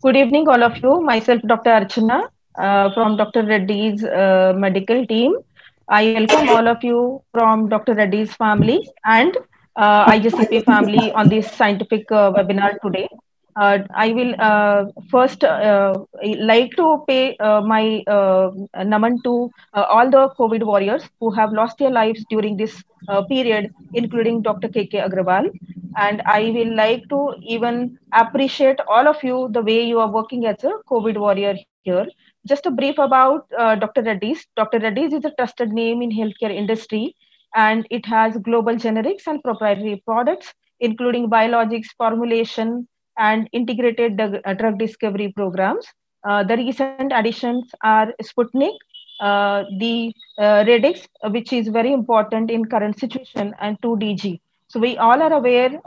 Good evening, all of you. Myself, Dr. Archana, from Dr. Reddy's medical team. I welcome all of you from Dr. Reddy's family and IGCP family on this scientific webinar today. I will first like to pay my naman to all the COVID warriors who have lost their lives during this period, including Dr. KK Agrawal. And I will like to even appreciate all of you the way you are working as a COVID warrior here. Just a brief about Dr. Reddy's. Dr. Reddy's is a trusted name in healthcare industry, and it has global generics and proprietary products, including biologics formulation and integrated drug discovery programs. The recent additions are Sputnik, the Redix, which is very important in current situation, and 2DG. So we all are aware,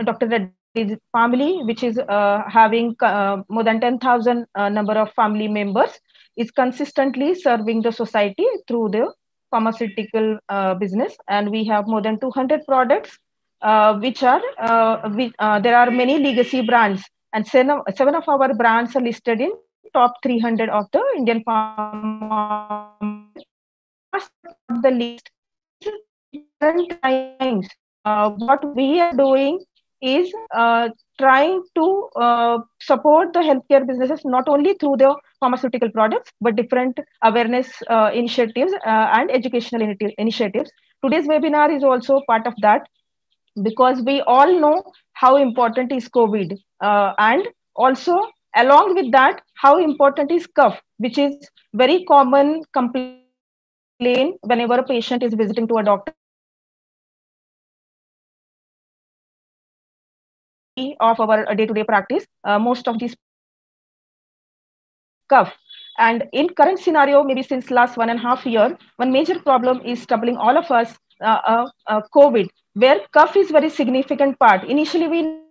Dr. Reddy's family, which is having more than 10,000 number of family members, is consistently serving the society through the pharmaceutical business. And we have more than 200 products, there are many legacy brands. And seven of our brands are listed in top 300 of the Indian pharma. Last but not the least, is current times. What we are doing is trying to support the healthcare businesses not only through the pharmaceutical products but different awareness initiatives and educational initiatives. Today's webinar is also part of that, because we all know how important is COVID, and also along with that, how important is cough, which is very common complaint whenever a patient is visiting to a doctor. Of our day-to-day practice, most of these patients have cough. And in current scenario, maybe since last 1.5 years, one major problem is troubling all of us, COVID, where cough is very significant part. Initially, we never knew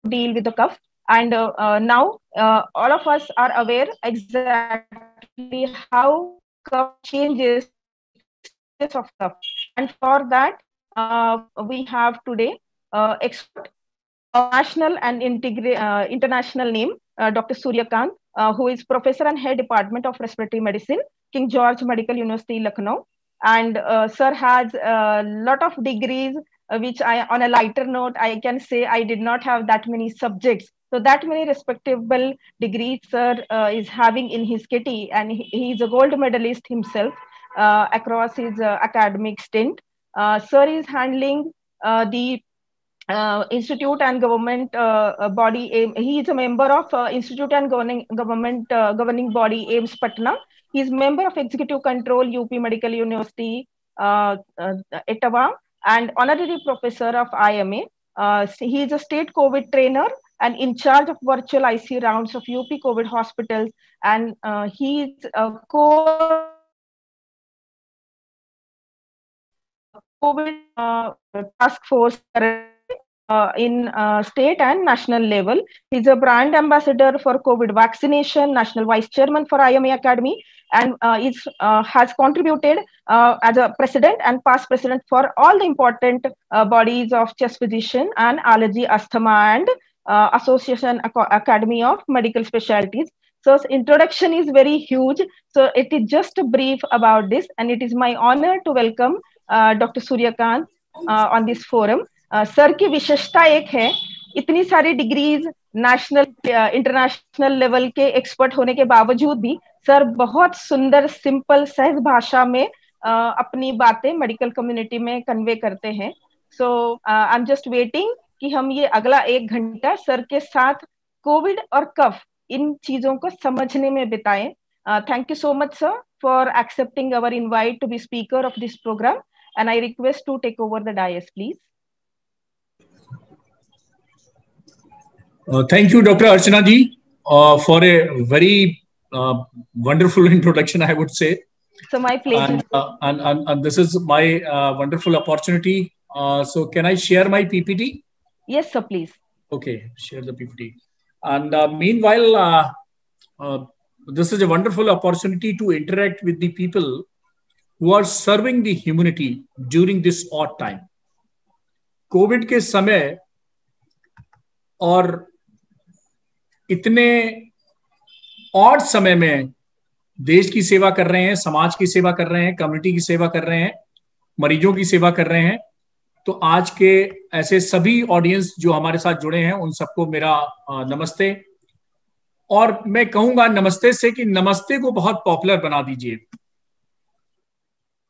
how to deal with the cough, and now all of us are aware exactly how cough changes in different stages of cough. And for that, we have today expert of national and international name, Dr. Surya Kant, who is professor and head department of respiratory medicine, King George Medical University, Lucknow. And sir has a lot of degrees, which I, on a lighter note, I can say I did not have that many subjects. So that many respectable degrees sir is having in his kitty, and he is a gold medalist himself across his academic stint. Sir is handling the institute and government body aim. He is a member of institute and governing body aims Patna. He is member of executive control UP Medical University, Etawah, and honorary professor of IMA. He is a state COVID trainer and in charge of virtual IC rounds of UP COVID hospitals, and he is a core COVID task force currently in state and national level. He's a brand ambassador for COVID vaccination, national vice chairman for IMA Academy, and has contributed as a president and past president for all the important bodies of chest physician and allergy, asthma, and Association Academy of Medical Specialties. So introduction is very huge. So it is just a brief about this, and it is my honor to welcome doctor Suryakant on this forum. Sir की विशेषता एक है, इतनी सारी degrees national international level के expert होने के बावजूद भी सर बहुत सुंदर सिंपल सहज भाषा में अपनी बातें मेडिकल कम्युनिटी में कन्वे करते हैं. सो आई एम जस्ट वेटिंग कि हम ये अगला 1 घंटा सर के साथ कोविड और कफ इन चीजों को समझने में बिताएं. Thank you so much, sir, for accepting our invite to be speaker of this program. And I request to take over the dais, please. Thank you, Dr. Archana ji, for a very wonderful introduction, I would say. So my pleasure. And this is my wonderful opportunity. So can I share my PPT? Yes, sir, please. Okay, share the PPT. And meanwhile, this is a wonderful opportunity to interact with the people who are serving the humanity during this odd time. Covid के समय और इतने odd समय में देश की सेवा कर रहे हैं, समाज की सेवा कर रहे हैं, कम्युनिटी की सेवा कर रहे हैं, मरीजों की सेवा कर रहे हैं। तो आज के ऐसे सभी ऑडियंस जो हमारे साथ जुड़े हैं उन सबको मेरा नमस्ते। और मैं कहूंगा नमस्ते से कि नमस्ते को बहुत पॉपुलर बना दीजिए।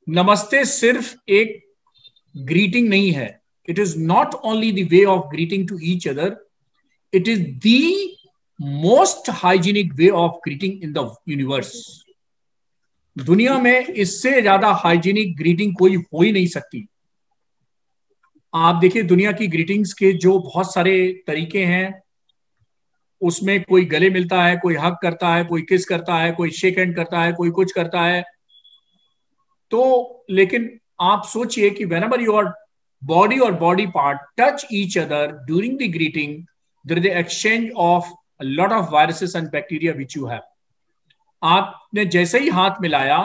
नमस्ते सिर्फ एक ग्रीटिंग नहीं है, it is not only the way of greeting to each other, it is the most hygienic way of greeting in the universe. दुनिया में इससे ज्यादा हाइजीनिक ग्रीटिंग कोई हो ही नहीं सकती। आप देखिए दुनिया की ग्रीटिंग्स के जो बहुत सारे तरीके हैं, उसमें कोई गले मिलता है, कोई हग करता है, कोई किस करता है, कोई शेक हैंड करता है, कोई कुछ करता है। तो लेकिन आप सोचिए कि whenever your body or body part touch each other during the greeting, there is the exchange of a lot of viruses and bacteria which you have. आपने जैसे ही हाथ मिलाया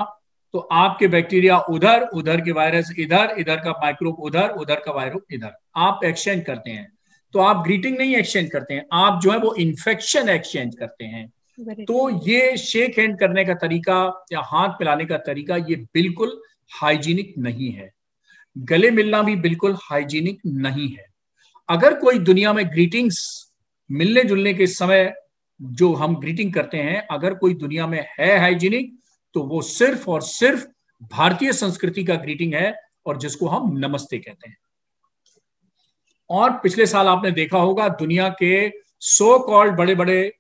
तो आपके बैक्टीरिया उधर, उधर के वायरस इधर, इधर का माइक्रोब उधर, उधर का वायरस इधर, आप एक्सचेंज करते हैं। तो आप ग्रीटिंग नहीं एक्सचेंज करते हैं, आप जो है वो इन्फेक्शन एक्सचेंज करते हैं। तो ये शेक हैंड करने का तरीका या हाथ मिलाने का तरीका ये बिल्कुल हाइजीनिक नहीं है। गले मिलना भी बिल्कुल हाइजीनिक नहीं है। अगर कोई दुनिया में ग्रीटिंग्स मिलने जुलने के समय जो हम ग्रीटिंग करते हैं, अगर कोई दुनिया में है हाइजीनिक, तो वो सिर्फ और सिर्फ भारतीय संस्कृति का ग्रीटिंग है, और जिसको हम नमस्ते कहते हैं। और पिछले साल आपने देखा होगा दुनिया के सो कॉल्ड बड़े बड़े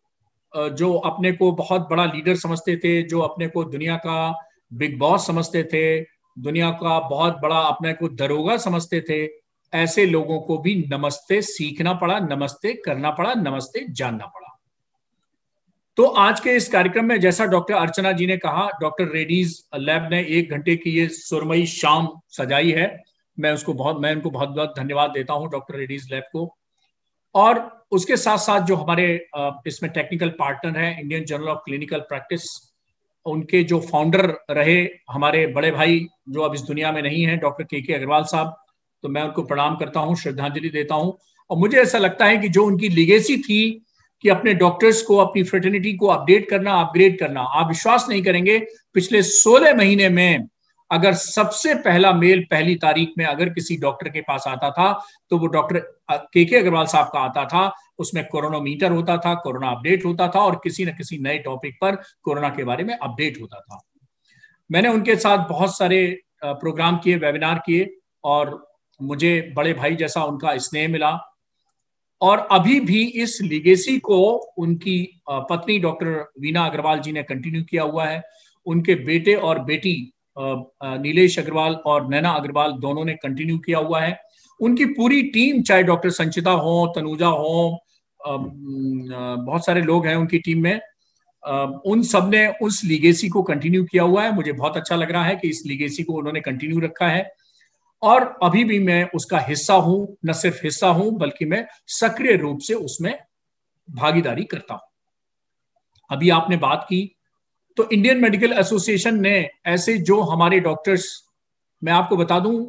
जो अपने को बहुत बड़ा लीडर समझते थे, जो अपने को दुनिया का बिग बॉस समझते थे, दुनिया का बहुत बड़ा अपने को दरोगा समझते थे, ऐसे लोगों को भी नमस्ते सीखना पड़ा, नमस्ते करना पड़ा, नमस्ते जानना पड़ा। तो आज के इस कार्यक्रम में जैसा डॉक्टर अर्चना जी ने कहा, डॉक्टर रेड्डीज लैब ने 1 घंटे की ये सुरमई शाम सजाई है। मैं उनको बहुत बहुत धन्यवाद देता हूं डॉक्टर रेड्डीज लैब को। और उसके साथ साथ जो हमारे इसमें टेक्निकल पार्टनर हैं, Indian journal of clinical practice, उनके जो फाउंडर रहे हमारे बड़े भाई जो अब इस दुनिया में नहीं है, डॉक्टर के अग्रवाल साहब, तो मैं उनको प्रणाम करता हूं, श्रद्धांजलि देता हूं। और मुझे ऐसा लगता है कि जो उनकी लीगेसी थी कि अपने डॉक्टर्स को, अपनी फ्रेटर्निटी को अपडेट करना, अपग्रेड करना, आप विश्वास नहीं करेंगे, पिछले 16 महीने में अगर सबसे पहला मेल पहली तारीख में अगर किसी डॉक्टर के पास आता था तो वो डॉक्टर के अग्रवाल साहब का आता था। उसमें कोरोनामीटर होता था, कोरोना अपडेट होता था, और किसी न किसी नए टॉपिक पर कोरोना के बारे में अपडेट होता था। मैंने उनके साथ बहुत सारे प्रोग्राम किए, वेबिनार किए, और मुझे बड़े भाई जैसा उनका स्नेह मिला। और अभी भी इस लीगेसी को उनकी पत्नी डॉक्टर वीना अग्रवाल जी ने कंटिन्यू किया हुआ है। उनके बेटे और बेटी नीलेश अग्रवाल और नैना अग्रवाल दोनों ने कंटिन्यू किया हुआ है। उनकी पूरी टीम, चाहे डॉक्टर संचिता हो, तनुजा हो, बहुत सारे लोग हैं उनकी टीम में, उन सब ने उस लीगेसी को कंटिन्यू किया हुआ है। मुझे बहुत अच्छा लग रहा है कि इस लीगेसी को उन्होंने कंटिन्यू रखा है, और अभी भी मैं उसका हिस्सा हूं। न सिर्फ हिस्सा हूं बल्कि मैं सक्रिय रूप से उसमें भागीदारी करता हूं। अभी आपने बात की तो इंडियन मेडिकल एसोसिएशन ने ऐसे जो हमारे डॉक्टर्स, मैं आपको बता दूं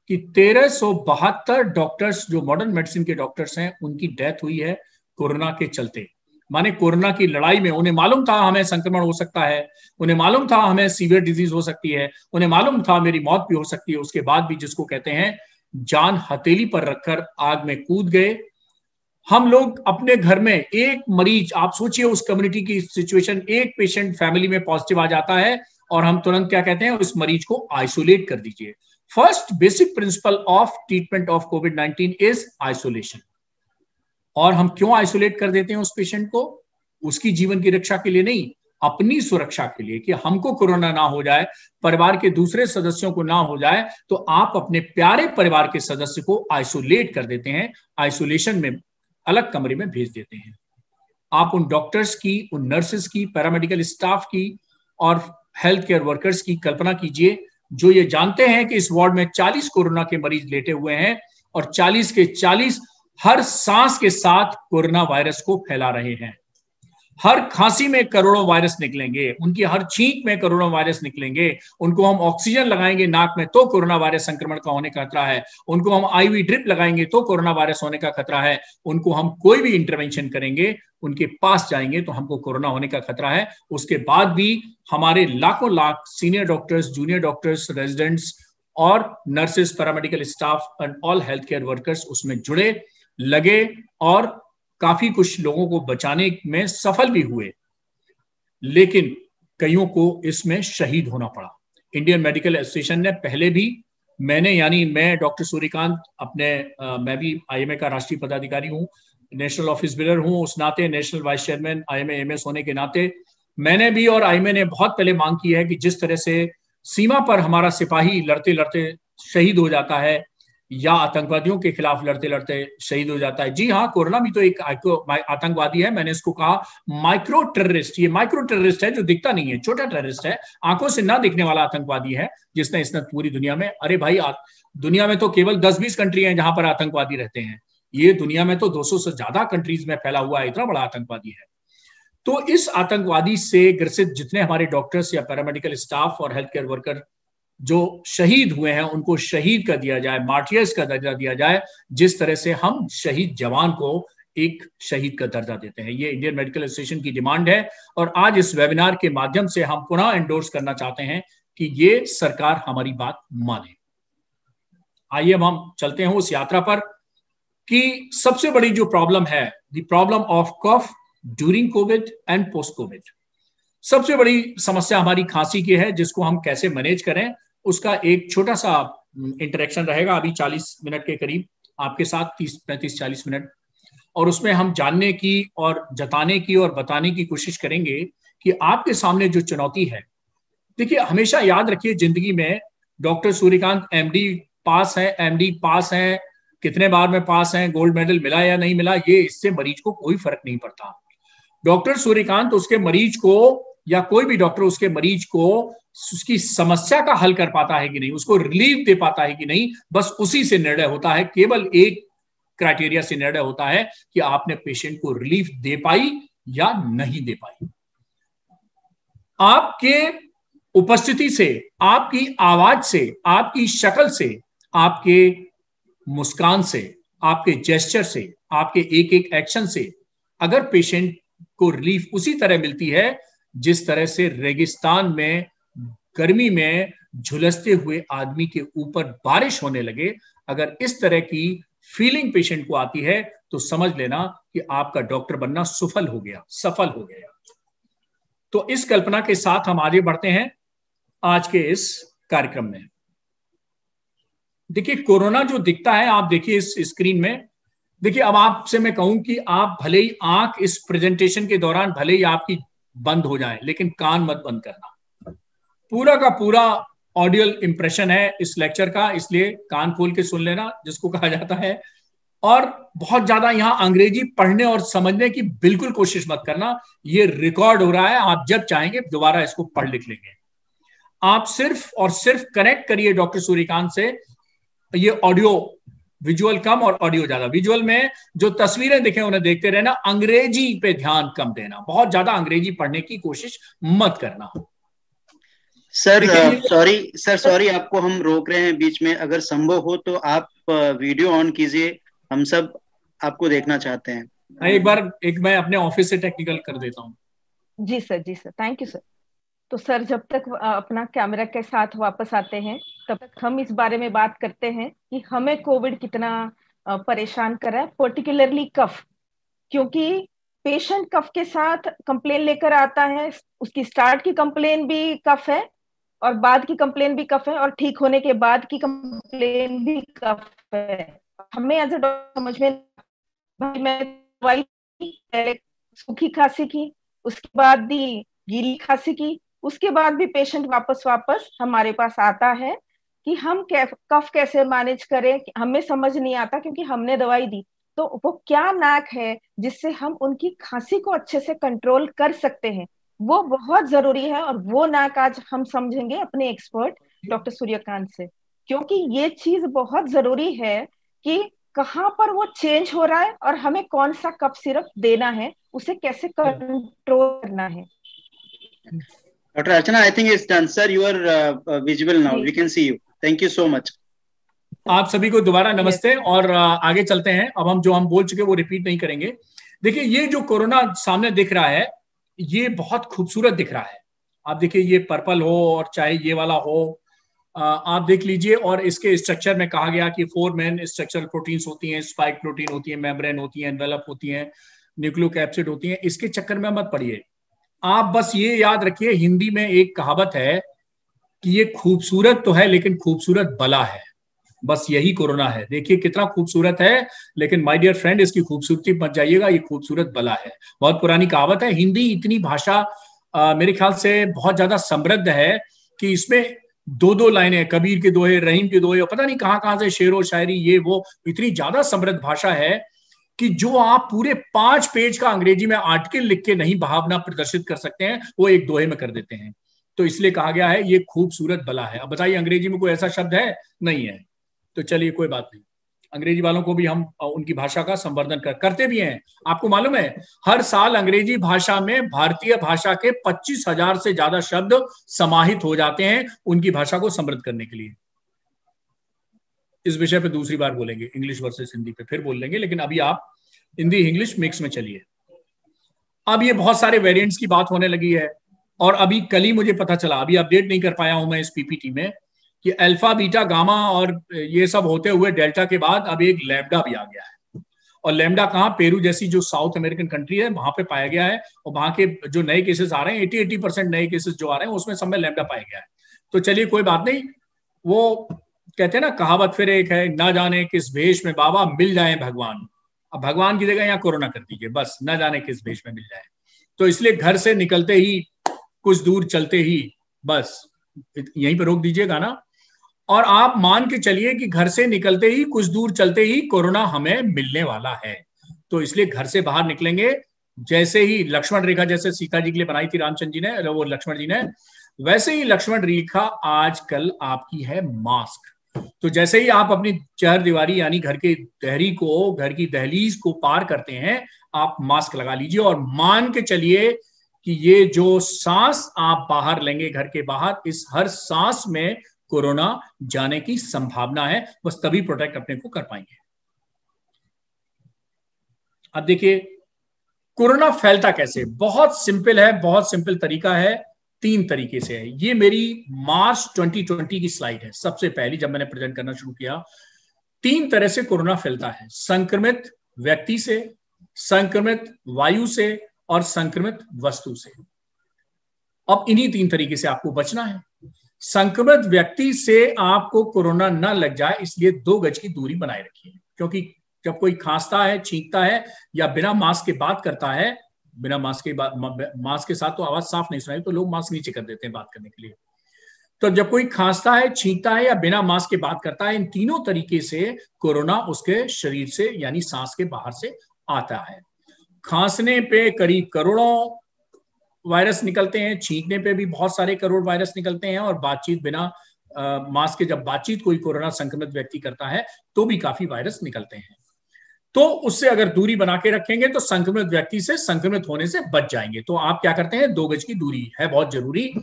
कि 1372 डॉक्टर्स जो मॉडर्न मेडिसिन के डॉक्टर्स हैं उनकी डेथ हुई है कोरोना के चलते। माने कोरोना की लड़ाई में उन्हें मालूम था हमें संक्रमण हो सकता है, उन्हें मालूम था हमें सीवियर डिजीज हो सकती है, उन्हें मालूम था मेरी मौत भी हो सकती है। उसके बाद भी जिसको कहते हैं जान हथेली पर रखकर आग में कूद गए। हम लोग अपने घर में एक मरीज, आप सोचिए उस कम्युनिटी की सिचुएशन, एक पेशेंट फैमिली में पॉजिटिव आ जाता है और हम तुरंत क्या कहते हैं, उस मरीज को आइसोलेट कर दीजिए। First basic principle of treatment of covid is isolation. और हम क्यों आइसोलेट कर देते हैं उस पेशेंट को? उसकी जीवन की रक्षा के लिए नहीं, अपनी सुरक्षा के लिए, कि हमको कोरोना ना हो जाए, परिवार के दूसरे सदस्यों को ना हो जाए। तो आप अपने प्यारे परिवार के सदस्य को आइसोलेट कर देते हैं, आइसोलेशन में अलग कमरे में भेज देते हैं। आप उन डॉक्टर्स की, उन नर्सेस की, पैरामेडिकल स्टाफ की और हेल्थ केयर वर्कर्स की कल्पना कीजिए जो ये जानते हैं कि इस वार्ड में 40 कोरोना के मरीज लेटे हुए हैं और 40 के 40 हर सांस के साथ कोरोना वायरस को फैला रहे हैं। हर खांसी में करोड़ों वायरस निकलेंगे, उनकी हर छींक में करोड़ों वायरस निकलेंगे, उनको हम ऑक्सीजन लगाएंगे नाक में तो कोरोना वायरस संक्रमण का होने का खतरा है, उनको हम आईवी ड्रिप लगाएंगे तो कोरोना वायरस होने का खतरा है, उनको हम कोई भी इंटरवेंशन करेंगे, उनके पास जाएंगे तो हमको कोरोना होने का खतरा है। उसके बाद भी हमारे लाखों lakh senior doctors, junior doctors, residents और nurses, paramedical staff and all health care workers उसमें जुड़े, लगे और काफी कुछ लोगों को बचाने में सफल भी हुए, लेकिन कईयों को इसमें शहीद होना पड़ा। इंडियन मेडिकल एसोसिएशन ने पहले भी, मैं डॉक्टर सूर्यकांत मैं भी आईएमए का राष्ट्रीय पदाधिकारी हूं, नेशनल ऑफिस बिल्डर हूं, उस नाते national vice chairman IMA MS होने के नाते मैंने भी और आईएमए ने बहुत पहले मांग की है कि जिस तरह से सीमा पर हमारा सिपाही लड़ते लड़ते शहीद हो जाता है या आतंकवादियों के खिलाफ लड़ते लड़ते शहीद हो जाता है। जी हाँ, कोरोना भी तो एक आतंकवादी है। मैंने इसको कहा माइक्रो टेररिस्ट। ये माइक्रो टेररिस्ट है जो दिखता नहीं है, छोटा टेररिस्ट है, आंखों से ना दिखने वाला आतंकवादी है जिसने इसने पूरी दुनिया में, अरे भाई दुनिया में तो केवल 10-20 कंट्री हैं जहां पर आतंकवादी रहते हैं, ये दुनिया में तो 200 से ज्यादा कंट्रीज में फैला हुआ है, इतना बड़ा आतंकवादी है। तो इस आतंकवादी से ग्रसित जितने हमारे डॉक्टर्स या पैरामेडिकल स्टाफ और हेल्थ केयर वर्कर जो शहीद हुए हैं उनको शहीद का दिया जाए, मार्टियर्स का दर्जा दिया जाए, जिस तरह से हम शहीद जवान को एक शहीद का दर्जा देते हैं। ये इंडियन मेडिकल एसोसिएशन की डिमांड है और आज इस वेबिनार के माध्यम से हम पुनः एंडोर्स करना चाहते हैं कि ये सरकार हमारी बात माने। आइए अब हम चलते हैं उस यात्रा पर कि सबसे बड़ी जो प्रॉब्लम है, the problem of cough during COVID and post COVID. सबसे बड़ी समस्या हमारी खांसी की है, जिसको हम कैसे मैनेज करें उसका एक छोटा सा इंटरेक्शन रहेगा अभी 40 मिनट के करीब आपके साथ, 35-40 मिनट, और उसमें हम जानने की और जताने की और बताने की कोशिश करेंगे कि आपके सामने जो चुनौती है। देखिए, हमेशा याद रखिए जिंदगी में डॉक्टर सूर्यकांत एमडी पास हैं, कितने बार में पास हैं, गोल्ड मेडल मिला या नहीं मिला, ये इससे मरीज को कोई फर्क नहीं पड़ता। डॉक्टर सूर्यकांत उसके मरीज को या कोई भी डॉक्टर उसके मरीज को उसकी समस्या का हल कर पाता है कि नहीं, उसको रिलीफ दे पाता है कि नहीं, बस उसी से निर्णय होता है। केवल एक क्राइटेरिया से निर्णय होता है कि आपने पेशेंट को रिलीफ दे पाई या नहीं दे पाई। आपके उपस्थिति से, आपकी आवाज से, आपकी शक्ल से, आपके मुस्कान से, आपके जेस्चर से, आपके एक एक एक्शन से अगर पेशेंट को रिलीफ उसी तरह मिलती है जिस तरह से रेगिस्तान में गर्मी में झुलसते हुए आदमी के ऊपर बारिश होने लगे, अगर इस तरह की फीलिंग पेशेंट को आती है तो समझ लेना कि आपका डॉक्टर बनना सफल हो गया। तो इस कल्पना के साथ हम आगे बढ़ते हैं आज के इस कार्यक्रम में। देखिए, कोरोना जो दिखता है, आप देखिए इस स्क्रीन में, देखिए अब आपसे मैं कहूं कि आप भले ही आंख इस प्रेजेंटेशन के दौरान भले ही आपकी बंद हो जाए, लेकिन कान मत बंद करना। पूरा का पूरा ऑडियल इंप्रेशन है इस लेक्चर का, इसलिए कान खोल के सुन लेना जिसको कहा जाता है। और बहुत ज्यादा यहां अंग्रेजी पढ़ने और समझने की बिल्कुल कोशिश मत करना, ये रिकॉर्ड हो रहा है, आप जब चाहेंगे दोबारा इसको पढ़ लिख लेंगे। आप सिर्फ और सिर्फ कनेक्ट करिए डॉक्टर सूर्यकांत से। ये ऑडियो, विजुअल कम और ऑडियो ज्यादा। विजुअल में जो तस्वीरें दिखे उन्हें देखते रहना, अंग्रेजी पे ध्यान कम देना, बहुत ज्यादा अंग्रेजी पढ़ने की कोशिश मत करना। सर सॉरी आपको हम रोक रहे हैं बीच में, अगर संभव हो तो आप वीडियो ऑन कीजिए, हम सब आपको देखना चाहते हैं। एक मैं अपने ऑफिस से टेक्निकल कर देता हूँ। जी सर, थैंक यू सर। तो सर, जब तक अपना कैमरा के साथ वापस आते हैं तब तक हम इस बारे में बात करते हैं कि हमें कोविड कितना परेशान कर रहा है, पर्टिकुलरली कफ। क्योंकि पेशेंट कफ के साथ कंप्लेन लेकर आता है, उसकी स्टार्ट की कंप्लेन भी कफ है और बाद की कंप्लेन भी कफ है और ठीक होने के बाद की कंप्लेन भी कफ है। हमें एज ए डॉक्टर समझ में, भाई मैं दवाई पहले सूखी खांसी की, उसके बाद दी गीली खांसी की, उसके बाद भी पेशेंट वापस हमारे पास आता है कि हम कफ कैसे मैनेज करें, हमें समझ नहीं आता क्योंकि हमने दवाई दी। तो वो क्या नाक है जिससे हम उनकी खांसी को अच्छे से कंट्रोल कर सकते हैं, वो बहुत जरूरी है। और वो नाक आज हम समझेंगे अपने एक्सपर्ट डॉक्टर सूर्यकांत से, क्योंकि ये चीज बहुत जरूरी है कि कहाँ पर वो चेंज हो रहा है और हमें कौन सा कफ सिरप देना है, उसे कैसे कंट्रोल करना है। Dr. Archana, I think it's done. Sir, you are visible now. We can see you. Thank you so much. आप सभी को दोबारा नमस्ते। और आगे चलते हैं। अब हम जो हम बोल चुके वो रिपीट नहीं करेंगे। देखिए, ये जो कोरोना सामने दिख रहा है ये बहुत खूबसूरत दिख रहा है। आप देखिए, ये पर्पल हो और चाहे ये वाला हो, आप देख लीजिए। और इसके स्ट्रक्चर में कहा गया कि 4 मेन स्ट्रक्चरल प्रोटीन्स होती हैं, स्पाइक प्रोटीन होती है, मेम्ब्रेन होती है, एनवेलप होती है, न्यूक्लियोकैप्सिड होती है। इसके चक्कर में मत पड़िए। आप बस ये याद रखिए, हिंदी में एक कहावत है कि ये खूबसूरत तो है लेकिन खूबसूरत बला है। बस यही कोरोना है। देखिए कितना खूबसूरत है, लेकिन माय डियर फ्रेंड, इसकी खूबसूरती मत जाइएगा, ये खूबसूरत बला है। बहुत पुरानी कहावत है। हिंदी इतनी भाषा मेरे ख्याल से बहुत ज्यादा समृद्ध है कि इसमें 2-2 लाइनें, कबीर के दोहे, रहीम के दोहे, पता नहीं कहां कहां से शेरो शायरी, ये वो, इतनी ज्यादा समृद्ध भाषा है कि जो आप पूरे 5 पेज का अंग्रेजी में आर्टिकल लिख के नहीं भावना प्रदर्शित कर सकते हैं, वो एक दोहे में कर देते हैं। तो इसलिए कहा गया है ये खूबसूरत बला है। अब बताइए, अंग्रेजी में कोई ऐसा शब्द है? नहीं है। तो चलिए कोई बात नहीं, अंग्रेजी वालों को भी हम उनकी भाषा का संवर्धन करते भी हैं। आपको मालूम है, हर साल अंग्रेजी भाषा में भारतीय भाषा के 25,000 से ज्यादा शब्द समाहित हो जाते हैं उनकी भाषा को समृद्ध करने के लिए। इस विषय पे दूसरी बार बोलेंगे, इंग्लिश वर्सेस हिंदी पे फिर बोल लेंगे, लेकिन अभी आप हिंदी इंग्लिश मिक्स में चलिए। अब ये बहुत सारे वेरिएंट्स की बात होने लगी है, और अभी कल ही मुझे पता चला, अभी अपडेट नहीं कर पाया हूं मैं इस पीपीटी में, कि अल्फा, बीटा, गामा और ये सब होते हुए डेल्टा के बाद अब एक लैम्डा भी आ गया है। और लैम्डा कहाँ? पेरू जैसी जो साउथ अमेरिकन कंट्री है वहां पे पाया गया है। और वहां के जो नए केसेस आ रहे हैं, 80% नए केसेस जो आ रहे हैं उसमें सब में लैम्डा पाया गया है। तो चलिए कोई बात नहीं। वो कहते हैं ना, कहावत फिर एक है, ना जाने किस भेष में बाबा मिल जाए भगवान। अब भगवान की जगह यहाँ कोरोना कर दीजिए, बस न जाने किस भेष में मिल जाए। तो इसलिए घर से निकलते ही, कुछ दूर चलते ही, बस यहीं पे रोक दीजिएगा ना। और आप मान के चलिए कि घर से निकलते ही, कुछ दूर चलते ही कोरोना हमें मिलने वाला है। तो इसलिए घर से बाहर निकलेंगे, जैसे ही लक्ष्मण रेखा जैसे सीता जी के लिए बनाई थी रामचंद्र जी ने, वो लक्ष्मण जी ने, वैसे ही लक्ष्मण रेखा आजकल आपकी है मास्क। तो जैसे ही आप अपनी चहर दीवारी यानी घर की दहरी को, घर की दहलीज को पार करते हैं, आप मास्क लगा लीजिए और मान के चलिए कि ये जो सांस आप बाहर लेंगे घर के बाहर, इस हर सांस में कोरोना जाने की संभावना है। बस तभी प्रोटेक्ट अपने को कर पाएंगे। अब देखिए कोरोना फैलता कैसे? बहुत सिंपल है, बहुत सिंपल तरीका है। 3 तरीके से है। ये मेरी मार्च 2020 की स्लाइड है, सबसे पहली जब मैंने प्रेजेंट करना शुरू किया। 3 तरह से कोरोना फैलता है: संक्रमित व्यक्ति से, संक्रमित वायु से और संक्रमित वस्तु से। अब इन्हीं 3 तरीके से आपको बचना है। संक्रमित व्यक्ति से आपको कोरोना न लग जाए इसलिए 2 गज की दूरी बनाए रखिए, क्योंकि जब कोई खांसता है, छींकता है या बिना मास्क के बात करता है, बिना मास्क के बाद, मास्क के साथ तो आवाज साफ नहीं सुनाई, तो लोग मास्क नीचे कर देते हैं बात करने के लिए। तो जब कोई खांसता है, छींकता है या बिना मास्क के बात करता है, इन तीनों तरीके से कोरोना उसके शरीर से यानी सांस के बाहर से आता है। खांसने पे करीब करोड़ों वायरस निकलते हैं, छींकने पे भी बहुत सारे करोड़ वायरस निकलते हैं, और बातचीत बिना मास्क के जब बातचीत कोई कोरोना संक्रमित व्यक्ति करता है तो भी काफी वायरस निकलते हैं। तो उससे अगर दूरी बना के रखेंगे तो संक्रमित व्यक्ति से संक्रमित होने से बच जाएंगे। तो आप क्या करते हैं, 2 गज की दूरी है बहुत जरूरी,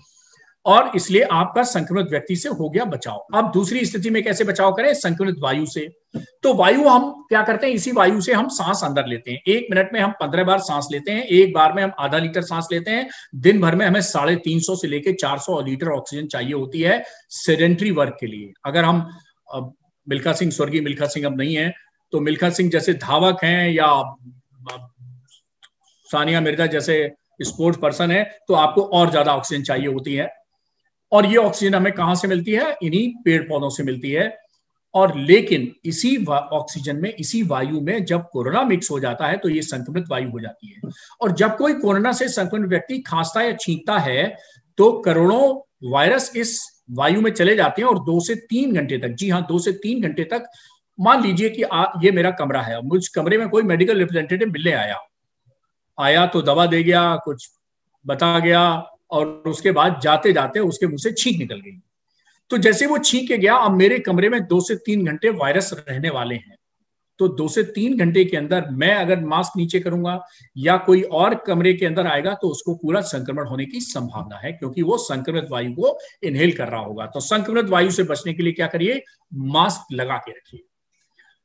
और इसलिए आपका संक्रमित व्यक्ति से हो गया बचाव। अब दूसरी स्थिति में कैसे बचाव करें? संक्रमित वायु से। तो वायु हम क्या करते हैं, इसी वायु से हम सांस अंदर लेते हैं। 1 मिनट में हम 15 बार सांस लेते हैं। एक बार में हम आधा लीटर सांस लेते हैं। दिन भर में हमें 350 से लेकर 400 लीटर ऑक्सीजन चाहिए होती है सेडेंट्री वर्क के लिए। अगर हम मिल्खा सिंह, स्वर्गीय मिल्खा सिंह अब नहीं है, तो मिल्खा सिंह जैसे धावक हैं या सानिया मिर्जा जैसे स्पोर्ट्स पर्सन है, तो आपको और ज्यादा ऑक्सीजन चाहिए होती है। और ये ऑक्सीजन हमें कहां से मिलती है? इन्हीं पेड़ पौधों से मिलती है। और लेकिन इसी ऑक्सीजन में, इसी वायु में जब कोरोना मिक्स हो जाता है तो ये संक्रमित वायु हो जाती है। और जब कोई कोरोना से संक्रमित व्यक्ति खांसता या छींकता है तो करोड़ों वायरस इस वायु में चले जाते हैं, और 2 से 3 घंटे तक, जी हाँ 2 से 3 घंटे तक, मान लीजिए कि ये मेरा कमरा है, मुझ कमरे में कोई मेडिकल रिप्रेजेंटेटिव मिलने आया तो दवा दे गया, कुछ बता गया, और उसके बाद जाते जाते उसके मुंह से छींक निकल गई। तो जैसे वो छींक के गया, अब मेरे कमरे में 2 से 3 घंटे वायरस रहने वाले हैं। तो 2 से 3 घंटे के अंदर मैं अगर मास्क नीचे करूंगा या कोई और कमरे के अंदर आएगा तो उसको पूरा संक्रमण होने की संभावना है, क्योंकि वो संक्रमित वायु को इनहेल कर रहा होगा। तो संक्रमित वायु से बचने के लिए क्या करिए, मास्क लगा के रखिए।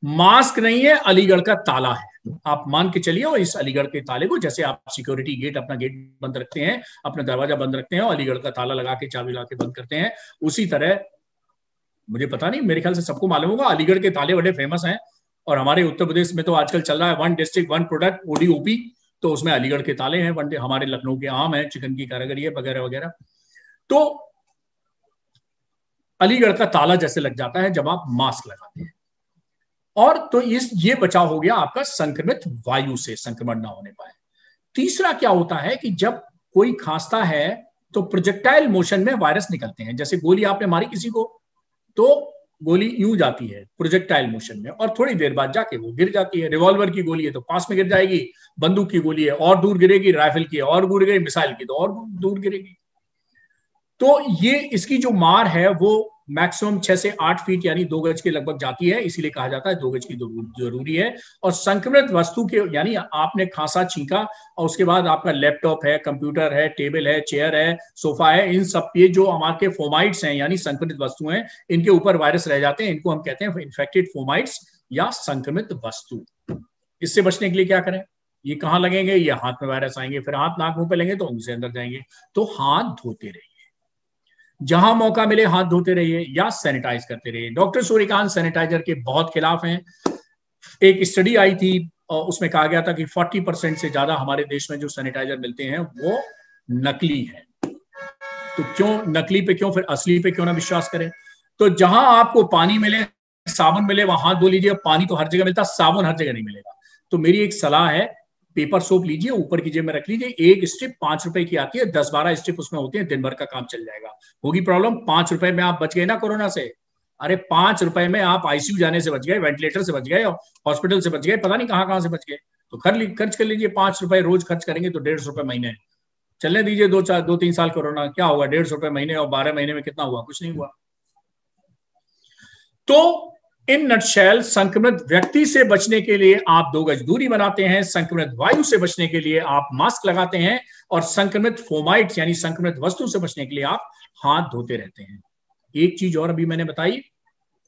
मास्क नहीं है, अलीगढ़ का ताला है, आप मान के चलिए। और इस अलीगढ़ के ताले को, जैसे आप सिक्योरिटी गेट अपना गेट बंद रखते हैं, अपना दरवाजा बंद रखते हैं और अलीगढ़ का ताला लगा के चाबी लगा के बंद करते हैं, उसी तरह मुझे पता नहीं, मेरे ख्याल से सबको मालूम होगा अलीगढ़ के ताले बड़े फेमस हैं। और हमारे उत्तर प्रदेश में तो आजकल चल रहा है 1 डिस्ट्रिक्ट 1 प्रोडक्ट, ODOP, तो उसमें अलीगढ़ के ताले हैं। हमारे लखनऊ के आम है, चिकन की कारीगरी है, वगैरह वगैरह। तो अलीगढ़ का ताला जैसे लग जाता है जब आप मास्क लगाते हैं। और तो ये बचाव हो गया आपका संक्रमित वायु से, संक्रमण ना होने पाए। तीसरा क्या होता है कि जब कोई खांसता है तो प्रोजेक्टाइल मोशन में वायरस निकलते हैं। जैसे गोली आपने मारी किसी को तो गोली यूं जाती है प्रोजेक्टाइल मोशन में और थोड़ी देर बाद जाके वो गिर जाती है। रिवॉल्वर की गोली है तो पास में गिर जाएगी, बंदूक की गोली है और दूर गिरेगी, राइफल की है और दूर गिरेगी, मिसाइल की तो और दूर गिरेगी। तो ये इसकी जो मार है वो मैक्सिमम 6 से 8 फीट यानी 2 गज के लगभग जाती है, इसीलिए कहा जाता है 2 गज की जरूरी है। और संक्रमित वस्तु के, यानी आपने खांसा छींका और उसके बाद आपका लैपटॉप है, कंप्यूटर है, टेबल है, चेयर है, सोफा है, इन सब पे जो हमारे फोमाइट्स हैं यानी संक्रमित वस्तु हैं, इनके ऊपर वायरस रह जाते हैं, इनको हम कहते हैं इन्फेक्टेड फोमाइट्स या संक्रमित वस्तु। इससे बचने के लिए क्या करें, ये कहाँ लगेंगे, ये हाथ में वायरस आएंगे, फिर हाथ नाक मुंह पे लेंगे तो उनसे अंदर जाएंगे। तो हाथ धोते रहिए, जहां मौका मिले हाथ धोते रहिए या सैनिटाइज करते रहिए। डॉक्टर सूर्यकांत सैनिटाइजर के बहुत खिलाफ हैं। एक स्टडी आई थी और उसमें कहा गया था कि 40% से ज्यादा हमारे देश में जो सैनिटाइजर मिलते हैं वो नकली है। तो क्यों नकली पे, क्यों फिर असली पे क्यों ना विश्वास करें। तो जहां आपको पानी मिले, साबुन मिले, वहां हाथ धो लीजिए। पानी तो हर जगह मिलता, साबुन हर जगह नहीं मिलेगा। तो मेरी एक सलाह है, पेपर सोप लीजिए, ऊपर की जेब में रख लीजिए। एक स्ट्रिप 5 रुपए की आती है, 10-12 स्ट्रिप उसमें होती है, दिन भर का काम चल जाएगा। होगी प्रॉब्लम, 5 रुपए में आप बच गए ना कोरोना से। अरे 5 रुपए में आप आईसीयू जाने से बच गए, वेंटिलेटर से बच गए, हॉस्पिटल से बच गए, पता नहीं कहां से बच गए। तो खर्च कर लीजिए। 5 रुपए रोज खर्च करेंगे तो 150 रुपए महीने। चलने दीजिए 2-3 साल कोरोना, क्या होगा 150 रुपए महीने, और 12 महीने में कितना हुआ, कुछ नहीं हुआ। तो इन नटशेल संक्रमित व्यक्ति से बचने के लिए आप 2 गज दूरी बनाते हैं, संक्रमित वायु से बचने के लिए आप मास्क लगाते हैं, और संक्रमित फोमाइट्स यानी संक्रमित वस्तु से बचने के लिए आप हाथ धोते रहते हैं। एक चीज और अभी मैंने बताई,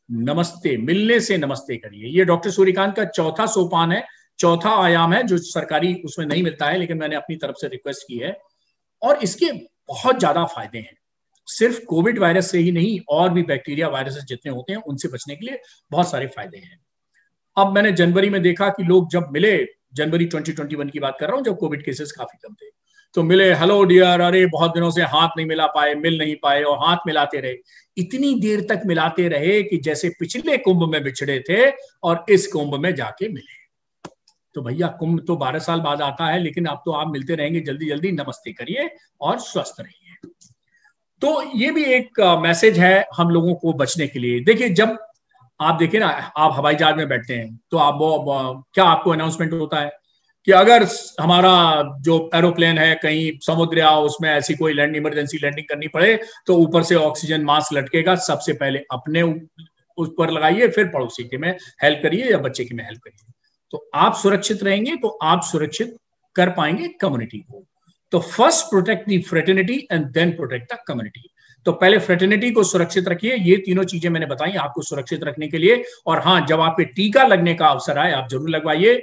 नमस्ते, मिलने से नमस्ते करिए। ये डॉक्टर सूर्यकांत का चौथा सोपान है, चौथा आयाम है, जो सरकारी उसमें नहीं मिलता है, लेकिन मैंने अपनी तरफ से रिक्वेस्ट की है। और इसके बहुत ज्यादा फायदे हैं, सिर्फ कोविड वायरस से ही नहीं, और भी बैक्टीरिया वायरसेस जितने होते हैं उनसे बचने के लिए बहुत सारे फायदे हैं। अब मैंने जनवरी में देखा कि लोग जब मिले, जनवरी 2021 की बात कर रहा हूं, जब कोविड केसेस काफी कम थे, तो मिले, हेलो डियर, अरे बहुत दिनों से हाथ नहीं मिला पाए, मिल नहीं पाए, और हाथ मिलाते रहे। इतनी देर तक मिलाते रहे कि जैसे पिछले कुंभ में बिछड़े थे और इस कुंभ में जाके मिले। तो भैया कुंभ तो 12 साल बाद आता है, लेकिन अब तो आप मिलते रहेंगे, जल्दी जल्दी नमस्ते करिए और स्वस्थ रहिए। तो ये भी एक मैसेज है हम लोगों को बचने के लिए। देखिए, जब आप देखिए ना, आप हवाई जहाज में बैठते हैं तो आप क्या आपको अनाउंसमेंट होता है कि अगर हमारा जो एरोप्लेन है कहीं समुद्र या उसमें ऐसी कोई इमरजेंसी लैंडिंग करनी पड़े तो ऊपर से ऑक्सीजन मास्क लटकेगा, सबसे पहले अपने उस पर लगाइए, फिर पड़ोसी के में हेल्प करिए या बच्चे की में हेल्प करिए। तो आप सुरक्षित रहेंगे तो आप सुरक्षित कर पाएंगे कम्युनिटी को। तो first protect the fraternity and then protect the community. तो पहले फ्रेटर्निटी को सुरक्षित रखिए। ये तीनों चीजें मैंने बताई आपको सुरक्षित रखने के लिए। और हाँ, जब आपके टीका लगने का अवसर आए आप जरूर लगवाइए।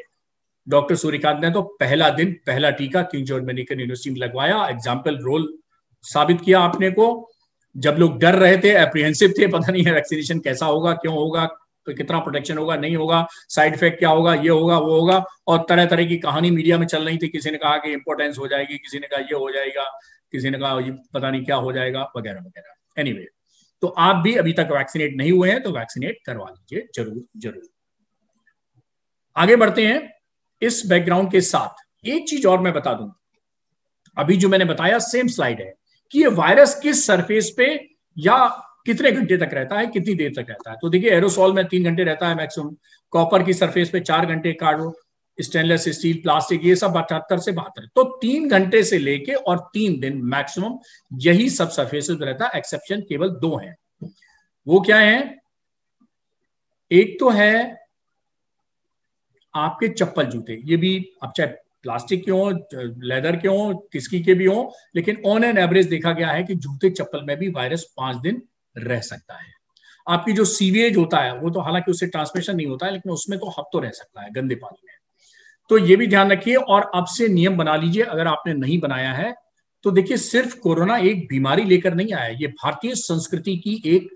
डॉक्टर सूर्यकांत ने तो पहला दिन पहला टीका किंग जॉर्ज मेडिकल यूनिवर्सिटी में लगवाया, एग्जाम्पल रोल साबित किया आपने को। जब लोग डर रहे थे, एप्रीहेंसिव थे, पता नहीं है वैक्सीनेशन कैसा होगा, क्यों होगा, तो कितना प्रोटेक्शन होगा, नहीं होगा, साइड इफेक्ट क्या होगा, ये होगा वो होगा, और तरह तरह की कहानी मीडिया में चल रही थी। किसी ने कहा कि इंपोर्टेंस हो जाएगी, किसी ने कहा ये हो जाएगा, किसी ने कहा ये पता नहीं क्या हो जाएगा, वगैरह वगैरह। एनीवे, तो आप भी अभी तक वैक्सीनेट नहीं हुए हैं तो वैक्सीनेट करवा लीजिए जरूर जरूर। आगे बढ़ते हैं। इस बैकग्राउंड के साथ एक चीज और मैं बता दूं, अभी जो मैंने बताया सेम स्लाइड है कि ये वायरस किस सरफेस पे या कितने घंटे तक रहता है, कितनी देर तक रहता है। तो देखिए, एरोसॉल में 3 घंटे रहता है मैक्सिमम, कॉपर की सरफेस पे 4 घंटे, कार्डो, स्टेनलेस स्टील, प्लास्टिक, ये सब 78 से 72। तो 3 घंटे से लेके और 3 दिन मैक्सिमम यही सब सरफेसेस पे रहता है। एक्सेप्शन केवल 2 हैं। वो क्या है? एक तो है आपके चप्पल जूते, ये भी अब चाहे प्लास्टिक के हो, लेदर के हो, किसकी के भी हो, लेकिन ऑन एन एवरेज देखा गया है कि जूते चप्पल में भी वायरस 5 दिन रह सकता है। आपकी जो सीवेज होता है वो तो हालांकि उससे ट्रांसमिशन नहीं होता है, लेकिन उसमें तो हफ्तों रह सकता है गंदे पानी में। तो ये भी ध्यान रखिए और अब से नियम बना लीजिए अगर आपने नहीं बनाया है तो। देखिए, सिर्फ कोरोना एक बीमारी लेकर नहीं आया, ये भारतीय संस्कृति की एक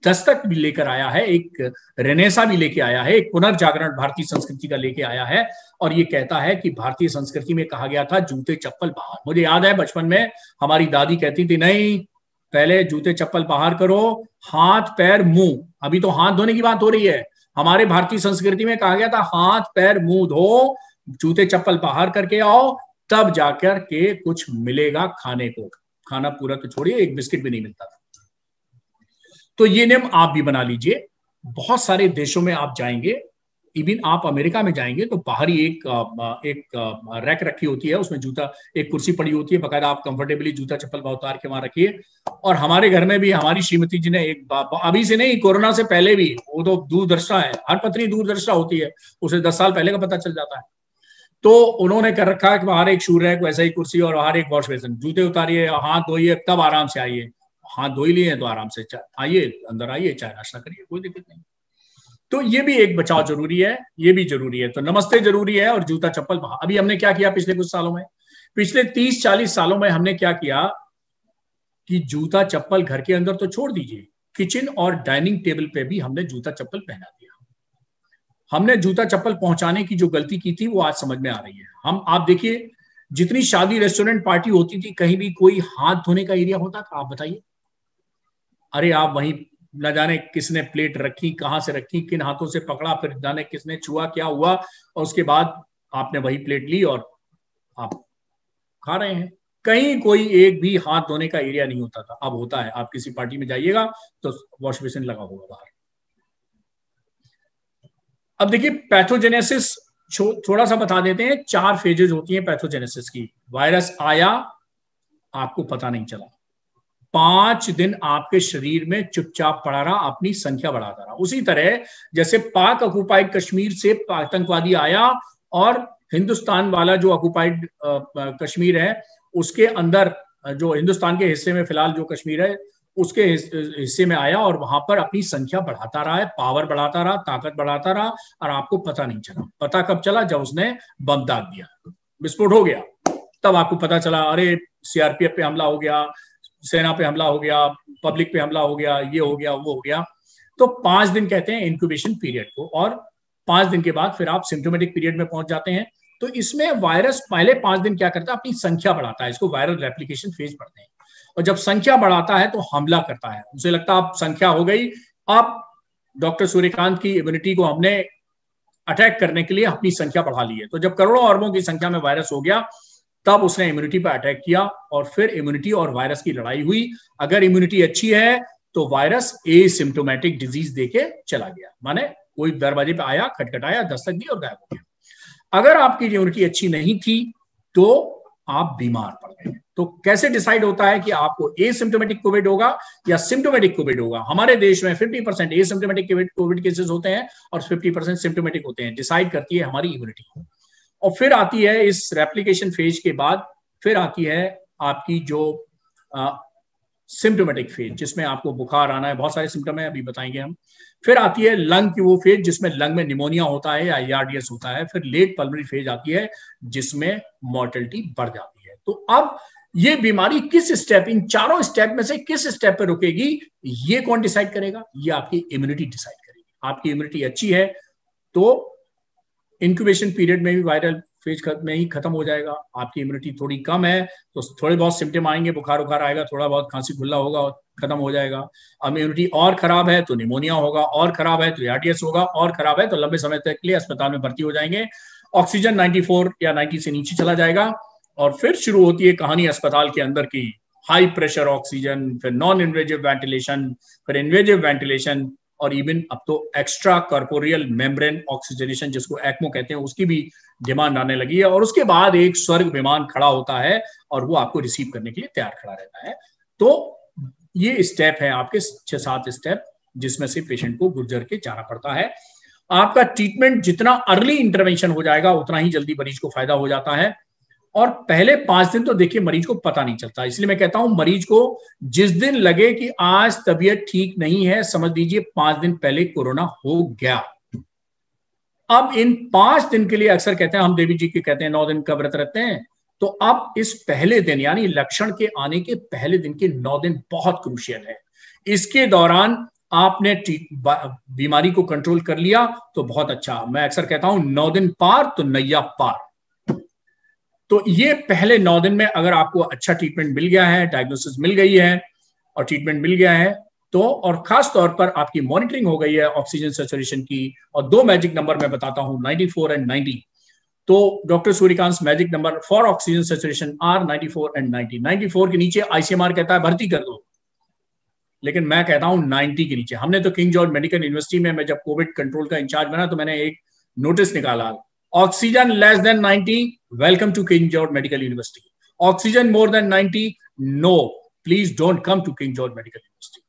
दस्तक भी लेकर आया है, एक रेनेसा भी लेके आया है, एक पुनर्जागरण भारतीय संस्कृति का लेके आया है। और ये कहता है कि भारतीय संस्कृति में कहा गया था जूते चप्पल बाहर। मुझे याद है बचपन में हमारी दादी कहती थी, नहीं पहले जूते चप्पल बाहर करो, हाथ पैर मुंह। अभी तो हाथ धोने की बात हो रही है, हमारे भारतीय संस्कृति में कहा गया था हाथ पैर मुंह धो, जूते चप्पल बाहर करके आओ, तब जाकर के कुछ मिलेगा खाने को। खाना पूरा तो छोड़िए, एक बिस्किट भी नहीं मिलता था। तो ये नियम आप भी बना लीजिए। बहुत सारे देशों में आप जाएंगे, इवन आप अमेरिका में जाएंगे तो बाहर ही एक रैक रखी होती है, उसमें जूता, एक कुर्सी पड़ी होती है, बकायदा आप कंफर्टेबली जूता चप्पल उतार के वहां रखिए। और हमारे घर में भी हमारी श्रीमती जी ने एक अभी से नहीं, कोरोना से पहले भी, वो तो दूरदर्शिता है, हर पत्नी दूरदर्शिता होती है, उसे 10 साल पहले का पता चल जाता है। तो उन्होंने कर रखा है कि बाहर एक शू रैक, वैसा ही कुर्सी और बाहर एक वॉश बेसिन, जूते उतारिए, हाथ धोइए, तब आराम से आइए। हाथ धो ही लिए तो आराम से आइए, अंदर आइए, चाय नाश्ता करिए, कोई दिक्कत नहीं। तो ये भी एक बचाव जरूरी है, ये भी जरूरी है। तो नमस्ते जरूरी है और जूता चप्पल बाहर। अभी हमने क्या किया पिछले कुछ सालों में, पिछले 30-40 सालों में हमने क्या किया कि जूता चप्पल घर के अंदर तो छोड़ दीजिए, किचन और डाइनिंग टेबल पे भी हमने जूता चप्पल पहना दिया। हमने जूता चप्पल पहुंचाने की जो गलती की थी वो आज समझ में आ रही है। आप देखिए, जितनी शादी रेस्टोरेंट पार्टी होती थी, कहीं भी कोई हाथ धोने का एरिया होता था? आप बताइए। अरे आप वहीं न जाने किसने प्लेट रखी, कहां से रखी, किन हाथों से पकड़ा, फिर जाने किसने छुआ, क्या हुआ, और उसके बाद आपने वही प्लेट ली और आप खा रहे हैं। कहीं कोई एक भी हाथ धोने का एरिया नहीं होता था। अब होता है, आप किसी पार्टी में जाइएगा तो वॉश बेसिन लगा होगा बाहर। अब देखिए, पैथोजेनेसिस थोड़ा सा बता देते हैं। 4 फेजेज होती हैं पैथोजेनेसिस की। वायरस आया, आपको पता नहीं चला, 5 दिन आपके शरीर में चुपचाप पड़ा रहा, अपनी संख्या बढ़ाता रहा। उसी तरह जैसे पाक ऑक्युपाइड कश्मीर से आतंकवादी आया और हिंदुस्तान वाला जो ऑक्युपाइड कश्मीर है, उसके अंदर जो हिंदुस्तान के हिस्से में फिलहाल जो कश्मीर है उसके हिस्से में आया और वहां पर अपनी संख्या बढ़ाता रहा है, पावर बढ़ाता रहा, ताकत बढ़ाता रहा, और आपको पता नहीं चला। पता कब चला? जब उसने बम दाग दिया, विस्फोट हो गया, तब आपको पता चला, अरे सीआरपीएफ पे हमला हो गया, सेना पे हमला हो गया, पब्लिक पे हमला हो गया, ये हो गया, वो हो गया। तो 5 दिन कहते हैं इंक्यूबेशन पीरियड को, और 5 दिन के बाद फिर आप सिम्प्टोमेटिक पीरियड में पहुंच जाते हैं। तो इसमें वायरस पहले 5 दिन क्या करता है? अपनी संख्या बढ़ाता है, इसको वायरल रेप्लिकेशन फेज पढ़ते हैं। और जब संख्या बढ़ाता है तो हमला करता है। उसे लगता है अब संख्या हो गई, अब डॉक्टर सूर्यकांत की इम्यूनिटी को हमने अटैक करने के लिए अपनी संख्या बढ़ा ली है। तो जब करोड़ों अरबों की संख्या में वायरस हो गया, तब उसने इम्यूनिटी पर अटैक किया और फिर इम्यूनिटी और वायरस की लड़ाई हुई। अगर इम्यूनिटी अच्छी है तो वायरस एसिम्प्टोमेटिक डिजीज देके चला गया, माने कोई दरवाजे पे आया, खटखटाया, दस्तक दी और गायब हो गया। अगर आपकी इम्यूनिटी अच्छी नहीं थी तो आप बीमार पड़ गए। तो कैसे डिसाइड होता है कि आपको एसिम्प्टोमेटिक कोविड होगा या सिम्प्टोमेटिक कोविड होगा? हमारे देश में 50% एसिम्प्टोमेटिक कोविड केसेस होते हैं और 50% सिम्प्टोमेटिक होते हैं। डिसाइड करती है हमारी इम्यूनिटी। और फिर आती है इस रेप्लिकेशन फेज के बाद, फिर आती है आपकी जो सिम्प्टोमेटिक फेज, जिसमें आपको बुखार आना है, बहुत सारे सिम्टम है, अभी बताएंगे हम। फिर आती है लंग की वो फेज जिसमें लंग में निमोनिया होता है या ERDS होता है। फिर लेट पल्मोनरी फेज आती है जिसमें मॉर्टेलिटी बढ़ जाती है। तो अब ये बीमारी किस स्टेप, इन चारों स्टेप में से किस स्टेप पे रुकेगी, ये कौन डिसाइड करेगा? ये आपकी इम्यूनिटी डिसाइड करेगी। आपकी इम्यूनिटी अच्छी है तो इंक्यूबेशन पीरियड में भी वायरल फेज में ही खत्म हो जाएगा। आपकी इम्यूनिटी थोड़ी कम है तो थोड़े बहुत सिम्टम आएंगे, बुखार उखार आएगा, थोड़ा बहुत खांसी खुल्ला होगा और खत्म हो जाएगा। इम्यूनिटी और खराब है तो निमोनिया होगा, और खराब है तो ERDS होगा, और खराब है तो लंबे समय तक के लिए अस्पताल में भर्ती हो जाएंगे। ऑक्सीजन 94 या 90 से नीचे चला जाएगा और फिर शुरू होती है कहानी अस्पताल के अंदर की। हाई प्रेशर ऑक्सीजन, फिर नॉन इन्वेजिव वेंटिलेशन, फिर इन्वेजिव वेंटिलेशन, और इवन अब तो एक्स्ट्रा कॉर्पोरियल मेम्ब्रेन ऑक्सीजनेशन जिसको ECMO कहते हैं, उसकी भी डिमांड आने लगी है। और उसके बाद एक स्वर्ग विमान खड़ा होता है और वो आपको रिसीव करने के लिए तैयार खड़ा रहता है। तो ये स्टेप है आपके 6-7 स्टेप जिसमें से पेशेंट को गुजर के जाना पड़ता है। आपका ट्रीटमेंट जितना अर्ली इंटरवेंशन हो जाएगा उतना ही जल्दी मरीज को फायदा हो जाता है। और पहले 5 दिन तो देखिए मरीज को पता नहीं चलता, इसलिए मैं कहता हूं मरीज को जिस दिन लगे कि आज तबीयत ठीक नहीं है, समझ लीजिए 5 दिन पहले कोरोना हो गया। अब इन 5 दिन के लिए अक्सर कहते हैं, हम देवी जी के कहते हैं 9 दिन का व्रत रहते हैं, तो अब इस पहले दिन यानी लक्षण के आने के पहले दिन के 9 दिन बहुत क्रूशियल है। इसके दौरान आपने बीमारी को कंट्रोल कर लिया तो बहुत अच्छा। मैं अक्सर कहता हूं 9 दिन पार तो नैया पार। तो ये पहले 9 दिन में अगर आपको अच्छा ट्रीटमेंट मिल गया है, डायग्नोसिस मिल गई है और ट्रीटमेंट मिल गया है तो, और खास तौर पर आपकी मॉनिटरिंग हो गई है ऑक्सीजन सैचुरेशन की, और 2 मैजिक नंबर मैं बताता हूं 94 एंड 90। तो doctor Suryakant magic number for oxygen saturation are 94 and 90। 94 के नीचे आईसीएमआर कहता है भर्ती कर दो, लेकिन मैं कहता हूं 90 के नीचे। हमने तो किंग जॉर्ज मेडिकल यूनिवर्सिटी में, मैं जब कोविड कंट्रोल का इंचार्ज बना तो मैंने एक नोटिस निकाला, oxygen less than 90 welcome to King George Medical University, oxygen more than 90 no please don't come to King George Medical University.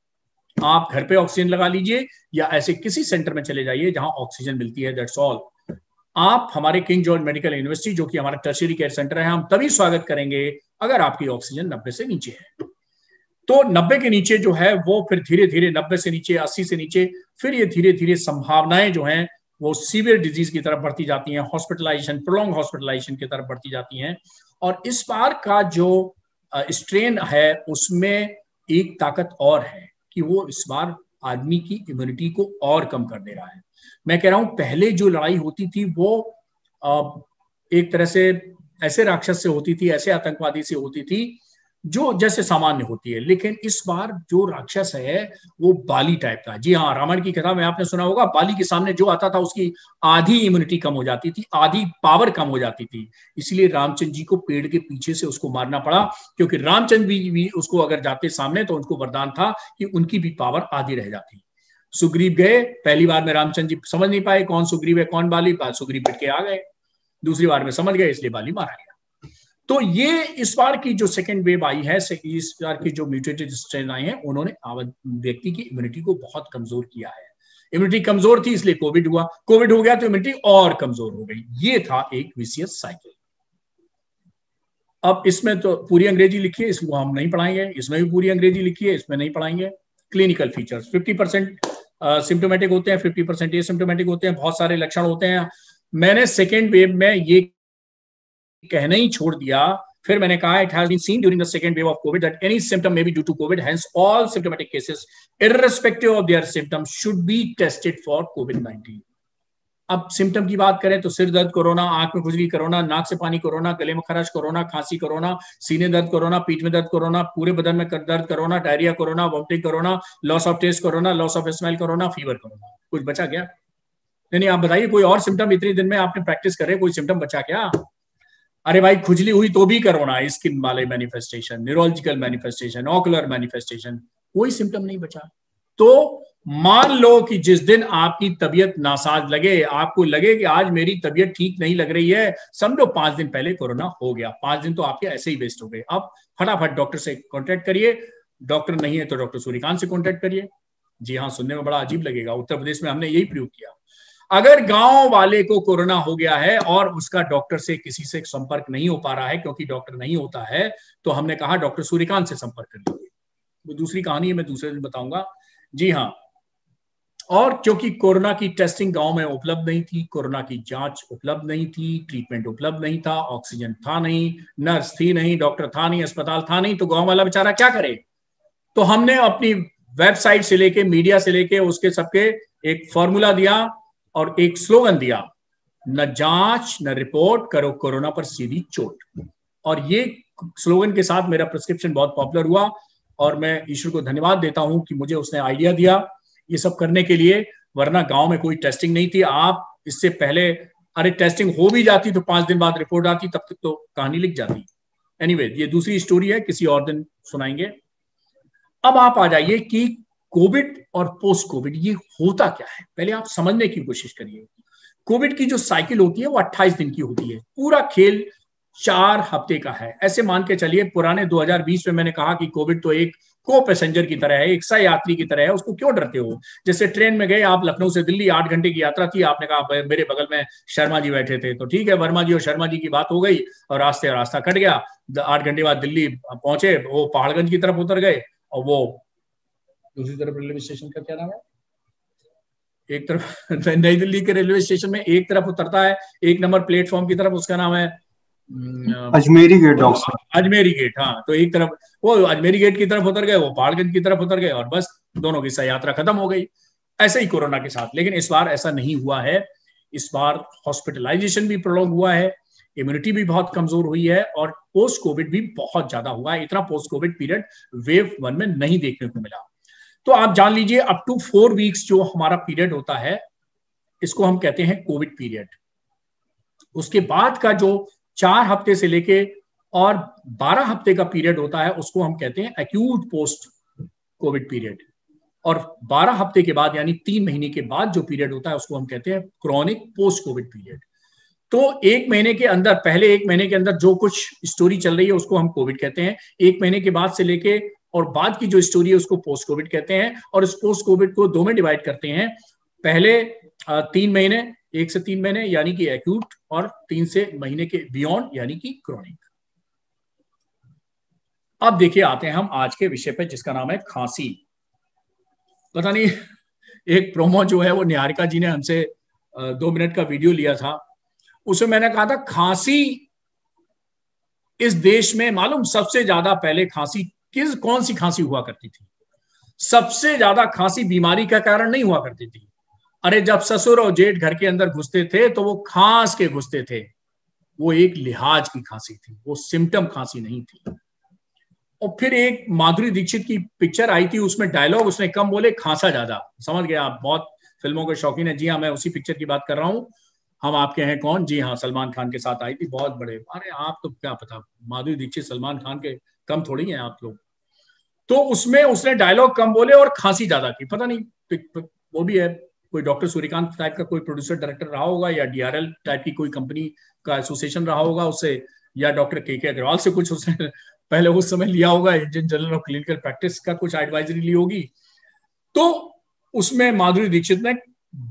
आप घर पे ऑक्सीजन लगा लीजिए या ऐसे किसी सेंटर में चले जाइए जहां ऑक्सीजन मिलती है, दैट्स ऑल। आप हमारे किंग जॉर्ज मेडिकल यूनिवर्सिटी जो कि हमारा टर्शियरी केयर सेंटर है, हम तभी स्वागत करेंगे अगर आपकी ऑक्सीजन 90 से नीचे है। तो 90 के नीचे जो है वो फिर धीरे धीरे 90 से नीचे, 80 से नीचे, फिर ये धीरे धीरे संभावनाएं जो हैं वो सीवियर डिजीज की तरफ बढ़ती जाती हैं, हॉस्पिटलाइजेशन, प्रोलॉन्ग हॉस्पिटलाइजेशन की तरफ बढ़ती जाती हैं। और इस बार का जो स्ट्रेन है उसमें एक ताकत और है कि वो इस बार आदमी की इम्यूनिटी को और कम कर दे रहा है। मैं कह रहा हूं पहले जो लड़ाई होती थी वो एक तरह से ऐसे राक्षस से होती थी, ऐसे आतंकवादी से होती थी जो जैसे सामान्य होती है, लेकिन इस बार जो राक्षस है वो बाली टाइप का। जी हाँ, रामायण की कथा में आपने सुना होगा, बाली के सामने जो आता था उसकी आधी इम्यूनिटी कम हो जाती थी, आधी पावर कम हो जाती थी। इसलिए रामचंद्र जी को पेड़ के पीछे से उसको मारना पड़ा, क्योंकि रामचंद्र भी उसको अगर जाते सामने तो उनको वरदान था कि उनकी भी पावर आधी रह जाती। सुग्रीव गए, पहली बार में रामचंद्र जी समझ नहीं पाए कौन सुग्रीव है कौन बाली, सुग्रीव पिट के आ गए, दूसरी बार में समझ गए इसलिए बाली मारा गया। तो ये इस बार की जो सेकेंड वेव आई है, इस बार की जो म्यूटेटेड स्ट्रेन आई है, उन्होंने व्यक्ति की इम्यूनिटी को बहुत कमजोर किया है। इम्यूनिटी कमजोर थी इसलिए कोविड हुआ, कोविड हो गया तो इम्यूनिटी और कमजोर हो गई। ये था एक विशियस साइकिल। अब इसमें तो पूरी अंग्रेजी लिखी है, इसको हम नहीं पढ़ाएंगे, इसमें भी पूरी अंग्रेजी लिखी है, इसमें नहीं पढ़ाएंगे। क्लिनिकल फीचर्स 50% सिम्टोमेटिक होते हैं, 50% एसिम्टोमेटिक होते हैं, बहुत सारे लक्षण होते हैं। मैंने सेकेंड वेव में ये कहना ही छोड़ दिया, फिर मैंने कहा it has been seen during the second wave of COVID that any symptom may be due to COVID, hence all symptomatic cases irrespective of their symptoms should be tested for कोविड-19। अब सिम्टम की बात करें तो सिर दर्द corona, आंख में खुजली कोरोना, नाक से पानी कोरोना, गले में खराश कोरोना, खांसी कोरोना, सीने दर्द कोरोना, पीठ में दर्द कोरोना, पूरे बदन में दर्द corona, diarrhoea corona, vomiting corona, loss of taste corona, loss of smell corona, fever corona. कुछ बचा क्या? नहीं, आप बताइए कोई और सिम्टम इतने दिन में आपने प्रैक्टिस कर रहे, कोई सिम्टम बचा क्या? अरे भाई खुजली हुई तो भी कोरोना, स्किन वाले manifestation, neurological manifestation, ocular manifestation, कोई सिम्टम नहीं बचा। तो मान लो कि जिस दिन आपकी तबीयत नासाज लगे, आपको लगे कि आज मेरी तबीयत ठीक नहीं लग रही है, समझो 5 दिन पहले कोरोना हो गया, 5 दिन तो आपके ऐसे ही वेस्ट हो गए। अब फटाफट डॉक्टर से कॉन्टेक्ट करिए, डॉक्टर नहीं है तो डॉक्टर सूर्यकांत से कॉन्टेक्ट करिए। जी हाँ, सुनने में बड़ा अजीब लगेगा, उत्तर प्रदेश में हमने यही प्रयोग किया। अगर गांव वाले को कोरोना हो गया है और उसका डॉक्टर से किसी से संपर्क नहीं हो पा रहा है क्योंकि डॉक्टर नहीं होता है, तो हमने कहा डॉक्टर सूर्यकांत से संपर्क कर लीजिए। वो दूसरी कहानी है, मैं दूसरे दिन बताऊंगा। जी हाँ, और क्योंकि कोरोना की टेस्टिंग गांव में उपलब्ध नहीं थी, कोरोना की जांच उपलब्ध नहीं थी, ट्रीटमेंट उपलब्ध नहीं था, ऑक्सीजन था नहीं, नर्स थी नहीं, डॉक्टर था नहीं, अस्पताल था नहीं, तो गांव वाला बेचारा क्या करे? तो हमने अपनी वेबसाइट से लेके, मीडिया से लेके, उसके सबके एक फॉर्मूला दिया और एक स्लोगन दिया, न जांच न रिपोर्ट, करो कोरोना पर सीधी चोट। और ये स्लोगन के साथ मेरा प्रिस्क्रिप्शन बहुत पॉपुलर हुआ और मैं ईश्वर को धन्यवाद देता हूं कि मुझे उसने आइडिया दिया ये सब करने के लिए, वरना गांव में कोई टेस्टिंग नहीं थी। आप इससे पहले, अरे टेस्टिंग हो भी जाती तो 5 दिन बाद रिपोर्ट आती, तब तक तो कहानी लिख जाती। एनीवे, ये दूसरी स्टोरी है, किसी और दिन सुनाएंगे। अब आप आ जाइए कि कोविड और पोस्ट कोविड ये होता क्या है, पहले आप समझने की कोशिश करिए। कोविड की जो साइकिल होती है वो 28 दिन की होती है, पूरा खेल 4 हफ्ते का है। ऐसे मान के चलिए, पुराने 2020 में मैंने कहा कि कोविड तो एक को पैसेंजर की तरह है, एक सह यात्री की तरह है, उसको क्यों डरते हो? जैसे ट्रेन में गए आप, लखनऊ से दिल्ली 8 घंटे की यात्रा थी, आपने कहा मेरे बगल में शर्मा जी बैठे थे, तो ठीक है, वर्मा जी और शर्मा जी की बात हो गई और रास्ता कट गया। 8 घंटे बाद दिल्ली पहुंचे, वो पहाड़गंज की तरफ उतर गए और वो दूसरी तरफ रेलवे स्टेशन का क्या नाम है, एक तरफ नई दिल्ली के रेलवे स्टेशन में एक तरफ उतरता है 1 नंबर प्लेटफॉर्म की तरफ, उसका नाम है Ajmeri Gate doctor. Ajmeri Gate, हाँ, तो एक तरफ वो अजमेरी गेट की तरफ उतर गए, वो पहाड़गंज की तरफ उतर गए और बस दोनों की यात्रा खत्म हो गई। ऐसे ही कोरोना के साथ, लेकिन इस बार ऐसा नहीं हुआ है। इस बार हॉस्पिटलाइजेशन भी प्रोलॉन्ग हुआ है, इम्यूनिटी भी बहुत कमजोर हुई है और पोस्ट कोविड भी बहुत ज्यादा हुआ है। इतना पोस्ट कोविड पीरियड वेव 1 में नहीं देखने को मिला। तो आप जान लीजिए अप टू 4 वीक्स जो हमारा पीरियड होता है, इसको हम कहते हैं कोविड पीरियड। उसके बाद का जो 4 हफ्ते से लेके और 12 हफ्ते का पीरियड होता है, उसको हम कहते हैं एक्यूट पोस्ट कोविड पीरियड। और 12 हफ्ते के बाद यानी 3 महीने के बाद जो पीरियड होता है, उसको हम कहते हैं क्रॉनिक पोस्ट कोविड पीरियड। तो 1 महीने के अंदर, पहले 1 महीने के अंदर जो कुछ स्टोरी चल रही है उसको हम कोविड कहते हैं। 1 महीने के बाद से लेके और बाद की जो स्टोरी है उसको पोस्ट कोविड कहते हैं। और इस पोस्ट कोविड को 2 में डिवाइड करते हैं। पहले 3 महीने, 1 से 3 महीने यानी कि एक्यूट, और 3 से महीने के बियॉन्ड यानी कि क्रॉनिक। अब देखिए आते हैं हम आज के विषय पे, जिसका नाम है खांसी। पता नहीं, एक प्रोमो जो है वो निहारिका जी ने हमसे 2 मिनट का वीडियो लिया था, उसमें मैंने कहा था खांसी इस देश में मालूम सबसे ज्यादा पहले खांसी कौन सी खांसी हुआ करती थी? सबसे ज्यादा खांसी बीमारी का कारण नहीं हुआ करती थी। अरे जब ससुर और जेठ घर के अंदर घुसते थे तो वो खांस के घुसते थे। वो एक लिहाज की खांसी थी, वो सिम्टम खांसी नहीं थी। और फिर एक माधुरी दीक्षित की पिक्चर आई थी, उसमें डायलॉग उसने कम बोले, खांसा ज्यादा। समझ गया आप, बहुत फिल्मों के शौकीन है। जी हाँ, मैं उसी पिक्चर की बात कर रहा हूं, हम आपके हैं कौन। जी हाँ, सलमान खान के साथ आई थी, बहुत बड़े। अरे आप तो क्या पता, माधुरी दीक्षित सलमान खान के कम थोड़ी हैं आप लोग। तो उसमें उसने डायलॉग कम बोले और खांसी ज्यादा की। पता नहीं, वो भी है कोई डॉक्टर सूर्यकांत टाइप का कोई प्रोड्यूसर डायरेक्टर रहा होगा, या डीआरएल टाइप की कोई कंपनी का एसोसिएशन रहा होगा उससे, या डॉक्टर के अग्रवाल से कुछ उसने पहले उस समय लिया होगा, Indian journal of clinical practice का कुछ एडवाइजरी ली होगी। तो उसमें माधुरी दीक्षित ने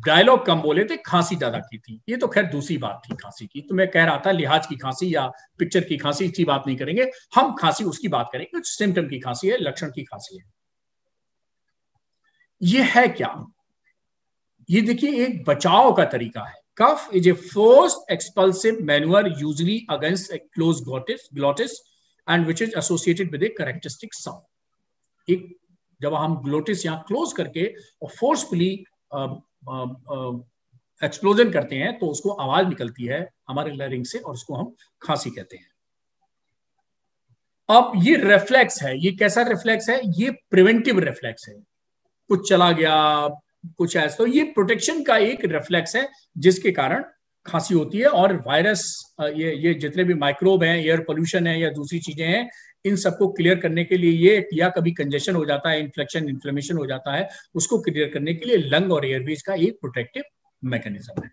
डायलॉग कम बोले थे, खांसी ज्यादा की थी। ये तो खैर दूसरी बात थी खांसी की। तो मैं कह रहा था लिहाज की खांसी या पिक्चर की खांसी, इसकी बात नहीं करेंगे हम। खांसी उसकी बात करेंगे सिम्टम की खांसी है, लक्षण की खांसी है। ये है क्या? ये देखिए एक बचाव का तरीका है। Cough is a forced expulsive manoeuvre usually against a close glottis and which is associated with a characteristic sound. एक जब हम ग्लोटिस यहां क्लोज करके और फोर्सफुली एक्सप्लोजन करते हैं तो उसको आवाज निकलती है हमारे लैरिंग से, और उसको हम खांसी कहते हैं। अब ये रिफ्लेक्स है। ये कैसा रिफ्लेक्स है? ये प्रिवेंटिव रिफ्लेक्स है। कुछ चला गया, कुछ ऐसा, तो ये प्रोटेक्शन का एक रिफ्लेक्स है जिसके कारण खांसी होती है। और वायरस, ये जितने भी माइक्रोब हैं, एयर पोल्यूशन है या दूसरी चीजें हैं, इन सबको क्लियर करने के लिए ये, या कभी कंजेशन हो जाता है, इन्फ्लेमेशन हो जाता है, उसको क्लियर करने के लिए लंग और एयरवेज का एक प्रोटेक्टिव मैकेनिज्म है।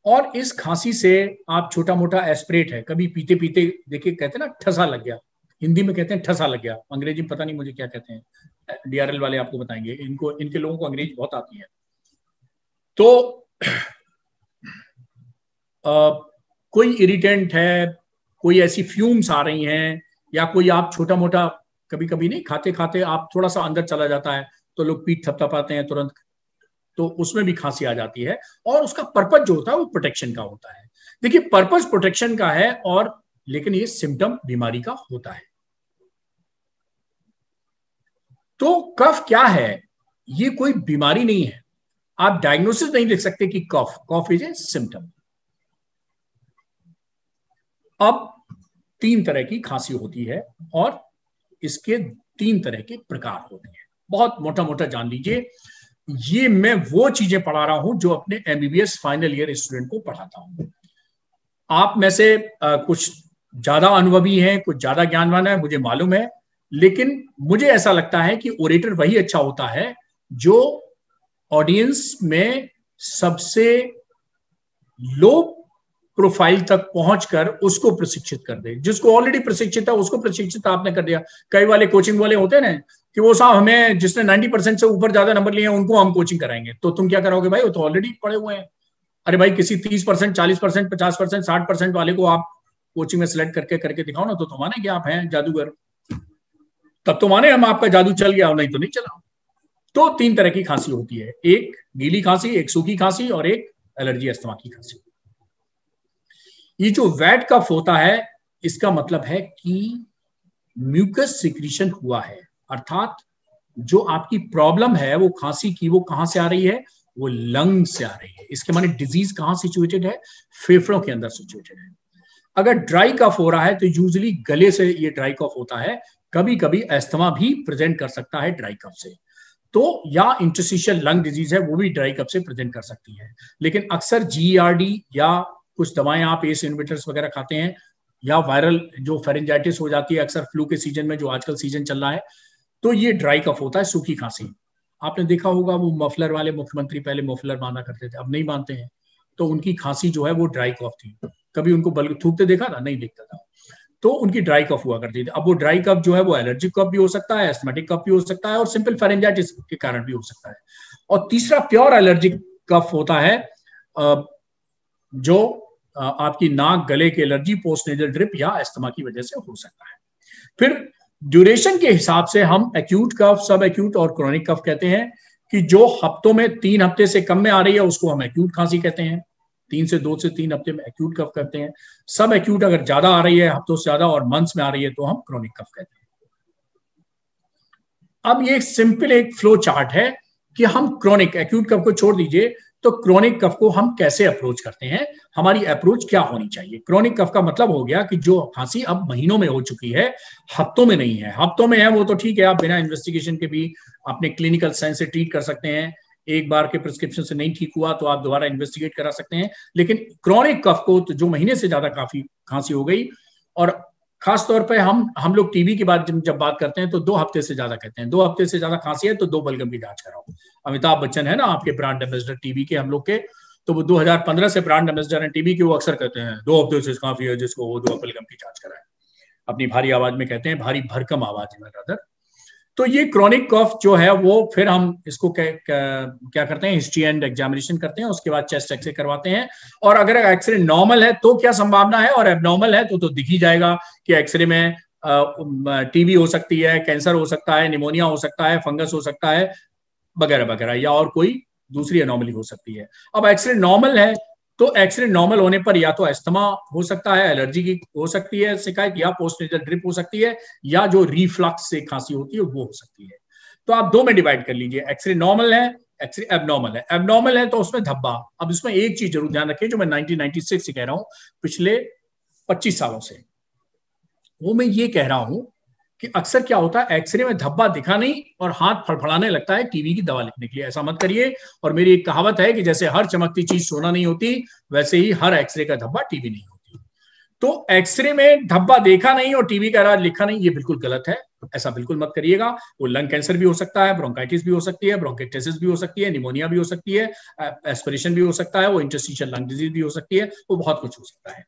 और इस खांसी से आप छोटा मोटा एस्पिरेट है, कभी पीते पीते देखिए कहते हैं ना ठसा लग गया, हिंदी में कहते हैं ठसा लग गया, अंग्रेजी में पता नहीं मुझे क्या कहते हैं, डीआरएल वाले आपको बताएंगे। इनके लोगों को अंग्रेजी बहुत आती है। तो कोई इरिटेंट है, कोई ऐसी फ्यूम्स आ रही हैं, या कोई आप छोटा मोटा कभी कभी नहीं, खाते खाते आप थोड़ा सा अंदर चला जाता है तो लोग पीठ थपथपाते हैं तुरंत, तो उसमें भी खांसी आ जाती है। और उसका पर्पज जो होता है वो प्रोटेक्शन का होता है। देखिए पर्पज प्रोटेक्शन का है, और लेकिन ये सिम्टम बीमारी का होता है। तो कफ क्या है? ये कोई बीमारी नहीं है। आप डायग्नोसिस नहीं लिख सकते कि कफ इज ए सिम्टम। अब 3 तरह की खांसी होती है और इसके 3 तरह के प्रकार होते हैं। बहुत मोटा मोटा जान लीजिए। ये मैं वो चीजें पढ़ा रहा हूं जो अपने एमबीबीएस फाइनल ईयर स्टूडेंट को पढ़ाता हूं। आप में से कुछ ज्यादा अनुभवी हैं, कुछ ज्यादा ज्ञानवान है, मुझे मालूम है। लेकिन मुझे ऐसा लगता है कि ओरेटर वही अच्छा होता है जो ऑडियंस में सबसे लो प्रोफाइल तक पहुंचकर उसको प्रशिक्षित कर दे। जिसको ऑलरेडी प्रशिक्षित है उसको प्रशिक्षित आपने कर दिया। कई वाले कोचिंग वाले होते हैं ना कि वो साहब हमें जिसने 90% से ऊपर ज्यादा नंबर लिए हैं उनको हम कोचिंग कराएंगे, तो तुम क्या कराओगे भाई, वो तो ऑलरेडी पढ़े हुए हैं। अरे भाई किसी 30%, 40%, 50%, 60% वाले को आप कोचिंग में सिलेक्ट करके दिखाओ ना, तो तुम माने कि आप हैं जादूगर, तब तो माने हम आपका जादू चल गया, नहीं तो नहीं चला। तो 3 तरह की खांसी होती है, एक गीली खांसी, एक सूखी खांसी और एक एलर्जी अस्थमा की खांसी। ये जो वेट कफ होता है इसका मतलब है कि म्यूकस सिक्रीशन हुआ है, अर्थात जो आपकी प्रॉब्लम है वो खांसी की, वो कहां से आ रही है, वो लंग से आ रही है। इसके माने डिजीज कहां सिचुएटेड है, फेफड़ों के अंदर सिचुएटेड है। अगर ड्राई कफ हो रहा है तो यूजुअली गले से ये ड्राई कफ होता है, कभी कभी अस्थमा भी प्रेजेंट कर सकता है ड्राई कफ से, तो या इंटरस्टिशियल लंग डिजीज है वो भी ड्राई कफ से प्रेजेंट कर सकती है। लेकिन अक्सर जीआरडी या कुछ दवाएं आप एस इनहिबिटर्स वगैरह खाते हैं, या वायरल जो फेरेंजाइटिस हो जाती है अक्सर फ्लू के सीजन में, जो आजकल सीजन चल रहा है, तो ये ड्राई कफ होता है, सूखी खांसी। आपने देखा होगा वो मफलर वाले मुख्यमंत्री पहले मफलर बांधा करते थे, अब नहीं बांधते हैं, तो उनकी खांसी जो है वो ड्राई कफ थी। कभी उनको बल्कि थूकते देखा था, नहीं दिखता था, तो उनकी ड्राई कफ हुआ करती थी। अब वो ड्राई कफ जो है वो एलर्जिक कफ भी हो सकता है, एस्थमेटिक कफ भी हो सकता है, और सिंपल फेरेंजाइटिस के कारण भी हो सकता है। और तीसरा प्योर एलर्जिक कफ होता है जो आपकी नाक गले की एलर्जी, पोस्ट नेजल ड्रिप या अस्थमा की वजह से हो सकता है। फिर ड्यूरेशन के हिसाब से हम एक्यूट कफ, सब एक्यूट और क्रोनिक कफ कहते हैं, कि जो हफ्तों में 3 हफ्ते से कम में आ रही है उसको हम एक्यूट खांसी कहते हैं, 2 से 3 हफ्ते में एक्यूट कफ करते हैं। सब एक्यूट अगर ज्यादा आ रही है, हफ्तों से ज्यादा और मंथ्स में आ रही है, तो हम क्रोनिक कफ कहते हैं। अब ये सिंपल एक फ्लो चार्ट है कि हम क्रोनिक, एक्यूट कफ को छोड़ दीजिए, तो क्रोनिक कफ को हम कैसे अप्रोच करते हैं, हमारी अप्रोच क्या होनी चाहिए। क्रोनिक कफ का मतलब हो गया कि जो खांसी अब महीनों में हो चुकी है, हफ्तों में नहीं है। हफ्तों में है वो तो ठीक है, आप बिना इन्वेस्टिगेशन के भी अपने क्लिनिकल साइंस से ट्रीट कर सकते हैं। एक बार के प्रिस्क्रिप्शन से नहीं ठीक हुआ तो आप दोबारा इन्वेस्टिगेट करा सकते हैं। लेकिन क्रोनिक कफ को तो जो महीने से ज्यादा काफी खांसी हो गई, और खास तौर पे हम लोग टीबी की बात जब बात करते हैं तो 2 हफ्ते से ज्यादा कहते हैं। 2 हफ्ते से ज्यादा खांसी है तो 2 बलगम की जांच कराओ। अमिताभ बच्चन है ना आपके ब्रांड एम्बेसडर टीबी के, हम लोग के, तो वो 2015 से ब्रांड एम्बेसडर हैं टीबी के, वो अक्सर कहते हैं 2 हफ्ते से काफी है जिसको वो 2 बलगम की जांच कराए। अपनी भारी आवाज में कहते हैं, भारी भरकम आवाज में रादर। तो ये क्रोनिक कफ जो है वो फिर हम इसको क्या करते हैं, हिस्ट्री एंड एग्जामिनेशन करते हैं, उसके बाद चेस्ट एक्सरे करवाते हैं। और अगर एक्सरे नॉर्मल है तो क्या संभावना है, और एबनॉर्मल है तो दिख ही जाएगा कि एक्सरे में टीबी हो सकती है, कैंसर हो सकता है, निमोनिया हो सकता है, फंगस हो सकता है, वगैरह वगैरह, या और कोई दूसरी एनॉमली हो सकती है। अब एक्सरे नॉर्मल है तो एक्सरे नॉर्मल होने पर या तो अस्थमा हो सकता है, एलर्जी की हो सकती है शिकायत, या पोस्ट नेजल ड्रिप हो सकती है, या जो रिफ्लक्स से खांसी होती है वो हो सकती है। तो आप 2 में डिवाइड कर लीजिए, एक्सरे नॉर्मल है, एक्सरे एबनॉर्मल है। एबनॉर्मल है तो उसमें धब्बा। अब इसमें एक चीज जरूर ध्यान रखिए जो मैं 1996 से कह रहा हूं, पिछले 25 सालों से, वो मैं ये कह रहा हूं कि अक्सर क्या होता है, एक्सरे में धब्बा दिखा नहीं और हाथ फड़फड़ाने लगता है टीबी की दवा लिखने के लिए। ऐसा मत करिए। और मेरी एक कहावत है कि जैसे हर चमकती चीज सोना नहीं होती, वैसे ही हर एक्सरे का धब्बा टीबी नहीं होती। तो एक्सरे में धब्बा देखा नहीं और टीबी का इलाज लिखा नहीं, ये बिल्कुल गलत है। ऐसा बिल्कुल मत करिएगा। वो लंग कैंसर भी हो सकता है, ब्रोंकाइटिस भी हो सकती है, ब्रोंकाइटिस भी हो सकती है, निमोनिया भी हो सकती है, एस्पिरेशन भी हो सकता है, वो इंटरस्टिशियल लंग डिजीज भी हो सकती है, वो बहुत कुछ हो सकता है।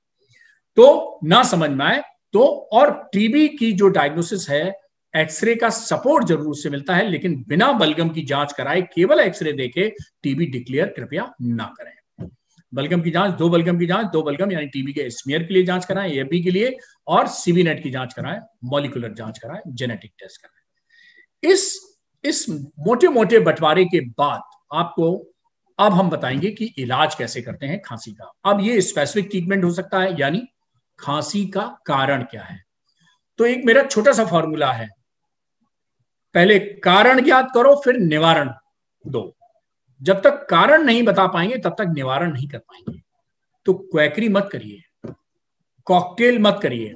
तो ना समझ में आए तो, और टीबी की जो डायग्नोसिस है एक्सरे का सपोर्ट जरूर से मिलता है, लेकिन बिना बलगम की जांच कराए केवल एक्सरे देके टीबी डिक्लेयर कृपया ना करें। बलगम की जांच, 2 बलगम की जांच, 2 बलगम यानी टीबी के स्मीयर के लिए जांच कराएं, एबी के लिए, और सीबी नेट की जांच कराएं, मॉलिक्यूलर जांच कराएं, जेनेटिक टेस्ट कराएं। इस मोटे मोटे बंटवारे के बाद आपको अब हम बताएंगे कि इलाज कैसे करते हैं खांसी का। अब ये स्पेसिफिक ट्रीटमेंट हो सकता है, यानी खांसी का कारण क्या है। तो एक मेरा छोटा सा फॉर्मूला है, पहले कारण ज्ञात करो फिर निवारण दो। जब तक कारण नहीं बता पाएंगे तब तक निवारण नहीं कर पाएंगे। तो क्वैकरी मत करिए, कॉकटेल मत करिए।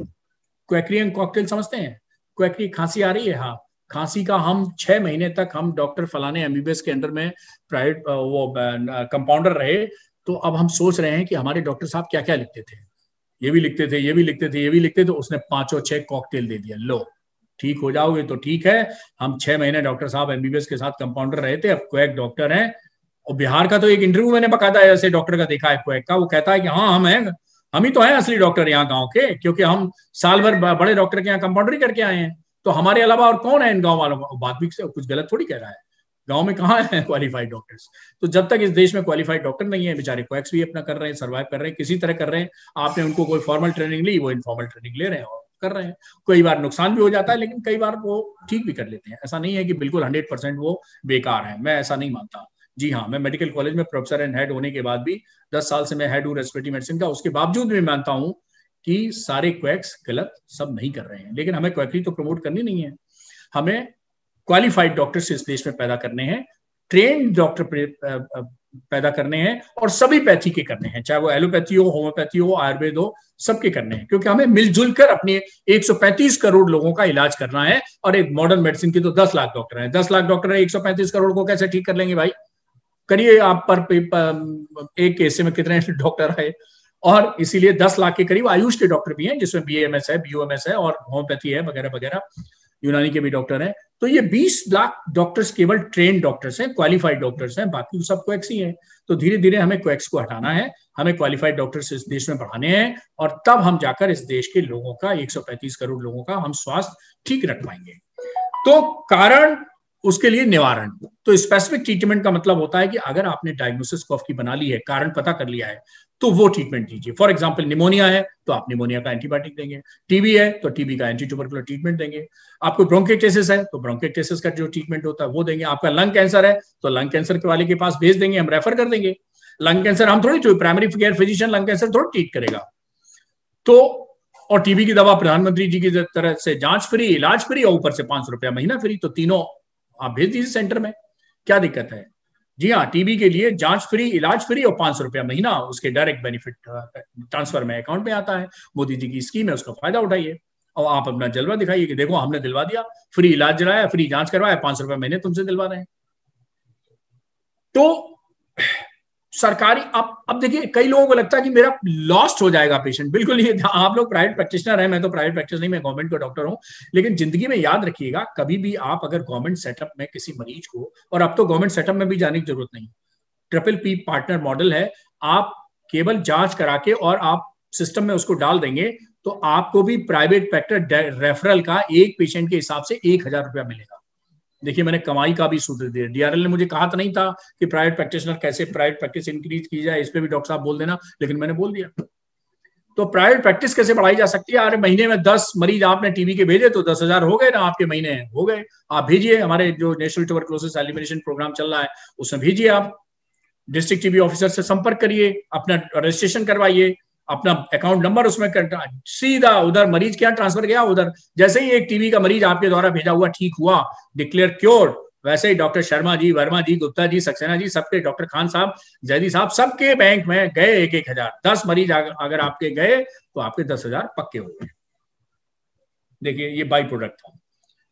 क्वैकरी एंड कॉकटेल समझते हैं? क्वैकरी, खांसी आ रही है, हाँ, खांसी का हम 6 महीने तक हम डॉक्टर फलाने एमबीबीएस के अंडर में प्राइवेट वो कंपाउंडर रहे, तो अब हम सोच रहे हैं कि हमारे डॉक्टर साहब क्या क्या लिखते थे, ये भी लिखते थे, ये भी लिखते थे, ये भी लिखते थे, उसने 5 और 6 कॉकटेल दे दिया, लो ठीक हो जाओगे तो ठीक है। हम 6 महीने डॉक्टर साहब एमबीबीएस के साथ कंपाउंडर रहे थे, अब क्वैक डॉक्टर हैं। और बिहार का तो एक इंटरव्यू मैंने बकायदा ऐसे डॉक्टर का देखा है क्वैक का, वो कहता है कि हाँ हम हैं, हम ही तो हैं असली डॉक्टर यहाँ गांव के, क्योंकि हम साल भर बड़े डॉक्टर के यहाँ कंपाउंडरी करके आए हैं। तो हमारे अलावा और कौन है इन गांव वालों को? बात भी कुछ गलत थोड़ी कह रहा है, गांव में कहाँ है क्वालिफाइड डॉक्टर्स? तो जब तक इस देश में क्वालिफाइड डॉक्टर नहीं है, बेचारे क्वैक्स भी अपना कर रहे हैं, सर्वाइव कर रहे हैं, किसी तरह कर रहे हैं। आपने उनको कोई फॉर्मल ट्रेनिंग ली, वो इनफॉर्मल ट्रेनिंग ले रहे हैं और कर रहे हैं। कई बार नुकसान भी हो जाता है, लेकिन कई बार वो ठीक भी कर लेते हैं। ऐसा नहीं है कि बिल्कुल 100% वो बेकार है, मैं ऐसा नहीं मानता। जी हाँ, मैं मेडिकल कॉलेज में प्रोफेसर एंड हेड होने के बाद भी 10 साल से मैं हेड हूँ रेस्पिरेटरी मेडिसिन का, उसके बावजूद भी मानता हूँ कि सारे क्वैक्स गलत सब नहीं कर रहे हैं। लेकिन हमें क्वैकरी तो प्रमोट करनी नहीं है, हमें क्वालिफाइड डॉक्टर्स इस देश में पैदा करने हैं, ट्रेन डॉक्टर पैदा करने हैं, और सभी पैथी के करने हैं, चाहे वो एलोपैथी हो, होम्योपैथी हो, आयुर्वेद हो, सबके करने हैं। क्योंकि हमें मिलजुल कर अपने 135 करोड़ लोगों का इलाज करना है। और एक मॉडर्न मेडिसिन की तो 10 लाख डॉक्टर हैं, 10 लाख डॉक्टर है, 135 करोड़ को कैसे ठीक कर लेंगे भाई? करिए आप पर एक केस में कितने डॉक्टर है। और इसीलिए 10 लाख के करीब आयुष के डॉक्टर भी हैं, जिसमें BAMS है, BOMS है, और होम्योपैथी है, वगैरह वगैरह, यूनानी के भी डॉक्टर हैं। तो ये 20 लाख डॉक्टर्स केवल ट्रेन डॉक्टर्स हैं, क्वालिफाइड डॉक्टर्स हैं, बाकी सब क्वैक्स ही हैं। तो धीरे धीरे हमें क्वैक्स को हटाना है, हमें क्वालिफाइड डॉक्टर्स इस देश में बढ़ाने हैं, और तब हम जाकर इस देश के लोगों का, 135 करोड़ लोगों का हम स्वास्थ्य ठीक रख पाएंगे। तो कारण, उसके लिए निवारण। तो स्पेसिफिक ट्रीटमेंट का मतलब होता है कि अगर आपने डायग्नोसिस कफ की बना ली है, कारण पता कर लिया है, तो वो ट्रीटमेंट दीजिए। फॉर एग्जांपल निमोनिया है तो आप निमोनिया का एंटीबायोटिक देंगे, टीबी है तो टीबी का एंटी ट्यूबरकुलर ट्रीटमेंट देंगे, आपको ब्रोंकाइटिस है तो ब्रोंकाइटिस का जो ट्रीटमेंट होता है वो देंगे, आपका लंग कैंसर है तो लंग कैंसर के वाले के पास भेज देंगे, हम रेफर कर देंगे। लंग कैंसर हम थोड़ी, जो primary care physician lung cancer थोड़ी ट्रीट करेगा। तो और टीबी की दवा प्रधानमंत्री जी की तरह से जांच फ्री, इलाज फ्री, और ऊपर से 500 रुपया महीना फ्री। तो तीनों आप भेज दीजिए सेंटर में, क्या दिक्कत है? जी हाँ, टीबी के लिए जांच फ्री, इलाज फ्री और 500 रुपया महीना, उसके डायरेक्ट बेनिफिट ट्रांसफर में अकाउंट में आता है। मोदी जी की स्कीम है, उसका फायदा उठाइए और आप अपना जलवा दिखाइए कि देखो हमने दिलवा दिया, फ्री इलाज दिलाया, फ्री जांच करवाया, 500 रुपया महीने तुमसे दिलवा रहे हैं। तो सरकारी, अब देखिए, कई लोगों को लगता है कि मेरा लॉस्ट हो जाएगा पेशेंट। बिल्कुल नहीं, आप लोग प्राइवेट प्रैक्टिशनर हैं, मैं तो प्राइवेट प्रैक्टिस नहीं, मैं गवर्नमेंट का डॉक्टर हूं। लेकिन जिंदगी में याद रखिएगा, कभी भी आप अगर गवर्नमेंट सेटअप में किसी मरीज को, और अब तो गवर्नमेंट सेटअप में भी जाने की जरूरत नहीं, PPP पार्टनर मॉडल है, आप केवल जांच करा के और आप सिस्टम में उसको डाल देंगे, तो आपको भी प्राइवेट प्रैक्टिस रेफरल का एक पेशेंट के हिसाब से 1000 रुपया मिलेगा। देखिए, मैंने कमाई का भी सूत्र दिया। DRL ने मुझे कहा तो नहीं था कि प्राइवेट प्रैक्टिशनर कैसे प्राइवेट प्रैक्टिस इंक्रीज की जाए, इस पे भी डॉक्टर साहब बोल देना, लेकिन मैंने बोल दिया। तो प्राइवेट प्रैक्टिस कैसे बढ़ाई जा सकती है? अरे महीने में 10 मरीज आपने टीबी के भेजे तो 10,000 हो गए ना, आपके महीने हो गए। आप भेजिए, हमारे जो नेशनल ट्यूबरकुलोसिस एलिमिनेशन प्रोग्राम चल रहा है उसमें भेजिए, आप डिस्ट्रिक्ट टीबी ऑफिसर से संपर्क करिए, अपना रजिस्ट्रेशन करवाइए, अपना अकाउंट नंबर उसमें सीधा उधर मरीज के यहाँ ट्रांसफर गया। उधर जैसे ही एक टीबी का मरीज आपके द्वारा भेजा हुआ ठीक हुआ, डिक्लेयर क्योर्ड, वैसे ही डॉक्टर शर्मा जी, वर्मा जी, गुप्ता जी, सक्सेना जी, सबके, डॉक्टर खान साहब, जैदी साहब, सबके बैंक में गए 1,000। 10 मरीज अगर आपके गए तो आपके 10,000 पक्के हो गए। देखिए, ये बाई प्रोडक्ट था,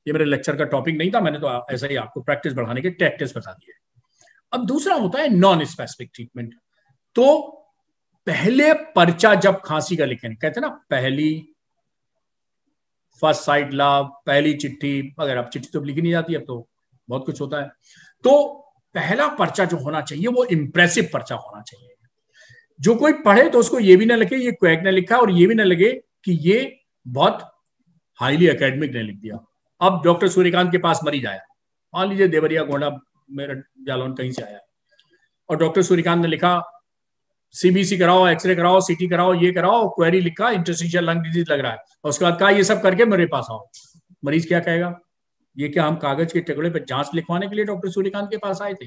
ये मेरे लेक्चर का टॉपिक नहीं था, मैंने तो ऐसा ही आपको प्रैक्टिस बढ़ाने के टैक्टिक्स बता दिए। अब दूसरा होता है नॉन स्पेसिफिक ट्रीटमेंट। तो पहले पर्चा जब खांसी का लिखें, कहते हैं ना, पहली फर्स्ट साइड ला, पहली चिट्ठी, अगर आप चिट्ठी तो लिखी नहीं जाती, अब तो बहुत कुछ होता है। तो पहला पर्चा जो होना चाहिए वो इंप्रेसिव पर्चा होना चाहिए। जो कोई पढ़े तो उसको ये भी ना लगे ये क्वैक ने लिखा, और ये भी ना लगे कि ये बहुत हाईली एकेडमिक ने लिख दिया। अब डॉक्टर सूर्यकांत के पास मरीज आया, मान लीजिए देवरिया, गोंडा, मेरा जालौन कहीं से आया, और डॉक्टर सूर्यकांत ने लिखा CBC कराओ, एक्सरे कराओ, CT कराओ, ये कराओ, क्वेरी लिखा इंटरस्टिशियल लंग डिजीज लग रहा है, और उसके बाद कहा ये सब करके मेरे पास आओ। मरीज क्या कहेगा? ये क्या हम कागज के टुकड़े पे जांच लिखवाने के लिए डॉक्टर सूर्यकांत के पास आए थे?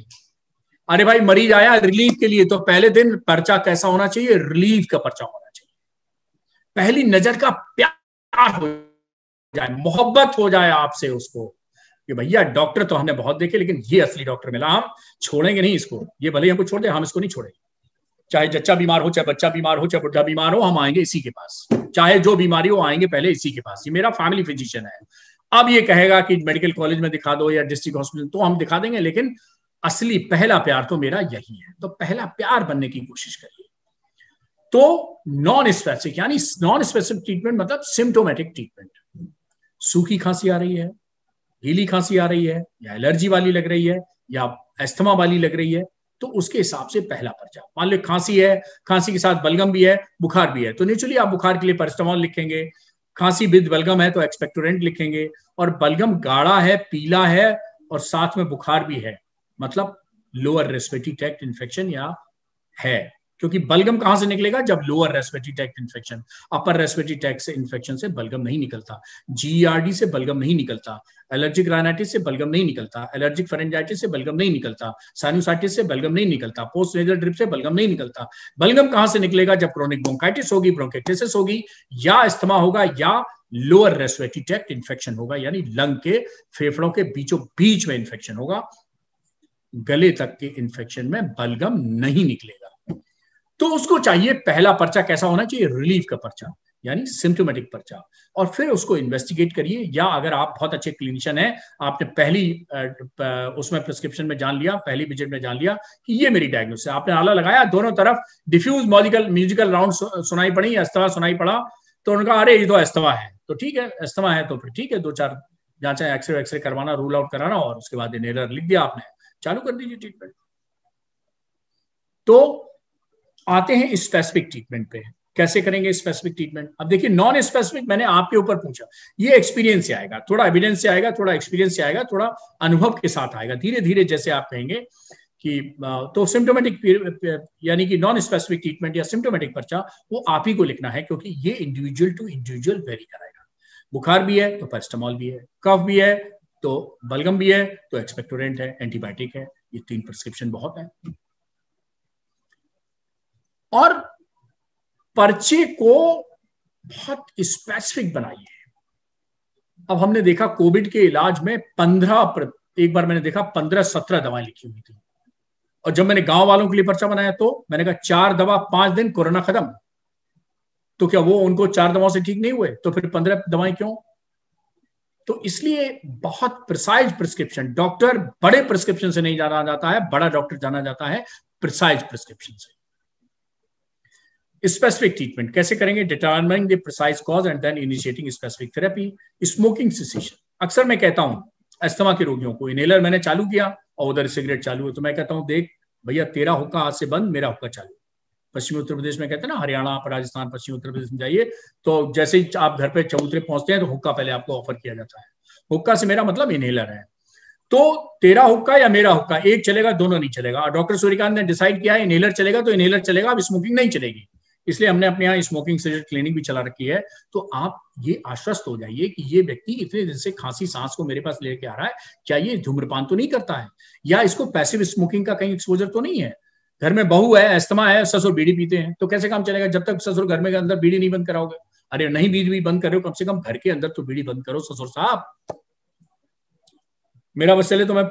अरे भाई, मरीज आया रिलीफ के लिए, तो पहले दिन पर्चा कैसा होना चाहिए? रिलीफ का पर्चा होना चाहिए। पहली नजर का प्यार हो जाए, मोहब्बत हो जाए आपसे उसको, कि भैया डॉक्टर तो हमने बहुत देखे, लेकिन ये असली डॉक्टर मिला, हम छोड़ेंगे नहीं इसको। ये भले हमको छोड़ दे, हम इसको नहीं छोड़ेंगे। चाहे जच्चा बीमार हो, चाहे बच्चा बीमार हो, चाहे बुढ़ा बीमार हो, हम आएंगे इसी के पास। चाहे जो बीमारी हो, आएंगे पहले इसी के पास। ये मेरा फैमिली फिजिशियन है। अब ये कहेगा कि मेडिकल कॉलेज में दिखा दो या डिस्ट्रिक्ट हॉस्पिटल, तो हम दिखा देंगे, लेकिन असली पहला प्यार तो मेरा यही है। तो पहला प्यार बनने की कोशिश करिए। तो नॉन स्पेसिफिक, यानी नॉन स्पेसिफिक ट्रीटमेंट मतलब सिम्टोमेटिक ट्रीटमेंट। सूखी खांसी आ रही है, गीली खांसी आ रही है, या एलर्जी वाली लग रही है, या अस्थमा वाली लग रही है, तो उसके हिसाब से पहला पर्चा। मान लो खांसी है, खांसी के साथ बलगम भी है, बुखार भी है, तो नेचुरली आप बुखार के लिए पैरासिटामोल लिखेंगे। खांसी विद बलगम है तो एक्सपेक्टोरेंट लिखेंगे, और बलगम गाढ़ा है, पीला है और साथ में बुखार भी है, मतलब लोअर रेस्पिरेटरी ट्रैक्ट इन्फेक्शन या है। क्योंकि बलगम कहां से निकलेगा? जब lower respiratory tract infection, upper respiratory tract से इन्फेक्शन से बलगम नहीं निकलता, जीईआरडी से बलगम नहीं निकलता, एलर्जिक राइनाइटिस से बलगम नहीं निकलता, एलर्जिक फेरेंजाइटिस से बलगम नहीं निकलता, साइनोसाइटिस से बलगम नहीं निकलता, पोस्ट नेजल ड्रिप से बलगम नहीं निकलता। बलगम कहां से निकलेगा? जब क्रोनिक ब्रोंकाइटिस होगी, ब्रोंकाइटिस होगी, या अस्थमा होगा, या लोअर रेस्पिरेटरी ट्रैक्ट इन्फेक्शन होगा, यानी लंग के फेफड़ों के बीचों बीच में इन्फेक्शन होगा। गले तक के इन्फेक्शन में बलगम नहीं निकलेगा। तो उसको चाहिए पहला पर्चा कैसा होना चाहिए? रिलीफ का पर्चा, यानी सिम्टोमेटिक पर्चा। और फिर उसको इन्वेस्टिगेट करिए, या अगर आप बहुत अच्छे क्लिनिशियन हैं, आपने पहली उसमें प्रिस्क्रिप्शन में जान लिया, पहली विजिट में जान लिया कि ये मेरी डायग्नोसिस है, आपने आला लगाया, दोनों तरफ डिफ्यूज म्यूजिकल राउंड सुनाई पड़ी, अस्थमा सुनाई पड़ा, तो उनका अरे ये तो अस्थमा है, तो ठीक है, अस्थमा है तो फिर ठीक है, 2-4 जांचा, एक्सरे करवाना, रूल आउट कराना, और उसके बाद इनहेलर लिख दिया आपने, चालू कर दीजिए ट्रीटमेंट। तो आते हैं स्पेसिफिक ट्रीटमेंट पे, कैसे करेंगे स्पेसिफिक ट्रीटमेंट? अब देखिए, नॉन स्पेसिफिक मैंने आपके ऊपर पूछा, ये एक्सपीरियंस से आएगा, थोड़ा एविडेंस से आएगा, थोड़ा एक्सपीरियंस से आएगा, थोड़ा अनुभव के साथ आएगा, धीरे धीरे जैसे आप कहेंगे कि तो सिम्टोमेटिक यानी कि नॉन स्पेसिफिक ट्रीटमेंट या सिम्टोमेटिक पर्चा वो आप ही को लिखना है, क्योंकि ये इंडिविजुअल टू इंडिविजुअल वेरी करेगा। बुखार भी है तो पैरासिटामोल भी है, कफ भी है तो बलगम भी है, तो एक्सपेक्टोरेंट है, एंटीबायोटिक है, ये 3 प्रिस्क्रिप्शन बहुत है। और पर्चे को बहुत स्पेसिफिक बनाइए। अब हमने देखा कोविड के इलाज में एक बार मैंने देखा 15-17 दवाएं लिखी हुई थी, और जब मैंने गांव वालों के लिए पर्चा बनाया तो मैंने कहा 4 दवा 5 दिन, कोरोना खत्म। तो क्या वो उनको 4 दवाओं से ठीक नहीं हुए? तो फिर 15 दवाएं क्यों? तो इसलिए बहुत प्रिसाइज प्रिस्क्रिप्शन, डॉक्टर बड़े प्रिस्क्रिप्शन से नहीं जाना जाता है, बड़ा डॉक्टर जाना जाता है प्रिसाइज प्रिस्क्रिप्शन से। स्पेसिफिक ट्रीटमेंट कैसे करेंगे? Determining the precise cause and then initiating specific therapy. Smoking cessation, अक्सर मैं कहता हूं अस्थमा के रोगियों को, इनहेलर मैंने चालू किया और उधर सिगरेट चालू है, तो मैं कहता हूं देख भैया, तेरा हुक्का आज से बंद, मेरा हुक्का चालू। पश्चिमी उत्तर प्रदेश में कहते हैं ना, हरियाणा, राजस्थान, पश्चिमी उत्तर प्रदेश में जाइए तो जैसे ही आप घर पे चबूतरे पहुंचते हैं तो हुक्का पहले आपको ऑफर किया जाता है। हुक्का से मेरा मतलब इनहेलर है। तो तेरा हुक्का या मेरा हुक्का, एक चलेगा, दोनों नहीं चलेगा। और डॉक्टर सूर्यकांत ने डिसाइड किया है इनहेलर चलेगा तो इनहेलर चलेगा, अब स्मोकिंग नहीं चलेगी। इसलिए हमने अपने यहाँ स्मोकिंग सेजर क्लिनिक भी चला रखी है। तो आप ये आश्वस्त हो जाइए कि ये व्यक्ति इतने दिन से खांसी सांस को मेरे पास लेके आ रहा है, क्या ये धूम्रपान तो नहीं करता है, या इसको पैसिव स्मोकिंग का कहीं एक्सपोजर तो नहीं है? घर में बहू है, अस्थमा है, ससुर बीड़ी पीते हैं, तो कैसे काम चलेगा जब तक ससुर घर में अंदर बीड़ी नहीं बंद कराओगे? अरे नहीं, बीड़ी भी बंद करो, कम से कम घर के अंदर तो बीड़ी बंद करो ससुर साहब। मेरा बस चले तो मैं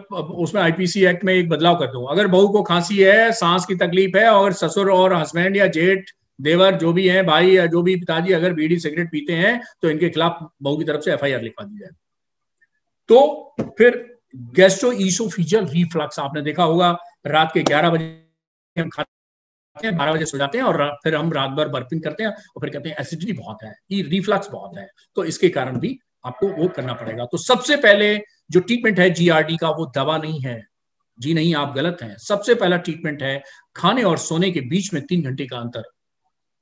उसमें आईपीसी एक्ट में एक बदलाव कर दूं, अगर बहू को खांसी है, सांस की तकलीफ है, और ससुर और हस्बैंड या जेठ, देवर जो भी हैं, भाई या जो भी पिताजी अगर बीड़ी सिगरेट पीते हैं, तो इनके खिलाफ बहू की तरफ से एफआईआर लिखवा दी जाए। तो फिर गैस्ट्रोइसोफेजियल रिफ्लक्स, आपने देखा होगा, रात के 11 बजे हम खाते हैं, 12 बजे सो जाते हैं, और फिर हम रात भर बर्पिंग करते हैं, और फिर कहते हैं एसिडिटी बहुत है, रिफ्लक्स बहुत है, तो इसके कारण भी आपको वो करना पड़ेगा। तो सबसे पहले जो ट्रीटमेंट है जीआरडी का, वो दवा नहीं है जी, नहीं, आप गलत हैं। सबसे पहला ट्रीटमेंट है खाने और सोने के बीच में 3 घंटे का अंतर।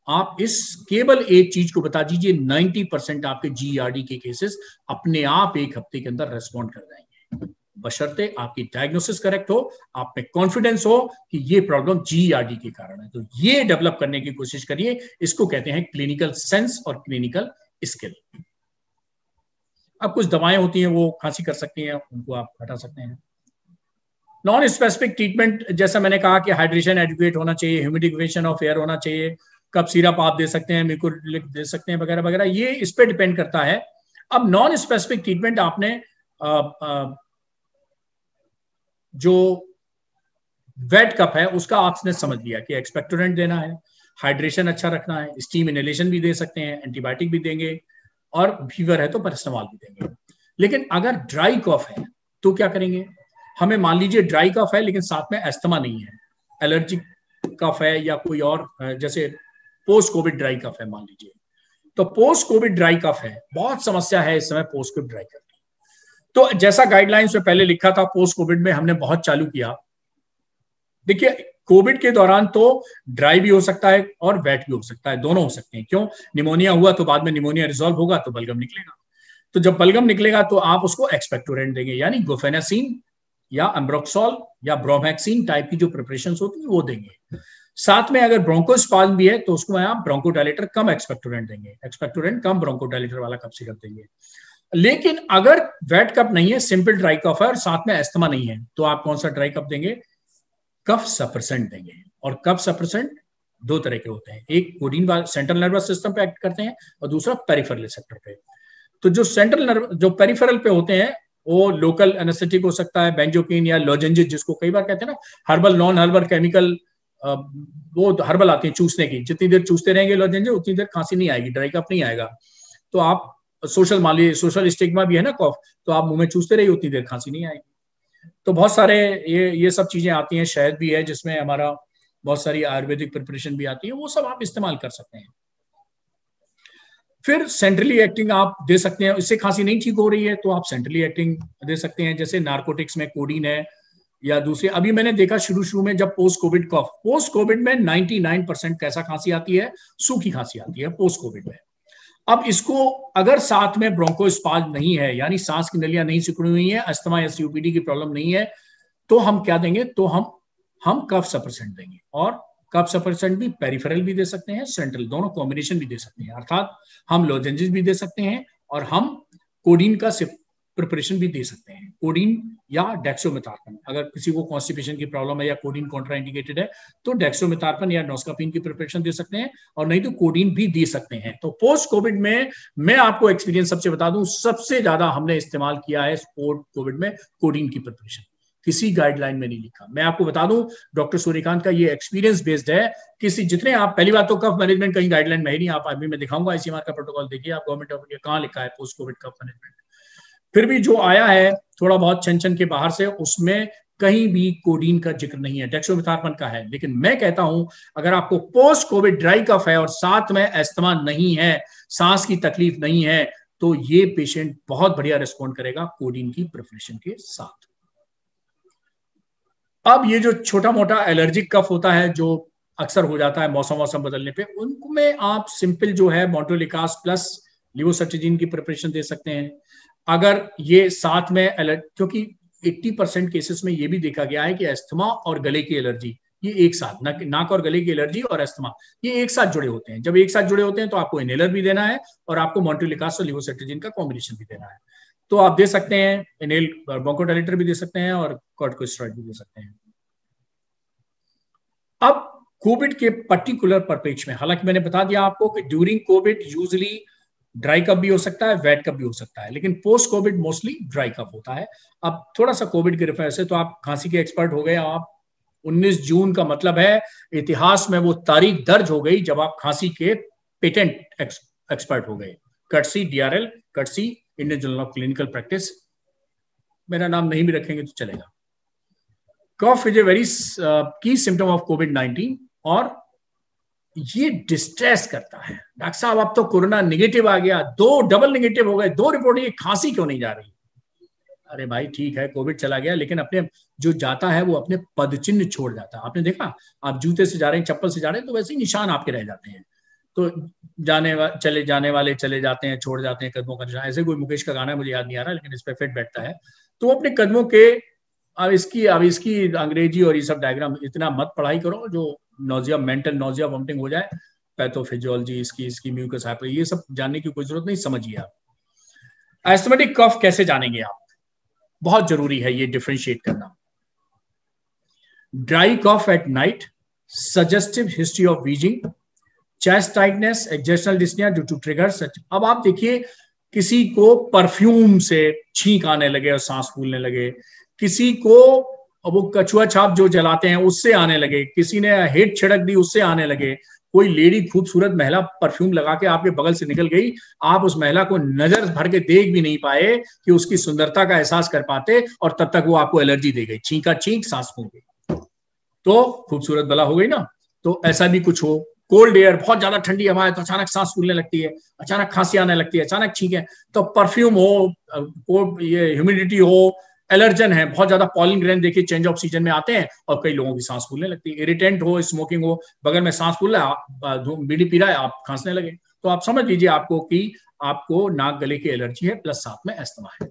आप इस केवल एक चीज को बता दीजिए, 90% आपके जीआरडी के केसेस अपने आप 1 हफ्ते के अंदर रेस्पॉन्ड कर जाएंगे, बशर्ते आपकी डायग्नोसिस करेक्ट हो, आप में कॉन्फिडेंस हो कि ये प्रॉब्लम जीआरडी के कारण है। तो ये डेवलप करने की कोशिश करिए, इसको कहते हैं क्लिनिकल सेंस और क्लिनिकल स्किल। अब कुछ दवाएं होती हैं वो खांसी कर सकती हैं, उनको आप हटा सकते हैं। नॉन स्पेसिफिक ट्रीटमेंट, जैसा मैंने कहा कि हाइड्रेशन एडुकेट होना चाहिए, ह्यूमिडिफिकेशन ऑफ एयर होना चाहिए, कब सिरप आप दे सकते हैं, म्यूकोलिक दे सकते हैं, वगैरह वगैरह, ये इस पे डिपेंड करता है। अब नॉन स्पेसिफिक ट्रीटमेंट आपने जो वेट कप है उसका आपने समझ लिया कि एक्सपेक्टोरेंट देना है, हाइड्रेशन अच्छा रखना है, स्टीम इनहेलेशन भी दे सकते हैं, एंटीबायोटिक भी देंगे, और फीवर है तो पैरासिटामोल भी देंगे। लेकिन अगर ड्राई कफ है तो क्या करेंगे? हमें मान लीजिए ड्राई कफ है लेकिन साथ में अस्थमा नहीं है, एलर्जिक कफ है या कोई और, जैसे पोस्ट कोविड ड्राई कफ है मान लीजिए, तो पोस्ट कोविड ड्राई कफ है, बहुत समस्या है इस समय पोस्ट कोविड ड्राई कफ की। तो जैसा गाइडलाइंस में पहले लिखा था, पोस्ट कोविड में हमने बहुत चालू किया देखिए कोविड के दौरान तो ड्राई भी हो सकता है और वेट भी हो सकता है, दोनों हो सकते हैं। क्यों? निमोनिया हुआ तो बाद में निमोनिया रिजॉल्व होगा तो बलगम निकलेगा। तो जब बलगम निकलेगा तो आप उसको एक्सपेक्टोरेंट देंगे, यानी गुफेनासिन या एम्ब्रोक्सोल या ब्रोमैक्सिन टाइप की जो प्रिपरेशन होती है वो देंगे। साथ में अगर ब्रोंकोस्पाज्म भी है तो उसको आप ब्रोंकोडायलेटर कम एक्सपेक्टोरेंट देंगे, एक्सपेक्टोरेंट कम ब्रोंकोडायलेटर वाला कफ सिरप देंगे। लेकिन अगर वेट कफ नहीं है, सिंपल ड्राई कफ है और साथ में अस्थमा नहीं है, तो आप कौन सा ड्राई कफ देंगे? कफ सप्रेसेंट देंगे। और कफ सप्रेसेंट दो तरह के होते हैं, एक कोडीन सेंट्रल नर्वस सिस्टम पे एक्ट करते हैं और दूसरा पेरिफेरल रिसेप्टर पे। तो जो जो पेरिफेरल पे होते हैं वो लोकल एनेस्थेटिक हो सकता है, बेंजोकिन या लोजेंजेस जिसको कई बार कहते हैं ना, हर्बल नॉन हर्बल केमिकल, वो हर्बल आते हैं चूसने की, जितनी देर चूसते रहेंगे लोजेंजेस उतनी देर खांसी नहीं आएगी, ड्राई कफ नहीं आएगा। तो आप सोशल स्टिग्मा भी है ना कफ, तो आप मुंह में चूसते रहिए उतनी देर खांसी नहीं आएगी। तो बहुत सारे ये सब चीजें आती हैं, शहद भी है जिसमें हमारा बहुत सारी आयुर्वेदिक प्रिपरेशन भी आती है, वो सब आप इस्तेमाल कर सकते हैं। फिर सेंट्रली एक्टिंग आप दे सकते हैं, इससे खांसी नहीं ठीक हो रही है तो आप सेंट्रली एक्टिंग दे सकते हैं, जैसे नार्कोटिक्स में कोडीन है या दूसरे। अभी मैंने देखा शुरू में जब पोस्ट कोविड में 99% कैसा खांसी आती है? सूखी खांसी आती है पोस्ट कोविड में। अब इसको अगर साथ में ब्रोंकोस्पाज्म नहीं है, यानी सांस की नलियां नहीं सिकुड़ी हुई है, अस्थमा या सीओपीडी की प्रॉब्लम नहीं है, तो हम क्या देंगे? तो हम कफ सप्रेसेंट देंगे। और कफ सप्रेसेंट भी पेरिफेरल भी दे सकते हैं, सेंट्रल, दोनों कॉम्बिनेशन भी दे सकते हैं। अर्थात हम लोजेंजेस भी दे सकते हैं और हम कोडीन का प्रिपरेशन भी दे सकते हैं, कोडीन या डेक्सोमेथार्पन। अगर किसी को कॉन्स्टिपेशन की प्रॉब्लम है या कोडीन कॉन्ट्राइंडिकेटेड है तो डेक्सोमेथार्पन या नोस्कापिन की प्रिपरेशन दे सकते हैं, और नहीं तो कोडीन भी दे सकते हैं। तो पोस्ट कोविड में मैं आपको एक्सपीरियंस सबसे बता दूं, सबसे ज्यादा हमने इस्तेमाल किया है कोविड में कोडीन की प्रिपरेशन, किसी गाइडलाइन में नहीं लिखा। मैं आपको बता दूं डॉक्टर सूर्यकांत का ये एक्सपीरियंस बेस्ड है। किसी जितने आप, पहली बात तो कफ मैनेजमेंट कहीं गाइडलाइन में ही नहीं, आप अभी मैं दिखाऊंगा आईसीएमआर का प्रोटोकॉल देखिए आप, गवर्नमेंट ऑफ इंडिया कहाँ लिखा है पोस्ट कोविड कफ मैनेजमेंट। फिर भी जो आया है थोड़ा बहुत छन के बाहर से, उसमें कहीं भी कोडीन का जिक्र नहीं है, डेक्सोमेथार्पन का है। लेकिन मैं कहता हूं अगर आपको पोस्ट कोविड ड्राई कफ है और साथ में अस्थमा नहीं है, सांस की तकलीफ नहीं है, तो ये पेशेंट बहुत बढ़िया रिस्पॉन्ड करेगा कोडीन की प्रिपरेशन के साथ। अब ये जो छोटा मोटा एलर्जिक कफ होता है जो अक्सर हो जाता है मौसम बदलने पे, उनमें आप सिंपल जो है मोंटेलिकास प्लस लिवोसेट्रिजिन की प्रिपरेशन दे सकते हैं। अगर ये साथ में क्योंकि 80% केसेस में ये भी देखा गया है कि अस्थमा और गले की एलर्जी ये एक साथ, नाक और गले की एलर्जी और अस्थमा ये एक साथ जुड़े होते हैं। जब एक साथ जुड़े होते हैं तो आपको इनहेलर भी देना है और आपको मोंटेलिकास और लिवोसेट्रिजिन का कॉम्बिनेशन भी देना है। तो आप दे सकते हैं, इनहेल ब्रोंकोडायलेटर भी दे सकते हैं और कॉर्टिकोस्टेरॉइड भी दे सकते हैं। अब कोविड के पर्टिकुलर परिप्रेक्ष्य में, हालांकि मैंने बता दिया आपको कि during COVID usually dry cough भी हो सकता है, वेट कफ भी हो सकता है, लेकिन post COVID mostly dry cough होता है। अब थोड़ा सा कोविड के रेफरेंस से तो आप खांसी के एक्सपर्ट हो गए। आप 19 जून का मतलब है इतिहास में वो तारीख दर्ज हो गई जब आप खांसी के पेटेंट एक्सपर्ट हो गए। Courtesy DRL, courtesy Indian journal of clinical practice. मेरा नाम नहीं भी रखेंगे तो चलेगा। कफ इज ए वेरी की सिम्टम ऑफ कोविड-19 और ये डिस्ट्रेस करता है। डॉक्टर साहब अब तो कोरोना नेगेटिव आ गया, 2 डबल नेगेटिव हो गए, 2 रिपोर्ट, ये खांसी क्यों नहीं जा रही? अरे भाई ठीक है कोविड चला गया, लेकिन अपने जो जाता है वो अपने पदचिन्ह छोड़ जाता है। आपने देखा, आप जूते से जा रहे हैं, चप्पल से जा रहे हैं, तो वैसे ही निशान आपके रह जाते हैं। तो चले जाने वाले चले जाते हैं, छोड़ जाते हैं कदमों का निशान। ऐसे कोई मुकेश का गाना है, मुझे याद नहीं आ रहा, लेकिन इस पर फिट बैठता है। तो अपने कदमों के, अब इसकी अंग्रेजी और ये सब डायग्राम इतना मत पढ़ाई करो जो नोजिया, मेंटल नोजिया, वॉमिटिंग हो जाए। पैथोफिजियोलॉजी इसकी म्यूकस हाइपर, ये सब जानने की कोई जरूरत नहीं, समझिए आप। एस्थमेटिक कफ कैसे जानेंगे आप? बहुत जरूरी है ये डिफरेंशिएट करना। Dry cough at night, suggestive history of wheezing, chest tightness, exertional dyspnoea due to trigger such. अब आप देखिए, किसी को परफ्यूम से छींक आने लगे और सांस फूलने लगे, किसी को वो कछुआ छाप जो जलाते हैं उससे आने लगे, किसी ने हेट छिड़क दी उससे आने लगे, कोई लेडी खूबसूरत महिला परफ्यूम लगा के आपके बगल से निकल गई, आप उस महिला को नजर भर के देख भी नहीं पाए कि उसकी सुंदरता का एहसास कर पाते, और तब तक वो आपको एलर्जी दे गई, छींका छींक सांस फूल गई, तो खूबसूरत बला हो गई ना। तो ऐसा भी कुछ हो, कोल्ड एयर, बहुत ज्यादा ठंडी हवा है तो अचानक सांस फूलने लगती है, अचानक खांसी आने लगती है, अचानक छींके, तो परफ्यूम हो, ये ह्यूमिडिटी हो, एलर्जन है, बहुत ज्यादा पॉलन ग्रेन देखिए चेंज ऑफ सीजन में आते हैं और कई लोगों की सांस फूलने लगती है। इरिटेंट हो, स्मोकिंग हो, बगल में सांस फूल रहा है, बीड़ी पी रहा है, आप खांसने लगे, तो आप समझ लीजिए आपको कि आपको नाक गले की एलर्जी है प्लस साथ में अस्थमा है।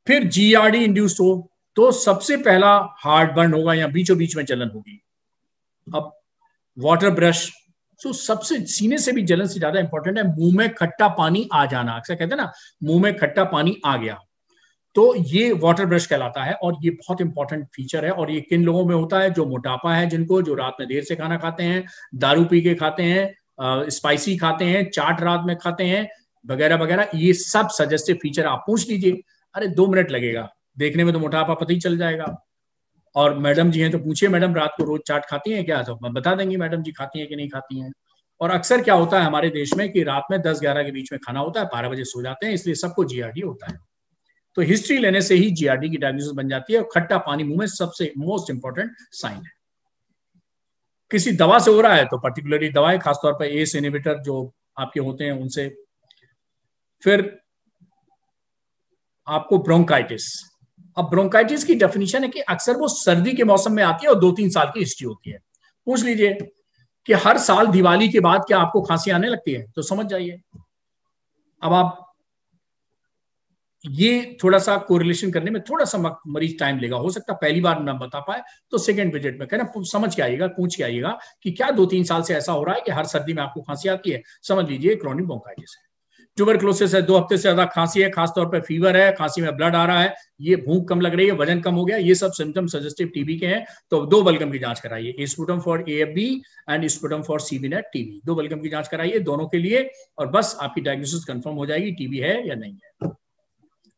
फिर जीआरडी इंड्यूस्ड हो तो सबसे पहला हार्ट बर्न होगा या बीचों बीच में जलन होगी। अब वाटर ब्रश, तो सबसे सीने से भी जलन से ज्यादा इंपॉर्टेंट है मुंह में खट्टा पानी आ जाना। अक्सर कहते हैं ना मुंह में खट्टा पानी आ गया, तो ये वाटर ब्रश कहलाता है और ये बहुत इंपॉर्टेंट फीचर है। और ये किन लोगों में होता है? जो मोटापा है जिनको, जो रात में देर से खाना खाते हैं, दारू पी के खाते हैं, स्पाइसी खाते हैं, चाट रात में खाते हैं वगैरह वगैरह, ये सब सजेस्टिव फीचर आप पूछ लीजिए। अरे 2 मिनट लगेगा, देखने में तो मोटापा पता ही चल जाएगा। और मैडम जी हैं तो पूछिए, मैडम रात को रोज चाट खाती हैं क्या? तो बता देंगी मैडम जी खाती हैं कि नहीं खाती हैं। और अक्सर क्या होता है हमारे देश में कि रात में 10-11 के बीच में खाना होता है, 12 बजे सो जाते हैं, इसलिए सबको जीआरडी होता है। तो हिस्ट्री लेने से ही जीआरडी की डायग्नोसिस बन जाती है। और खट्टा पानी मुंह में सबसे मोस्ट इंपॉर्टेंट साइन है। किसी दवा से हो रहा है तो पर्टिकुलरली दवाएं, खासतौर पर एस इनहिबिटर जो आपके होते हैं उनसे। फिर आपको ब्रोंकाइटिस। अब ब्रोंकाइटिस की डेफिनेशन है कि अक्सर वो सर्दी के मौसम में आती है और 2-3 साल की हिस्ट्री होती है। पूछ लीजिए कि हर साल दिवाली के बाद क्या आपको खांसी आने लगती है? तो समझ जाइए। अब आप ये थोड़ा सा कोरिलेशन करने में थोड़ा सा मरीज टाइम लेगा, हो सकता है पहली बार ना बता पाए, तो सेकंड विजिट में कहना समझ के आइएगा, पूछ के आइएगा कि क्या 2-3 साल से ऐसा हो रहा है कि हर सर्दी में आपको खांसी आती है? समझ लीजिए क्रोनिक ब्रोंकाइटिस है। ट्यूबरक्लोसिस है, 2 हफ्ते से ज्यादा खांसी है, खासतौर पर फीवर है, खांसी में ब्लड आ रहा है, ये भूख कम लग रही है, वजन कम हो गया, ये सब सिम्टम सजेस्टिव टीबी के हैं, तो 2 बलगम की जांच कराइए, sputum for AFB and sputum for CBNet TB. 2 बलगम की जांच कराइए दोनों के लिए और बस आपकी डायग्नोसिस कंफर्म हो जाएगी टीबी है या नहीं है।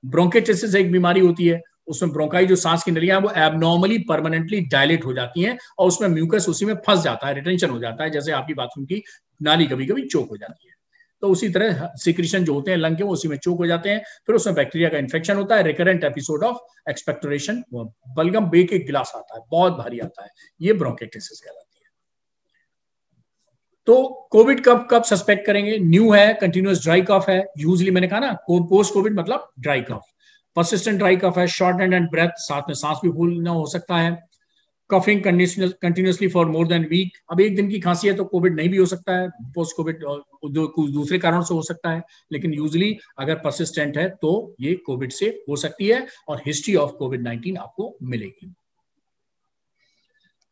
ब्रोंकाइटिस एक बीमारी होती है, उसमें ब्रोंकाई जो सांस की नलियां हैं वो एबनॉर्मली परमानेंटली डायलेट हो जाती हैं और उसमें म्यूकस उसी में फंस जाता है, रिटेंशन हो जाता है, जैसे आपकी बाथरूम की नाली कभी कभी चोक हो जाती है। तो उसी तरह सिक्रीशन जो होते हैं लंग के वो उसी में चोक हो जाते हैं, फिर उसमें बैक्टीरिया का इन्फेक्शन होता है, रिकरेंट एपिसोड ऑफ एक्सपेक्टोरेशन, बलगम बेक एक गिलास आता है, बहुत भारी आता है, ये ब्रोंकाइटिस कहलाती है। तो कोविड कब सस्पेक्ट करेंगे? न्यू है, कंटिन्यूअस ड्राई कफ है, यूजली मैंने कहा ना पोस्ट कोविड मतलब dry cough, persistent dry cough है, शॉर्ट एंड ब्रेथ, साथ में सांस भी फूलना हो सकता है, coughing continuously for more than week. अब एक दिन की खांसी है तो कोविड नहीं भी हो सकता है, पोस्ट कोविड कुछ दूसरे कारणों से हो सकता है, लेकिन यूजली अगर परसिस्टेंट है तो ये कोविड से हो सकती है और हिस्ट्री ऑफ कोविड-19 आपको मिलेगी।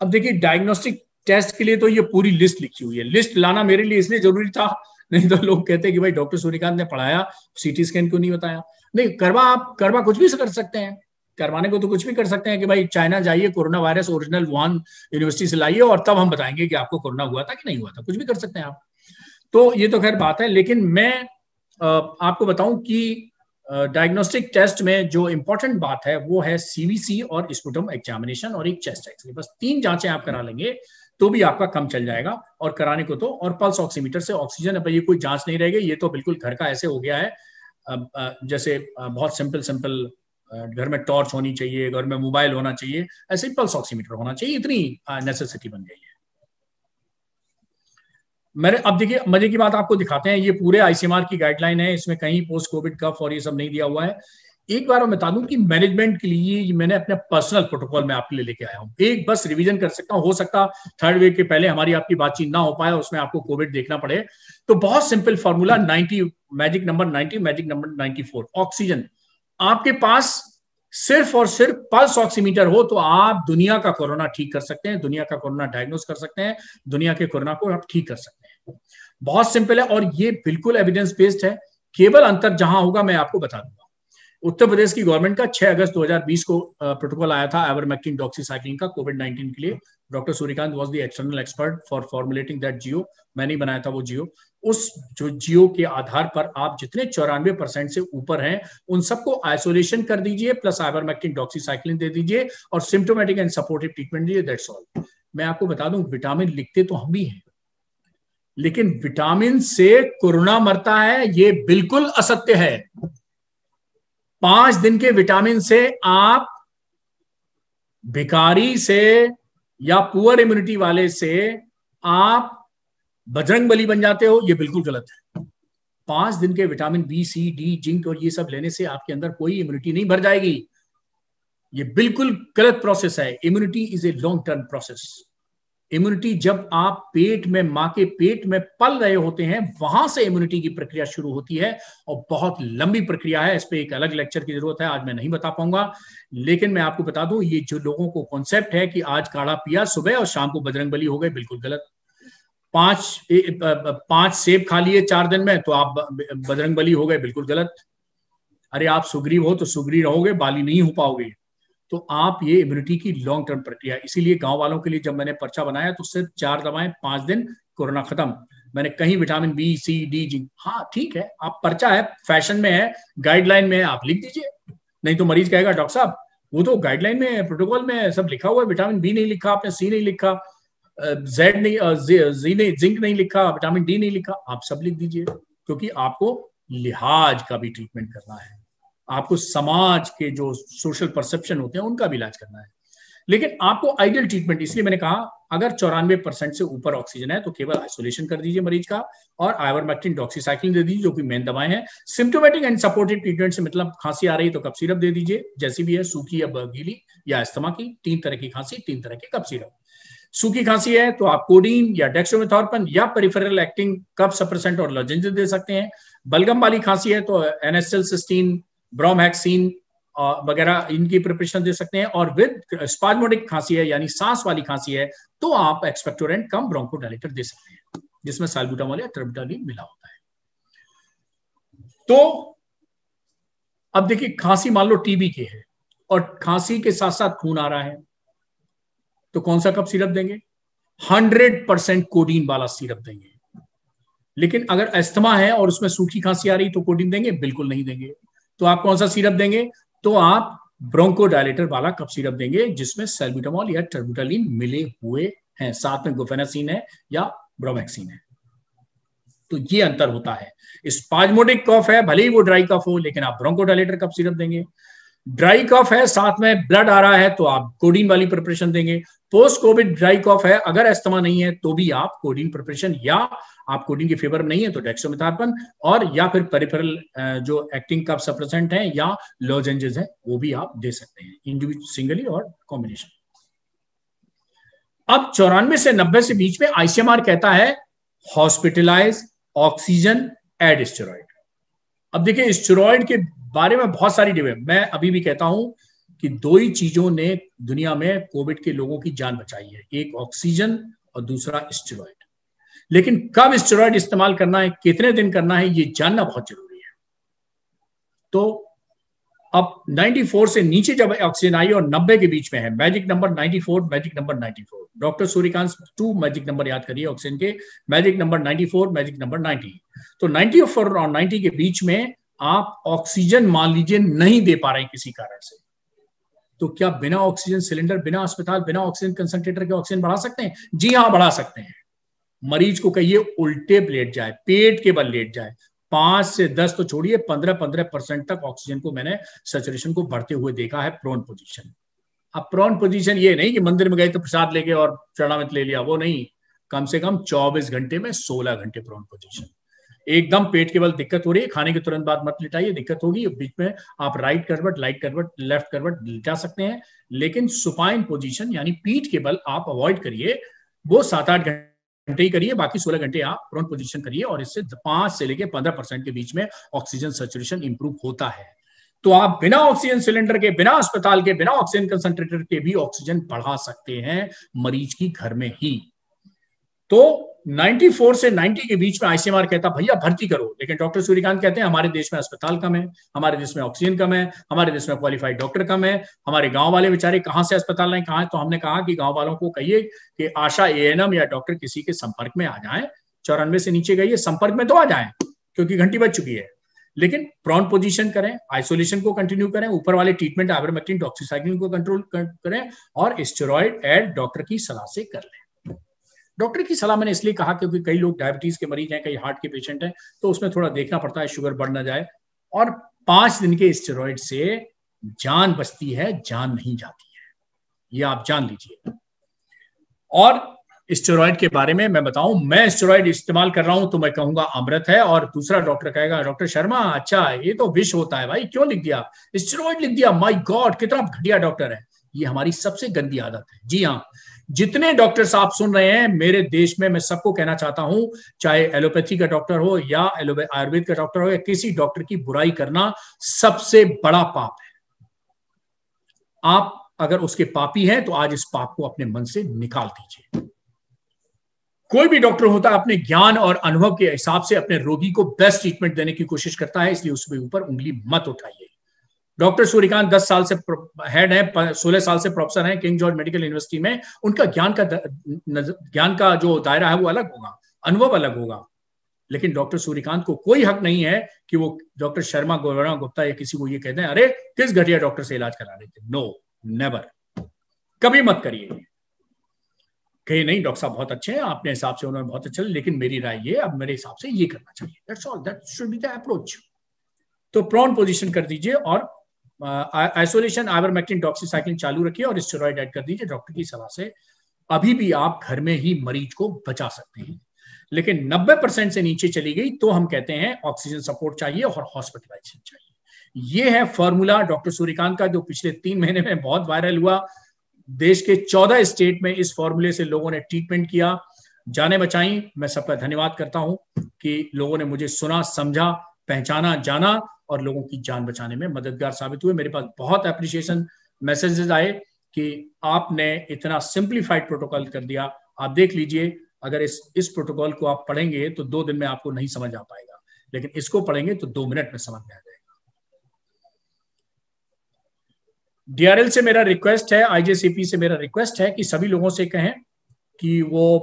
अब देखिए डायग्नोस्टिक टेस्ट के लिए तो ये पूरी लिस्ट लिखी हुई है, लिस्ट लाना मेरे लिए इसलिए जरूरी था, नहीं तो लोग कहते हैं कि भाई डॉक्टर सूर्यकांत ने पढ़ाया, सीटी स्कैन क्यों नहीं बताया? नहीं, करवा कुछ भी कर सकते हैं, करवाने को तो कुछ भी कर सकते हैं कि भाई चाइना जाइए, corona virus original Wuhan university से लाइए और तब हम बताएंगे कि आपको कोरोना हुआ था कि नहीं हुआ था, कुछ भी कर सकते हैं आप। तो ये तो खैर बात है, लेकिन मैं आपको बताऊं कि डायग्नोस्टिक टेस्ट में जो इंपॉर्टेंट बात है वो है CVC और स्पुटम एग्जामिनेशन और एक चेस्ट एक्सरे, बस 3 जांचें आप करा लेंगे तो भी आपका कम चल जाएगा। और कराने को तो, और पल्स ऑक्सीमीटर से ऑक्सीजन, अब ये कोई जांच नहीं रहेगी, ये तो बिल्कुल घर का ऐसे हो गया है, जैसे बहुत सिंपल घर में टॉर्च होनी चाहिए, घर में मोबाइल होना चाहिए, ऐसे ही पल्स ऑक्सीमीटर होना चाहिए, इतनी नेसेसिटी बन गई है। मेरे अब देखिए मजे की बात आपको दिखाते हैं, ये पूरे ICMR की गाइडलाइन है, इसमें कहीं पोस्ट कोविड कफ और ये सब नहीं दिया हुआ है। एक बार मैं बता दूं कि मैनेजमेंट के लिए मैंने अपने पर्सनल प्रोटोकॉल में आपके लिए लेके आया हूं, एक बस रिवीजन कर सकता हूं, हो सकता 3rd वेव के पहले हमारी आपकी बातचीत ना हो पाए, उसमें आपको कोविड देखना पड़े। तो बहुत simple formula, 90 magic number 90 magic number 94। Oxygen आपके पास सिर्फ और सिर्फ पल्स ऑक्सीमीटर हो तो आप दुनिया का कोरोना ठीक कर सकते हैं, दुनिया का कोरोना डायग्नोस कर सकते हैं, दुनिया के कोरोना को आप ठीक कर सकते हैं। बहुत सिंपल है और ये बिल्कुल एविडेंस बेस्ड है। केवल अंतर जहां होगा मैं आपको बता दूंगा। उत्तर प्रदेश की गवर्नमेंट का 6 अगस्त 2020 को प्रोटोकॉल आया था आइवरमेक्टिन डॉक्सीसाइक्लिन का कोविड-19 के लिए। Doctor Suryakant was the external expert for formulating that GO, मैंने बनाया था वो जियो। उस जो जियो के आधार पर आप जितने 94% से ऊपर हैं उन सबको आइसोलेशन कर दीजिए, प्लस आइवरमेक्टिन डॉक्सीसाइक्लिन दे दीजिए और सिम्टोमेटिक एंड सपोर्टिव ट्रीटमेंट दीजिए, दैट्स ऑल। मैं आपको बता दूं विटामिन लिखते तो हम भी हैं, लेकिन विटामिन से कोरोना मरता है ये बिल्कुल असत्य है। 5 दिन के विटामिन से आप भिखारी से या पुअर इम्यूनिटी वाले से आप बजरंग बली बन जाते हो, ये बिल्कुल गलत है। 5 दिन के विटामिन बी, सी, डी, जिंक और ये सब लेने से आपके अंदर कोई इम्यूनिटी नहीं भर जाएगी। ये बिल्कुल गलत प्रोसेस है। Immunity is a long term process. Immunity जब आप पेट में, मां के पेट में पल रहे होते हैं, वहां से इम्यूनिटी की प्रक्रिया शुरू होती है और बहुत लंबी प्रक्रिया है। इस पे एक अलग लेक्चर की जरूरत है, आज मैं नहीं बता पाऊंगा। लेकिन मैं आपको बता दूं, ये जो लोगों को कॉन्सेप्ट है कि आज काढ़ा पिया सुबह और शाम को बजरंगबली हो गए, बिल्कुल गलत। 5 सेब खा लिए 4 दिन में तो आप बजरंगबली हो गए, बिल्कुल गलत। अरे आप सुग्रीव हो तो सुग्रीव रहोगे, बाली नहीं हो पाओगे। तो आप ये इम्यूनिटी की लॉन्ग टर्म प्रक्रिया, इसीलिए गांव वालों के लिए जब मैंने पर्चा बनाया तो सिर्फ 4 दवाएं, 5 दिन, कोरोना खत्म। मैंने कहीं विटामिन बी, सी, डी, जिंक, हाँ ठीक है, आप पर्चा है, फैशन में है, गाइडलाइन में है, आप लिख दीजिए। नहीं तो मरीज कहेगा डॉक्टर साहब वो तो गाइडलाइन में, प्रोटोकॉल में सब लिखा हुआ है, विटामिन बी नहीं लिखा आपने, सी नहीं लिखा, जेड नहीं, जी नहीं, जिंक नहीं लिखा, विटामिन डी नहीं लिखा। आप सब लिख दीजिए, क्योंकि आपको लिहाज का भी ट्रीटमेंट करना है, आपको समाज के जो सोशल परसेप्शन होते हैं उनका भी इलाज करना है। लेकिन आपको आइडियल ट्रीटमेंट, इसलिए मैंने कहा अगर 94% से ऊपर ऑक्सीजन है तो केवल आइसोलेशन कर दीजिए मरीज का और आइवरमेक्टिन, डॉक्सीसाइक्लिन दे दीजिए, जो कि मेन दवाएं हैं। सिम्टोमेटिक एंड सपोर्टिव ट्रीटमेंट से मतलब खांसी आ रही है तो कफ सिरप दे दीजिए, जैसी भी है, सूखी या गीली या अस्थमा की, 3 तरह की खांसी, 3 तरह के कफ सिरप। सूखी खांसी है तो आप कोडीन या डेक्सोमेथॉर्पन या पेरिफेरल एक्टिंग कफ सप्रेसेंट और लॉजेंजेस दे सकते हैं। बलगम वाली खांसी है तो एनेस्टेलसिस्टीन, ब्रोमहेक्सिन वगैरह इनकी प्रिपरेशन दे सकते हैं। और विद स्पाज्मोडिक खांसी है यानी सांस वाली खांसी है तो आप एक्सपेक्टोरेंट कम ब्रोंकोडायलेटर दे सकते हैं, जिसमें साल्बुटामॉल या ट्रिब्यूटालिन मिला होता है। तो अब देखिए, खांसी मान लो टीबी की है और खांसी के साथ साथ खून आ रहा है तो कौन सा कफ सिरप देंगे? 100% कोडीन वाला सिरप देंगे। लेकिन अगर अस्थमा है और उसमें सूखी खांसी आ रही तो कोडीन देंगे? बिल्कुल नहीं देंगे। तो आप कौन सा सिरप देंगे? तो आप ब्रोंकोडायलेटर वाला कफ सिरप देंगे जिसमें सैल्ब्यूटामॉल या ट्रिब्यूटालिन मिले हुए हैं, साथ में गुफेनासिन है या ब्रोमैक्सिन है। तो ये अंतर होता है। स्पाज्मोडिक कफ है, भले ही वो ड्राई कफ हो, लेकिन आप ब्रोंकोडायलेटर कफ सिरप देंगे। ड्राई कफ है, साथ में ब्लड आ रहा है तो आप कोडीन वाली प्रिपरेशन देंगे। पोस्ट कोविड ड्राई कफ है, अगर अस्थमा नहीं है तो भी आप कोडीन प्रिपरेशन, या आप कोडीन के फेवर में नहीं है तो डेक्सोमेथार्पन, और या फिर पेरिफेरल जो एक्टिंग कफ सप्रेसेंट है या लॉजेंजेस है वो भी आप दे सकते हैं, इंडिविजुअल, सिंगली और कॉम्बिनेशन। अब 94 से 90 से बीच में आईसीएमआर कहता है हॉस्पिटलाइज, ऑक्सीजन, एड स्टेरॉइड। अब देखिए, स्टेरॉइड के बारे में बहुत सारी डिबेट, मैं अभी भी कहता हूं कि 2 ही चीजों ने दुनिया में कोविड के लोगों की जान बचाई है, एक ऑक्सीजन और दूसरा स्टेरॉइड। लेकिन कब स्टेरॉइड इस्तेमाल करना है, कितने दिन करना है, ये जानना बहुत जरूरी है। तो अब 94 से नीचे जब ऑक्सीजन आई और 90 के बीच में है, magic number 94, magic number 94, doctor Suryakant 2 magic number याद करिए ऑक्सीजन के, मैजिक नंबर 94, मैजिक नंबर 90। तो 94 और 90 के बीच में आप ऑक्सीजन मान लीजिए नहीं दे पा रहे हैं किसी कारण से, तो क्या बिना ऑक्सीजन सिलेंडर, बिना अस्पताल, बिना ऑक्सीजन कंसंट्रेटर के ऑक्सीजन बढ़ा सकते हैं? जी हाँ, बढ़ा सकते हैं। मरीज को कहिए उल्टे लेट जाए, पेट के बल लेट जाए, 5 से 10 तो छोड़िए, 15% तक ऑक्सीजन को मैंने सैचुरेशन को बढ़ते हुए देखा है प्रोन पोजीशन। अब प्रोन पोजीशन ये नहीं कि मंदिर में गए तो प्रसाद लेके और चरणामृत ले लिया, वो नहीं, कम से कम 24 घंटे में 16 घंटे प्रोन पोजीशन। एकदम पेट के बल दिक्कत हो रही है, खाने के तुरंत बाद मत लिटाइए, दिक्कत होगी। बीच में आप राइट करवट, लाइट करवट, लेफ्ट करवट लिटा सकते हैं, लेकिन सुपाइन पोजीशन यानी पीठ के बल आप अवॉइड करिए, वो 7-8 घंटे ही करिए, बाकी 16 घंटे आप प्रोन पोजीशन करिए, और इससे 5 से लेके 15% के बीच में ऑक्सीजन सैचुरेशन इंप्रूव होता है। तो आप बिना ऑक्सीजन सिलेंडर के, बिना अस्पताल के, बिना ऑक्सीजन कंसंट्रेटर के भी ऑक्सीजन बढ़ा सकते हैं मरीज की घर में ही। तो 94 से 90 के बीच में आईसीएमआर कहता भैया भर्ती करो, लेकिन डॉक्टर सूर्यकांत कहते हैं हमारे देश में अस्पताल कम है, हमारे देश में ऑक्सीजन कम है, हमारे देश में क्वालिफाइड डॉक्टर कम है, हमारे गांव वाले बेचारे कहां से अस्पताल लाएं, कहां? तो हमने कहा कि गांव वालों को कहिए कि आशा, एएनएम या डॉक्टर किसी के संपर्क में आ जाएं, 94 से नीचे गई है, संपर्क में तो आ जाएं क्योंकि घंटी बज चुकी है, लेकिन प्रॉन पोजीशन करें, आइसोलेशन को कंटिन्यू करें, ऊपर वाले ट्रीटमेंट आइवरमेक्टिन, डॉक्सीसाइक्लिन को कंट्रोल करें, और स्टेरॉइड एड डॉक्टर की सलाह से कर लें। डॉक्टर की सलाह मैंने इसलिए कहा क्योंकि कई लोग डायबिटीज के मरीज हैं, कई हार्ट के पेशेंट हैं, तो उसमें थोड़ा देखना पड़ता है शुगर बढ़ ना जाए, और 5 दिन के स्टेरॉइड से जान बचती है, जान नहीं जाती है, ये आप जान लीजिए। और स्टेरॉइड के बारे में मैं बताऊं, मैं स्टेरॉइड इस्तेमाल कर रहा हूं तो मैं कहूंगा अमृत है, और दूसरा डॉक्टर कहेगा डॉक्टर शर्मा अच्छा ये तो विष होता है भाई, क्यों लिख दिया स्टेरॉइड लिख दिया, माय गॉड कितना घटिया डॉक्टर है। ये हमारी सबसे गंदी आदत है। जी हाँ, जितने डॉक्टर साहब सुन रहे हैं मेरे देश में, मैं सबको कहना चाहता हूं, चाहे एलोपैथी का डॉक्टर हो या आयुर्वेद का डॉक्टर हो, या किसी डॉक्टर की बुराई करना सबसे बड़ा पाप है। आप अगर उसके पापी हैं तो आज इस पाप को अपने मन से निकाल दीजिए। कोई भी डॉक्टर होता है अपने ज्ञान और अनुभव के हिसाब से अपने रोगी को बेस्ट ट्रीटमेंट देने की कोशिश करता है, इसलिए उसके ऊपर उंगली मत उठाइए। डॉक्टर सूर्यकांत 10 साल से हेड है, 16 साल से प्रोफेसर हैं किंग जॉर्ज मेडिकल यूनिवर्सिटी में। उनका ज्ञान का जो दायरा है वो अलग होगा, अनुभव अलग होगा, लेकिन डॉक्टर सूर्यकांत को कोई हक नहीं है कि वो डॉक्टर शर्मा गौरव गुप्ता या किसी को ये कहते हैं अरे किस घटिया डॉक्टर से इलाज करा रहे थे। नो, नेवर, कभी मत करिए। कहीं नहीं डॉक्टर साहब बहुत अच्छे हैं, अपने हिसाब से उन्होंने बहुत अच्छा, लेकिन मेरी राय ये, अब मेरे हिसाब से ये करना चाहिए, that's all, that should be the approach. तो प्रोन पोजीशन कर दीजिए और आइसोलेशन, आइवरमेक्टिन, डॉक्सीसाइक्लिन चालू रखिए और स्टेरॉइड ऐड कर दीजिए डॉक्टर की सलाह से। अभी भी आप घर में ही मरीज को बचा सकते हैं, लेकिन 90% से नीचे चली गई तो हम कहते हैं ऑक्सीजन सपोर्ट चाहिए और हॉस्पिटलाइजेशन चाहिए। ये है फॉर्मूला डॉक्टर सूर्यकांत का, जो पिछले 3 महीने में बहुत वायरल हुआ। देश के 14 स्टेट में इस फॉर्मूले से लोगों ने ट्रीटमेंट किया, जाने बचाई। मैं सबका धन्यवाद करता हूं कि लोगों ने मुझे सुना, समझा, पहचाना, जाना और लोगों की जान बचाने में मददगार साबित हुए। मेरे पास बहुत एप्रिसिएशन मैसेजेस आए कि आपने इतना सिंप्लीफाइड प्रोटोकॉल कर दिया। आप देख लीजिए, अगर इस प्रोटोकॉल को आप पढ़ेंगे तो 2 दिन में आपको नहीं समझ आ पाएगा, लेकिन इसको पढ़ेंगे तो 2 मिनट में समझ में आ जाएगा। डीआरएल से मेरा रिक्वेस्ट है, आईजेसीपी से मेरा रिक्वेस्ट है कि सभी लोगों से कहें कि वो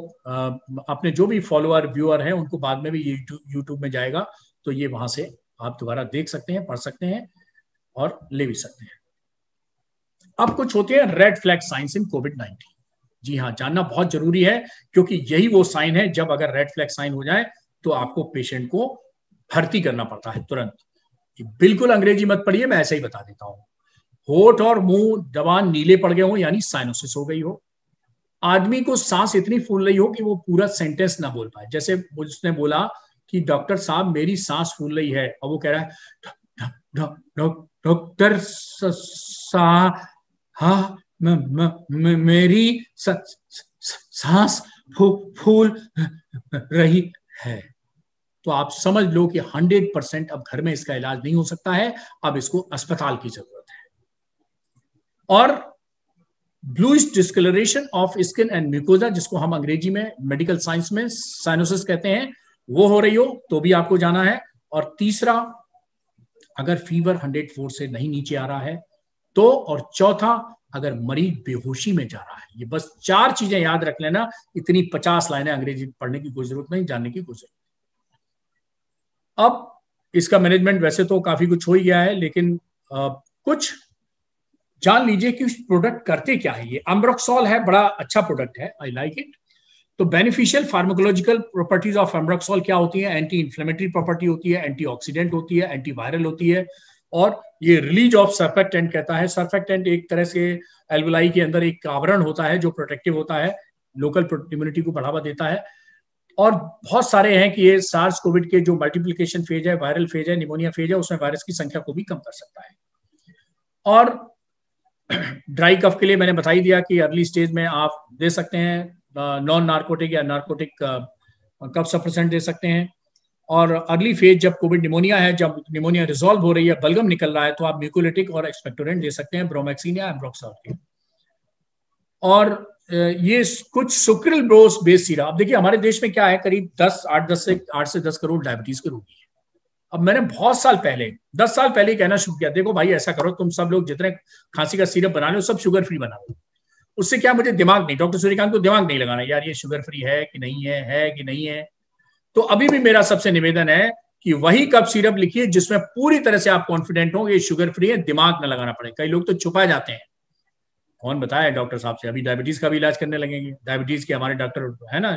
अपने जो भी फॉलोअर व्यूअर हैं उनको बाद में भी यूट्यूब में जाएगा तो ये वहां से आप दोबारा देख सकते हैं, पढ़ सकते हैं और ले भी सकते हैं। अब कुछ होते हैं रेड फ्लैग साइंस इन कोविड-19। जी हाँ, जानना बहुत जरूरी है, क्योंकि यही वो साइन है जब अगर रेड फ्लैग साइन हो जाए तो आपको पेशेंट को भर्ती करना पड़ता है तुरंत। बिल्कुल अंग्रेजी मत पढ़िए, मैं ऐसे ही बता देता हूं। होठ और मुंह जबान नीले पड़ गए हो यानी साइनोसिस हो गई हो। आदमी को सांस इतनी फूल रही हो कि वो पूरा सेंटेंस ना बोल पाए, जैसे उसने बोला कि डॉक्टर साहब मेरी सांस फूल रही है, और वो कह रहा है डॉक्टर साहब हाँ मेरी सांस फूल रही है। तो आप समझ लो कि 100% अब घर में इसका इलाज नहीं हो सकता है, अब इसको अस्पताल की जरूरत है। और bluish discolouration of skin and mucosa, जिसको हम अंग्रेजी में मेडिकल साइंस में साइनोसिस कहते हैं, वो हो रही हो तो भी आपको जाना है। और तीसरा, अगर फीवर 104 से नहीं नीचे आ रहा है तो, और चौथा, अगर मरीज बेहोशी में जा रहा है। ये बस 4 चीजें याद रख लेना। इतनी 50 लाइनें अंग्रेजी पढ़ने की कोई जरूरत नहीं, जानने की कोई जरूरत नहीं। अब इसका मैनेजमेंट वैसे तो काफी कुछ हो ही गया है, लेकिन कुछ जान लीजिए कि प्रोडक्ट करते क्या है। ये अम्ब्रोक्सोल है, बड़ा अच्छा प्रोडक्ट है, आई लाइक इट। तो बेनिफिशियल फार्माकोलॉजिकल प्रॉपर्टीज ऑफ अम्ब्रोक्सोल क्या होती है? एंटी इन्फ्लेमेटरी प्रॉपर्टी होती है, एंटीऑक्सीडेंट होती है, एंटीवायरल होती है, और ये रिलीज ऑफ सर्फेक्टेंट कहता है। सर्फेक्टेंट एक तरह से एल्वुलाई के अंदर एक आवरण होता है जो प्रोटेक्टिव होता है, लोकल इम्यूनिटी को बढ़ावा देता है। और बहुत सारे हैं कि ये सार्स कोविड के जो मल्टीप्लिकेशन फेज है, वायरल फेज है, निमोनिया फेज है, उसमें वायरस की संख्या को भी कम कर सकता है। और ड्राई कफ के लिए मैंने बता ही दिया कि अर्ली स्टेज में आप दे सकते हैं नॉन नार्कोटिक या नार्कोटिक कफ सप्रेसेंट दे सकते हैं। और अर्ली फेज जब कोविड निमोनिया है, जब निमोनिया रिजॉल्व हो रही है, बलगम निकल रहा है, तो आप म्यूकोलिटिक और एक्सपेक्टोरेंट दे सकते हैं, ब्रोमैक्सिन या एम्ब्रोक्सोल के। और ये कुछ सुक्रिल ब्रोस बेस सीरा। अब देखिए हमारे देश में क्या है, करीब 8 से 10 करोड़ डायबिटीज के रोगी हैं। अब मैंने बहुत साल पहले, 10 साल पहले कहना शुरू किया, देखो भाई ऐसा करो, तुम सब लोग जितने खांसी का सिरप बना लो सब शुगर फ्री बना लो। उससे क्या, मुझे दिमाग नहीं, डॉक्टर सूर्यकांत को दिमाग नहीं लगाना यार ये शुगर फ्री है कि नहीं है कि नहीं है। तो अभी भी मेरा सबसे निवेदन है कि वही कप सिरप लिखिए जिसमें पूरी तरह से आप कॉन्फिडेंट हो ये शुगर फ्री है, दिमाग न लगाना पड़े। कई लोग तो छुपा जाते हैं, कौन बताया डॉक्टर साहब से, अभी डायबिटीज का भी इलाज करने लगेंगे। डायबिटीज के हमारे डॉक्टर है ना,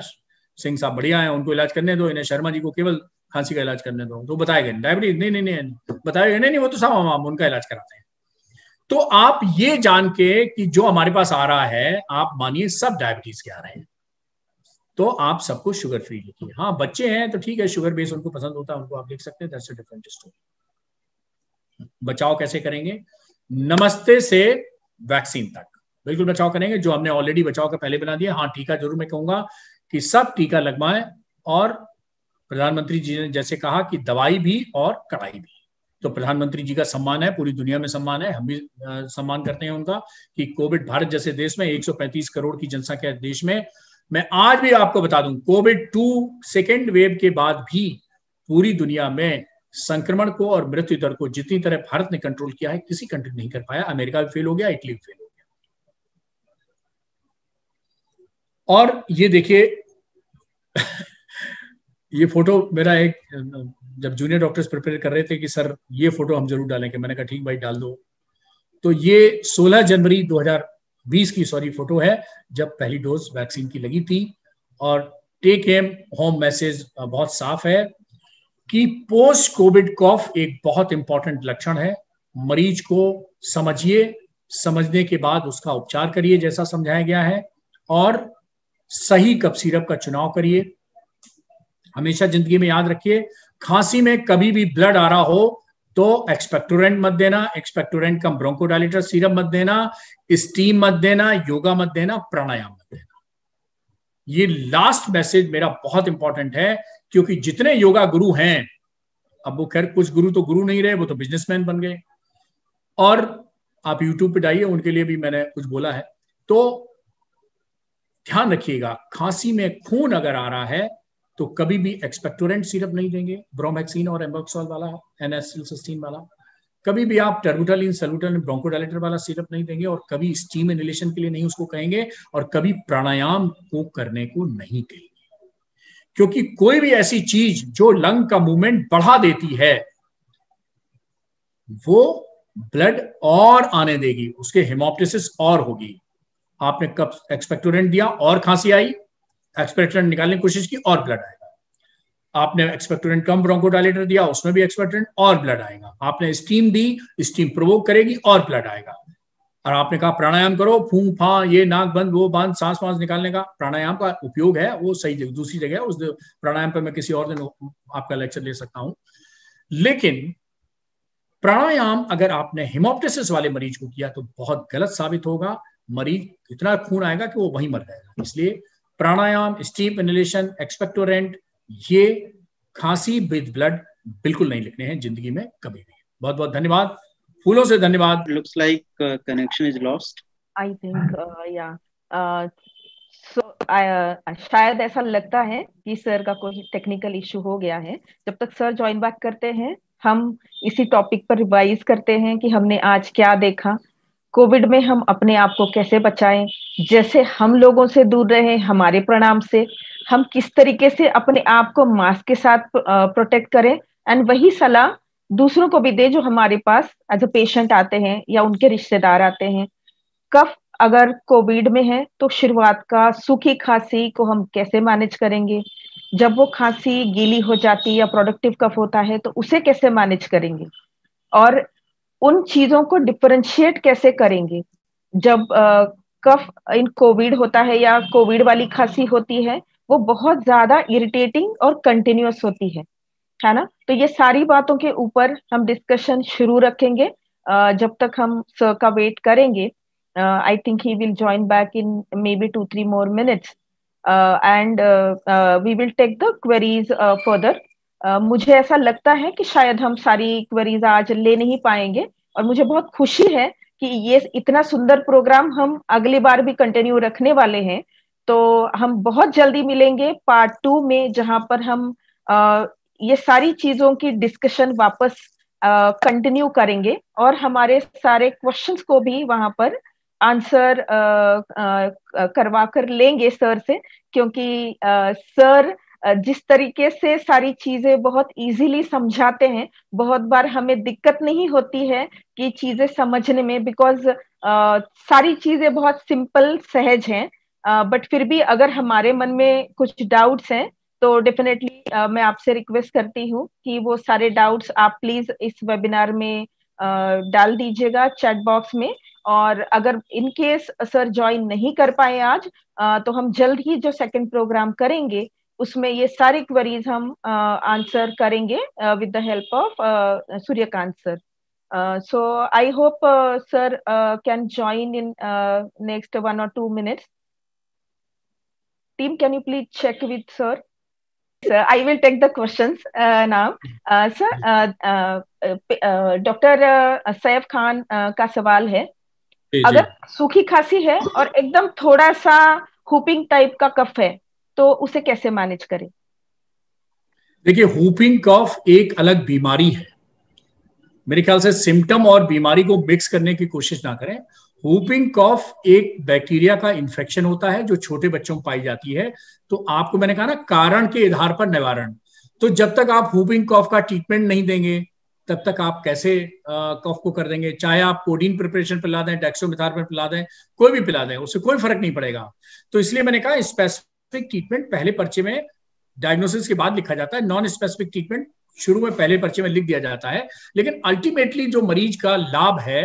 सिंह साहब बढ़िया है, उनको इलाज करने दो, इन्हें शर्मा जी को केवल खांसी का इलाज करने दो। तो बताएगा डायबिटीज नहीं बताएगा नहीं, वो तो सब हम उनका इलाज कराते हैं। तो आप ये जान के कि जो हमारे पास आ रहा है, आप मानिए सब डायबिटीज के आ रहे हैं, तो आप सबको शुगर फ्री लिखिए। हाँ, बच्चे हैं तो ठीक है, शुगर बेस उनको पसंद होता है, उनको आप लिख सकते हैं, दैट्स अ डिफरेंट स्टोरी। बचाव कैसे करेंगे? नमस्ते से वैक्सीन तक बिल्कुल बचाव करेंगे, जो हमने ऑलरेडी बचाव का पहले बना दिया। हाँ, टीका जरूर मैं कहूंगा कि सब टीका लगवाएं, और प्रधानमंत्री जी ने जैसे कहा कि दवाई भी और कड़ाई भी, तो प्रधानमंत्री जी का सम्मान है, पूरी दुनिया में सम्मान है, हम भी सम्मान करते हैं उनका कि कोविड भारत जैसे देश में 135 करोड़ की जनसंख्या देश में, मैं आज भी आपको बता दूं, कोविड 2 सेकेंड वेव के बाद भी पूरी दुनिया में संक्रमण को और मृत्यु दर को जितनी तरह भारत ने कंट्रोल किया है, किसी कंट्री नहीं कर पाया। अमेरिका भी फेल हो गया, इटली भी फेल हो गया। और ये देखिए ये फोटो मेरा एक, जब जूनियर डॉक्टर्स प्रिपेयर कर रहे थे कि सर ये फोटो हम जरूर डालेंगे, मैंने कहा ठीक भाई डाल दो। तो ये 16 जनवरी 2020 की फोटो है, जब पहली डोज वैक्सीन की लगी थी। और टेक एम होम मैसेज बहुत साफ है कि पोस्ट कोविड कॉफ एक बहुत इंपॉर्टेंट लक्षण है। मरीज को समझिए, समझने के बाद उसका उपचार करिए जैसा समझाया गया है, और सही कफ सिरप का चुनाव करिए। हमेशा जिंदगी में याद रखिए, खांसी में कभी भी ब्लड आ रहा हो तो एक्सपेक्टोरेंट मत देना, एक्सपेक्टोरेंट कम ब्रोंकोडायलेटर सिरप मत देना, स्टीम मत देना, योगा मत देना, प्राणायाम मत देना। ये लास्ट मैसेज मेरा बहुत इंपॉर्टेंट है, क्योंकि जितने योगा गुरु हैं, अब वो खैर कुछ गुरु तो गुरु नहीं रहे, वो तो बिजनेसमैन बन गए, और आप यूट्यूब पे डालिए, उनके लिए भी मैंने कुछ बोला है। तो ध्यान रखिएगा, खांसी में खून अगर आ रहा है तो कभी भी एक्सपेक्टोरेंट सिरप नहीं देंगे, ब्रोमैक्सिन और एम्बोक्सोल वाला, एनासिलसिस्टीन वाला। कभी भी आप टर्बुटालिन, सल्बुटालिन, ब्रोंकोडायलेटर वाला सिरप नहीं देंगे, और कभी स्टीम इनहेलेशन के लिए नहीं उसको कहेंगे, और कभी प्राणायाम को करने को नहीं कहेंगे। क्योंकि कोई भी ऐसी चीज जो लंग का मूवमेंट बढ़ा देती है, वो ब्लड और आने देगी, उसके हेमोप्टिसिस और होगी। आपने कब एक्सपेक्टोरेंट दिया और खांसी आई, एक्सपेक्टोरेंट निकालने की कोशिश की और ब्लड आएगा। आपने एक्सपेक्टोरेंट कम ब्रोंकोडायलेटर दिया, उसमें भी एक्सपेक्टोरेंट और ब्लड आएगा। आपने स्टीम दी, स्टीम प्रोवोक करेगी और ब्लड आएगा। और आपने कहा प्राणायाम करो, फूं फा, ये नाक बंद वो बंद, सांस वांस निकालने का, प्राणायाम का उपयोग है वो सही जगह, दूसरी जगह है, उस प्राणायाम पर मैं किसी और दिन आपका लेक्चर ले सकता हूं। लेकिन प्राणायाम अगर आपने हेमोप्टिसिस वाले मरीज को किया तो बहुत गलत साबित होगा, मरीज इतना खून आएगा कि वो वहीं मर जाएगा। इसलिए प्राणायाम, स्टीम इनहेलेशन, एक्सपेक्टोरेंट, ये खांसी विद ब्लड बिल्कुल नहीं लिखने हैं जिंदगी में कभी भी। बहुत बहुत धन्यवाद, फूलों से धन्यवाद। Looks like connection is lost. I think yeah. So शायद ऐसा लगता है कि सर का कोई टेक्निकल इशू हो गया है। जब तक सर ज्वाइन बैक करते हैं, हम इसी टॉपिक पर रिवाइज करते हैं कि हमने आज क्या देखा, कोविड में हम अपने आप को कैसे बचाएं, जैसे हम लोगों से दूर रहे हमारे प्रणाम से, हम किस तरीके से अपने आप को मास्क के साथ प्रोटेक्ट करें, एंड वही सलाह दूसरों को भी दे जो हमारे पास एज अ पेशेंट आते हैं या उनके रिश्तेदार आते हैं। कफ अगर कोविड में है तो शुरुआत का सूखी खांसी को हम कैसे मैनेज करेंगे, जब वो खांसी गीली हो जाती या प्रोडक्टिव कफ होता है तो उसे कैसे मैनेज करेंगे, और उन चीजों को डिफरेंशिएट कैसे करेंगे। जब कफ इन कोविड होता है या कोविड वाली खांसी होती है, वो बहुत ज्यादा इरिटेटिंग और कंटिन्यूअस होती है ना। तो ये सारी बातों के ऊपर हम डिस्कशन शुरू रखेंगे जब तक हम सर का वेट करेंगे। I think he will join back in maybe 2-3 more minutes, and we will take the queries further. मुझे ऐसा लगता है कि शायद हम सारी क्वेरीज आज ले नहीं पाएंगे, और मुझे बहुत खुशी है कि ये इतना सुंदर प्रोग्राम हम अगली बार भी कंटिन्यू रखने वाले हैं। तो हम बहुत जल्दी मिलेंगे पार्ट 2 में, जहां पर हम ये सारी चीजों की डिस्कशन वापस कंटिन्यू करेंगे, और हमारे सारे क्वेश्चंस को भी वहां पर आंसर करवा कर लेंगे सर से, क्योंकि सर जिस तरीके से सारी चीजें बहुत इजीली समझाते हैं, बहुत बार हमें दिक्कत नहीं होती है कि चीजें समझने में, बिकॉज सारी चीजें बहुत सिंपल सहज हैं। बट फिर भी अगर हमारे मन में कुछ डाउट्स हैं तो डेफिनेटली मैं आपसे रिक्वेस्ट करती हूँ कि वो सारे डाउट्स आप प्लीज इस वेबिनार में डाल दीजिएगा चैट बॉक्स में, और अगर इन केस सर ज्वाइन नहीं कर पाए आज, तो हम जल्द ही जो सेकंड प्रोग्राम करेंगे उसमें ये सारी क्वेरीज हम आंसर करेंगे with the help of Suryakant sir. So I hope sir can join in next 1 or 2 minutes. Team, can you please check with sir? Sir, I will take the questions now. Sir, doctor Saif Khan का सवाल है, अगर सूखी खांसी है और एकदम थोड़ा सा हुपिंग टाइप का कफ है तो उसे कैसे मैनेज करें? देखिए, हुपिंग कफ एक अलग बीमारी है. मेरे ख्याल से सिम्टम और बीमारी को मिक्स करने की कोशिश ना करें. हुपिंग कफ एक बैक्टीरिया का इन्फेक्शन होता है जो छोटे बच्चों में पाई जाती है. तो आपको मैंने कहा ना, कारण के आधार पर निवारण. तो जब तक आप हुपिंग कफ का ट्रीटमेंट नहीं देंगे तब तक आप कैसे कफ को कर देंगे? चाहे आप कोडीन प्रिपरेशन पिला दें, डेक्सोमेथार्जन पिला दें, कोई भी पिला दें, उससे कोई फर्क नहीं पड़ेगा. तो इसलिए मैंने कहा स्पेसिफिक ट्रीटमेंट पहले पर्चे में डायग्नोसिस के बाद लिखा जाता है, नॉन स्पेसिफिक ट्रीटमेंट शुरू में पहले पर्चे में लिख दिया जाता है. लेकिन अल्टीमेटली जो मरीज का लाभ है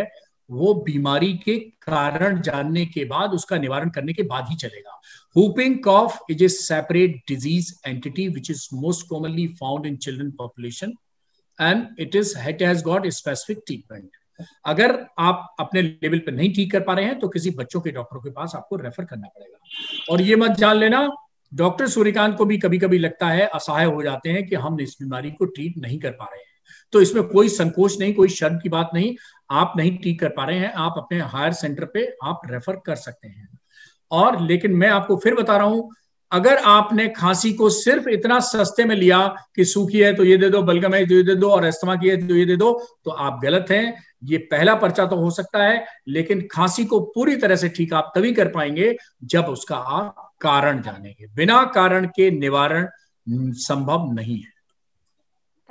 वो बीमारी के कारण जानने के बाद, उसका निवारण करने के बाद ही चलेगा. Whooping cough is a separate disease entity which is most commonly found in children population and it has got a specific treatment. अगर आप अपने लेवल पर नहीं ठीक कर पा रहे हैं तो किसी बच्चों के डॉक्टर के पास आपको रेफर करना पड़ेगा. और ये मत जान लेना, डॉक्टर सूर्यकांत को भी कभी कभी लगता है, असहाय हो जाते हैं कि हम इस बीमारी को ट्रीट नहीं कर पा रहे हैं. तो इसमें कोई संकोच नहीं, कोई शर्म की बात नहीं. आप नहीं ठीक कर पा रहे हैं, आप अपने हायर सेंटर पे आप रेफर कर सकते हैं. और लेकिन मैं आपको फिर बता रहा हूं, अगर आपने खांसी को सिर्फ इतना सस्ते में लिया कि सूखी है तो ये दे दो, बलगम है तो ये दे दो, और अस्थमा की है तो ये दे दो, तो आप गलत हैं. ये पहला पर्चा तो हो सकता है, लेकिन खांसी को पूरी तरह से ठीक आप तभी कर पाएंगे जब उसका आप कारण जानेंगे. बिना कारण के निवारण संभव नहीं है.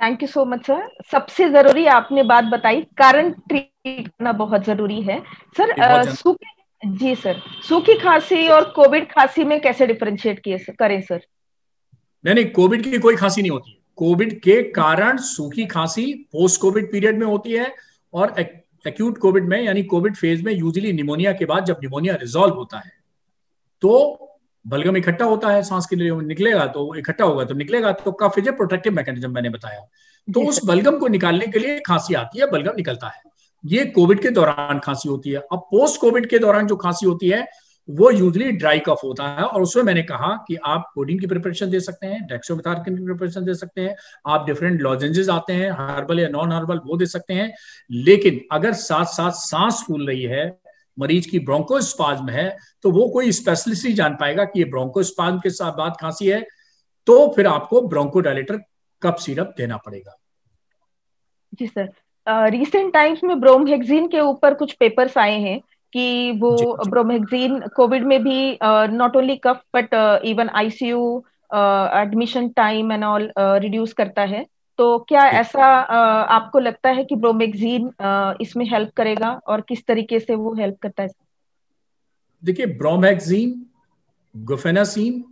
Thank you so much sir. सबसे जरूरी आपने बात बताई, कारण ट्रीट करना बहुत जरूरी है सर. जी सर, सूखी खांसी और कोविड खांसी में कैसे डिफरेंशिएट करें सर? नहीं, कोविड की कोई खांसी नहीं होती है. कोविड के कारण सूखी खांसी पोस्ट कोविड पीरियड में होती है, और एक्यूट कोविड में यानी कोविड फेज में यूजुअली निमोनिया के बाद, जब निमोनिया रिजॉल्व होता है तो बलगम इकट्ठा होता है, सांस के लिए निकलेगा तो इकट्ठा होगा तो निकलेगा. तो कफ इज ए प्रोटेक्टिव मैकेनिज्म मैंने बताया. तो उस बलगम को निकालने के लिए खांसी आती है, बलगम निकलता है. ये कोविड के दौरान खांसी होती है. अब पोस्ट कोविड के दौरान जो खांसी होती है वो यूजुअली ड्राई कफ होता है, और उसमें मैंने कहा कि आप कोडीन की प्रिपरेशन दे सकते हैं, डेक्सोमेथार्जन की प्रिपरेशन दे सकते हैं, आप डिफरेंट लॉजेंजेस आते हैं हर्बल या नॉन हर्बल, वो दे सकते हैं. लेकिन अगर साथ साथ सांस फूल रही है, मरीज की ब्रोंकोस्पाज्म है, तो वो कोई स्पेशलिस्ट ही जान पाएगा कि ये ब्रोंकोस्पाज्म के साथ बाद खांसी है, तो फिर आपको ब्रोंकोडायलेटर कफ सिरप देना पड़ेगा. जी सर, रिसेंट टाइम्स में ब्रोमहेक्सिन के ऊपर कुछ पेपर्स आए हैं कि वो ब्रोमहेक्सिन कोविड में भी not only cough but even ICU admission time and all reduce करता है. तो क्या ऐसा आपको लगता है कि ब्रोमहेक्सिन इसमें हेल्प करेगा, और किस तरीके से वो हेल्प करता है? देखिए, ब्रोमहेक्सिन, गुफेनासिन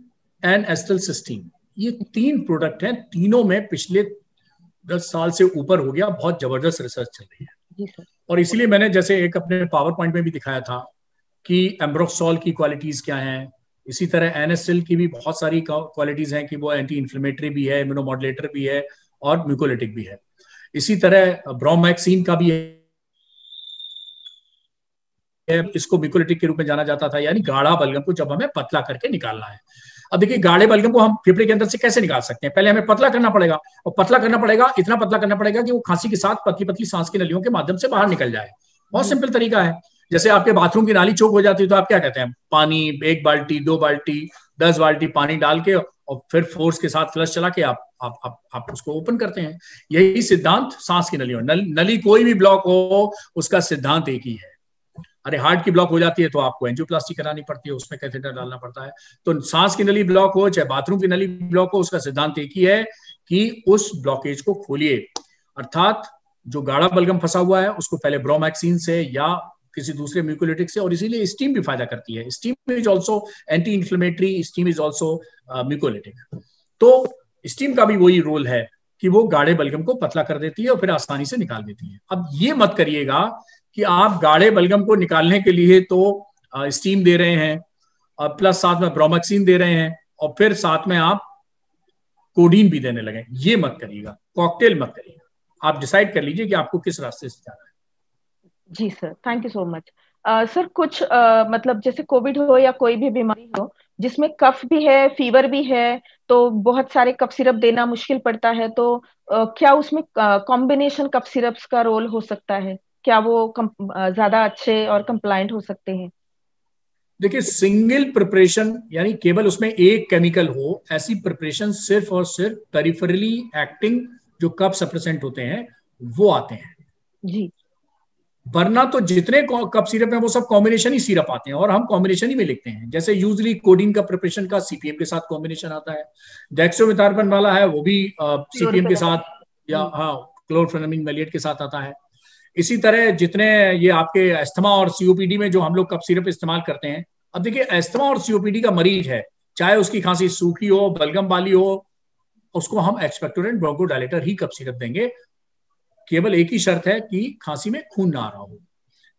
एंड एस्टेल्सिस्टीन, ये 3 प्रोडक्ट हैं. तीनों में पिछले 10 साल से ऊपर हो गया बहुत जबरदस्त रिसर्च चल रही है. जी सर. और इसीलिए मैंने जैसे एक अपने पावर पॉइंट में भी दिखाया था कि एम्ब्रोक्सोल की क्वालिटीज क्या हैं, इसी तरह एनएसएल की भी बहुत सारी क्वालिटीज हैं कि वो एंटी इन्फ्लेमेटरी भी है, इम्यूनोमॉड्यूलेटर भी है और म्यूकोलिटिक भी है. इसी तरह ब्रोमहेक्सिन का भी है, इसको म्यूकोलिटिक के रूप में जाना जाता था, यानी गाढ़ा बलगम को जब हमें पतला करके निकालना है. अब देखिए, गाढ़े बलगम को हम फेफड़े के अंदर से कैसे निकाल सकते हैं? पहले हमें पतला करना पड़ेगा, और पतला करना पड़ेगा, इतना पतला करना पड़ेगा कि वो खांसी के साथ पतली पतली सांस की नलियों के माध्यम से बाहर निकल जाए. बहुत सिंपल तरीका है. जैसे आपके बाथरूम की नाली चौक हो जाती है तो आप क्या कहते हैं? पानी 1 बाल्टी 2 बाल्टी 10 बाल्टी पानी डाल के और फिर फोर्स के साथ फ्लश चला के आप उसको ओपन करते हैं. यही सिद्धांत सांस की नलियों, नली कोई भी ब्लॉक हो उसका सिद्धांत एक ही है. अरे हार्ट की ब्लॉक हो जाती है तो आपको एंजियोप्लास्टी करानी पड़ती है, उसमें कैथेटर डालना पड़ता है. तो सांस की नली ब्लॉक हो चाहे बाथरूम की नली ब्लॉक हो, उसका सिद्धांत एक ही है कि उस ब्लॉकेज को खोलिए. अर्थात जो गाढ़ा बलगम फंसा हुआ है उसको पहले ब्रोमहेक्सिन से या किसी दूसरे म्यूकोलिटिक से, और इसीलिए स्टीम भी फायदा करती है. Steam is also anti inflammatory, steam is also mucolytic. तो स्टीम का भी वही रोल है कि वो गाढ़े बलगम को पतला कर देती है और फिर आसानी से निकाल देती है। अब ये मत करिएगा कि आप गाढ़े बलगम को निकालने के लिए तो स्टीम दे रहे हैं और प्लस साथ में ब्रोमैक्सिन दे रहे हैं और फिर साथ में आप कोडीन भी देने लगे। ये मत करिएगा, कॉकटेल मत करिएगा। आप डिसाइड कर लीजिए कि आपको किस रास्ते से जाना है। जी sir, thank you so much. Sir कुछ मतलब जैसे कोविड हो या कोई भी बीमारी हो जिसमें कफ भी है, फीवर भी है, तो बहुत सारे कफ सिरप देना मुश्किल पड़ता है, तो क्या उसमें कॉम्बिनेशन कफ सिरप्स का रोल हो सकता है? क्या वो ज्यादा अच्छे और कंप्लायंट हो सकते हैं? देखिए, सिंगल प्रिपरेशन यानी केवल उसमें एक केमिकल हो, ऐसी प्रिपरेशन सिर्फ और सिर्फ पेरिफेरली एक्टिंग जो कफ सप्रेसेंट होते हैं वो आते हैं जी। वरना तो जितने कप सिरप हैं वो सब कॉम्बिनेशन ही सिरप आते हैं और हम कॉम्बिनेशन ही में लिखते हैं। जैसे यूजली कोडीन का प्रिपरेशन का सीपीएम के साथ कॉम्बिनेशन आता है, डेक्सट्रोमेथार्पन वाला है वो भी सीपीएम के साथ या क्लोरफेनेमिन मैलिएट के साथ आता है। इसी तरह जितने ये आपके अस्थमा और सीओपीडी में जो हम लोग कप सिरप इस्तेमाल करते हैं, अब देखिए अस्थमा और सीओपीडी का मरीज है, चाहे उसकी खांसी सूखी हो, बलगम वाली हो, उसको हम एक्सपेक्टोरेंट ब्रोंकोडायलेटर ही कप सिरप देंगे। केवल एक ही शर्त है कि खांसी में खून ना आ रहा हो।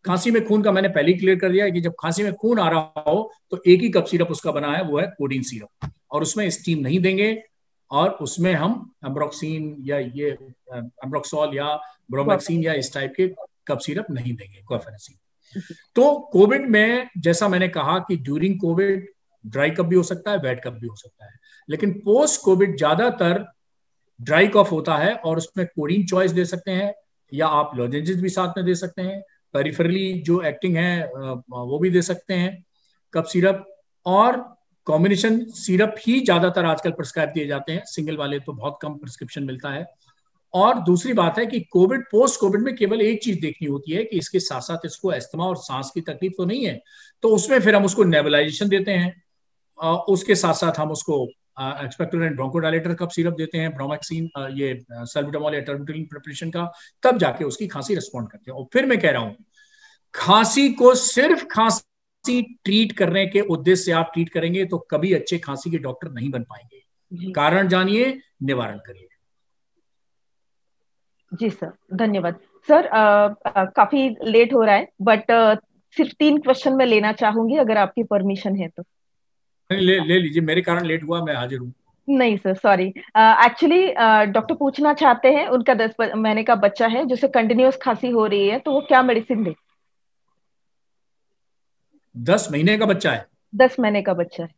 खांसी में खून का मैंने पहले ही क्लियर कर दिया है कि जब खांसी में खून आ रहा हो तो एक ही कप सिरप उसका बना है, वो है कोडीन सिरप, और उसमें स्टीम नहीं देंगे और उसमें हम एम्ब्रोक्सिन या ये एम्ब्रोक्सोल या ब्रोमैक्सिन या इस टाइप के कप सिरप नहीं देंगे, क्लोफेनेसिन। तो कोविड में जैसा मैंने कहा कि ड्यूरिंग कोविड ड्राई कप भी हो सकता है, वेट कप भी हो सकता है, लेकिन पोस्ट कोविड ज्यादातर ड्राई कफ होता है और उसमें कोडीन चॉइस दे सकते हैं या आप लॉजेंजेस भी साथ में दे सकते हैं, पेरिफेरली जो एक्टिंग है वो भी दे सकते हैं कफ सिरप, और कॉम्बिनेशन सिरप ही ज्यादातर आजकल प्रिस्क्राइब दिए जाते हैं, सिंगल वाले तो बहुत कम प्रिस्क्रिप्शन मिलता है। और दूसरी बात है कि कोविड पोस्ट कोविड में केवल एक चीज देखनी होती है कि इसके साथ साथ इसको अस्थमा और सांस की तकलीफ तो नहीं है, तो उसमें फिर हम उसको नेबुलाइजेशन देते हैं, उसके साथ साथ हम उसको एक्सपेक्टोरेंट ब्रोंकोडायलेटर कप सिरप देते हैं, ब्रोमैक्सिन ये सल्बुटामॉल या टर्बिटोलिन प्रिपरेशन का, तब जाके उसकी खांसी रिस्पॉन्ड करते हैं। और फिर मैं कह रहा हूं, खांसी को सिर्फ खांसी ट्रीट करने के उद्देश्य से आप ट्रीट करेंगे तो कभी अच्छे खांसी के डॉक्टर नहीं बन पाएंगे। कारण जानिए, निवारण करिए। जी सर, धन्यवाद। सर काफी लेट हो रहा है, बट सिर्फ 3 क्वेश्चन मैं लेना चाहूंगी अगर आपकी परमिशन है तो। ले लीजिए, मेरे कारण लेट हुआ, मैं हाजिर हूँ। नहीं सर, सॉरी। एक्चुअली डॉक्टर पूछना चाहते हैं, उनका 10 महीने का बच्चा है जिसे कंटिन्यूअस खांसी हो रही है, तो वो क्या मेडिसिन दे? 10 महीने का बच्चा है? 10 महीने का बच्चा है।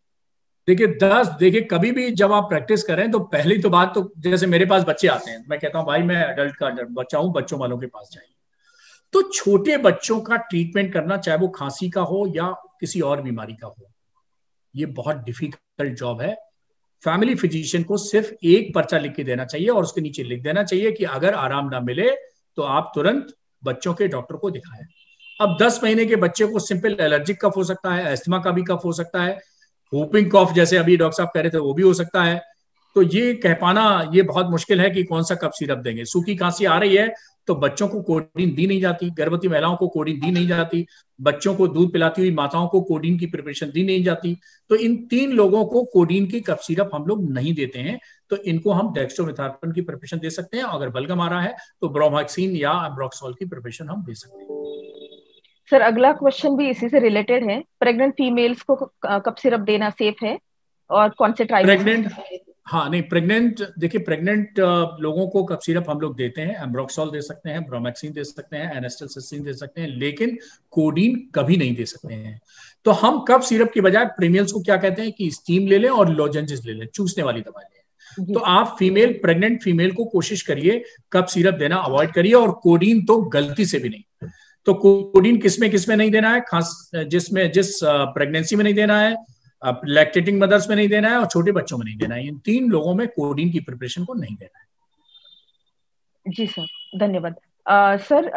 देखिए कभी भी जब आप प्रैक्टिस करें तो पहली तो बात, तो जैसे मेरे पास बच्चे आते हैं, मैं कहता हूं भाई मैं एडल्ट का बच्चा हूं, बच्चों वालों के पास जाइए। तो छोटे बच्चों का ट्रीटमेंट करना, चाहे वो खांसी का हो या किसी और बीमारी का हो, ये बहुत डिफिकल्ट जॉब है। फैमिली फिजिशियन को सिर्फ एक पर्चा लिख के देना चाहिए और उसके नीचे लिख देना चाहिए कि अगर आराम ना मिले तो आप तुरंत बच्चों के डॉक्टर को दिखाएं। अब 10 महीने के बच्चे को सिंपल एलर्जिक कफ हो सकता है, अस्थमा का भी कफ हो सकता है, होपिंग कफ जैसे अभी डॉक्टर साहब कह रहे थे वो भी हो सकता है। तो ये कह पाना ये बहुत मुश्किल है कि कौन सा कफ सिरप देंगे। सूखी खांसी आ रही है तो बच्चों को कोडीन दी नहीं जाती, गर्भवती महिलाओं को कोडीन दी नहीं जाती, बच्चों को दूध पिलाती हुई माताओं को कोडीन की प्रिपरेशन दी नहीं जाती। तो इन 3 लोगों को कोडीन की कफ सिरप हम लोग नहीं देते हैं, तो इनको हम डेक्स्ट्रोमेथार्पन की प्रिपरेशन दे सकते हैं। अगर बलगम आ रहा है तो ब्रोमैक्सिन या एम्ब्रोक्सोल की प्रिपरेशन हम दे सकते हैं। सर अगला क्वेश्चन भी इसी से रिलेटेड है। प्रेग्नेंट फीमेल्स को कफ सिरप देना सेफ है और कौन से ट्रायल? प्रेग्नेंट, हाँ नहीं, प्रेग्नेंट, देखिए प्रेग्नेंट लोगों को कफ सिरप हम लोग देते हैं, एम्ब्रोक्सोल दे सकते हैं, ब्रोमैक्सिन दे सकते हैं, एनेस्टलसिस्टिन दे सकते हैं, लेकिन कोडीन कभी नहीं दे सकते हैं। तो हम कफ सिरप की बजाय प्रीमियल्स को क्या कहते हैं कि स्टीम ले लें और लॉजेंजेस ले लें, चूसने वाली दवाई लें। तो आप प्रेग्नेंट फीमेल को कोशिश करिए कफ सिरप देना अवॉइड करिए, और कोडीन तो गलती से भी नहीं। तो कोडीन किसमें नहीं देना है, खास जिस प्रेगनेंसी में नहीं देना है, लैक्टेटिंग मदर्स में नहीं देना है और छोटे बच्चों में नहीं देना है। इन 3 लोगों में कोडीन की प्रिपरेशन को नहीं देना है। जी सर, धन्यवाद। सर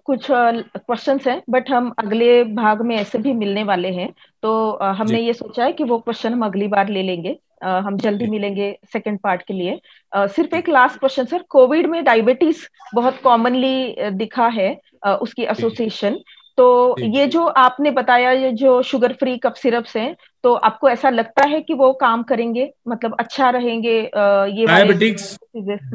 कुछ क्वेश्चंस हैं, बट हम अगले भाग में ऐसे भी मिलने वाले हैं, तो हमने ये सोचा है कि वो क्वेश्चन हम अगली बार ले लेंगे। हम जल्दी मिलेंगे सेकंड पार्ट के लिए। सिर्फ एक लास्ट क्वेश्चन सर, कोविड में डायबिटीज बहुत कॉमनली दिखा है, उसकी एसोसिएशन, तो ये जो आपने बताया, ये जो शुगर फ्री कफ सिरप्स हैं, तो आपको ऐसा लगता है कि वो काम करेंगे, मतलब अच्छा रहेंगे ये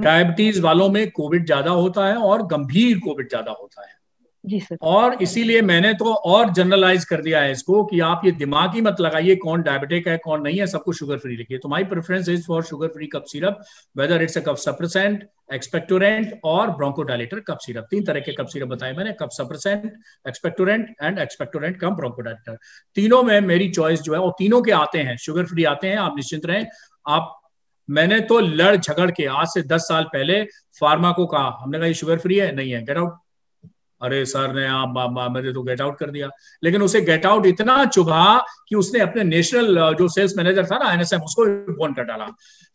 डायबिटीज वालों में कोविड ज्यादा होता है और गंभीर कोविड ज्यादा होता है जी सर। और इसीलिए मैंने तो और जनरलाइज कर दिया है इसको कि आप ये दिमाग ही मत लगाइए कौन डायबिटिक है कौन नहीं है, सबको शुगर फ्री लिखिए। तो my preference is for sugar free cough syrup, whether it's a cough suppressant, expectorant और ब्रोंकोडायलेटर कफ सिरप। 3 तरह के कफ सिरप बताए मैंने, cough suppressant, expectorant and expectorant cum bronchodilator. तीनों में मेरी चॉइस जो है, और तीनों के आते हैं, शुगर फ्री आते हैं, आप निश्चिंत रहें। आप मैंने तो लड़ झगड़ के आज से 10 साल पहले फार्मा को कहा, हमने कहा ये शुगर फ्री है, नहीं है, गेट आउट। अरे सर ने मैंने तो गेट आउट कर दिया, लेकिन उसे गेट आउट इतना चुभा कि उसने अपने नेशनल जो सेल्स मैनेजर था ना NSM, उसको फोन कर डाला,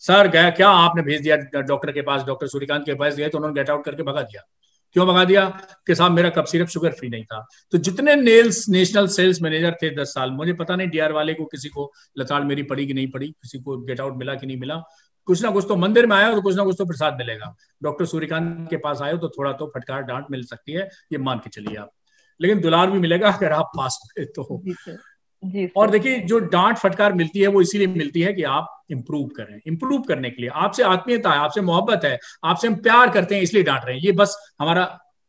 सर गया क्या आपने भेज दिया डॉक्टर के पास, डॉक्टर सूर्यकांत के पास गए तो उन्होंने गेट आउट करके भगा दिया। क्यों भगा दिया? कि साहब मेरा कफ सिरप शुगर फ्री नहीं था। तो जितने नेशनल सेल्स मैनेजर थे 10 साल, मुझे पता नहीं डीआर वाले को किसी को लताड़ मेरी पड़ी कि नहीं पड़ी, किसी को गेट आउट मिला कि नहीं मिला, कुछ ना कुछ तो मंदिर में आया तो कुछ ना कुछ तो प्रसाद मिलेगा। डॉक्टर सूर्यकांत के पास आए तो थोड़ा तो फटकार डांट मिल सकती है, ये मान के चलिए आप, लेकिन दुलार भी मिलेगा अगर आप पास हुए तो। जी और देखिए जो डांट फटकार मिलती है वो इसीलिए मिलती है कि आप इंप्रूव करें, इंप्रूव करने के लिए आपसे आत्मीयता है, आपसे मोहब्बत है, आपसे हम प्यार करते हैं इसलिए डांट रहे हैं, ये बस हमारा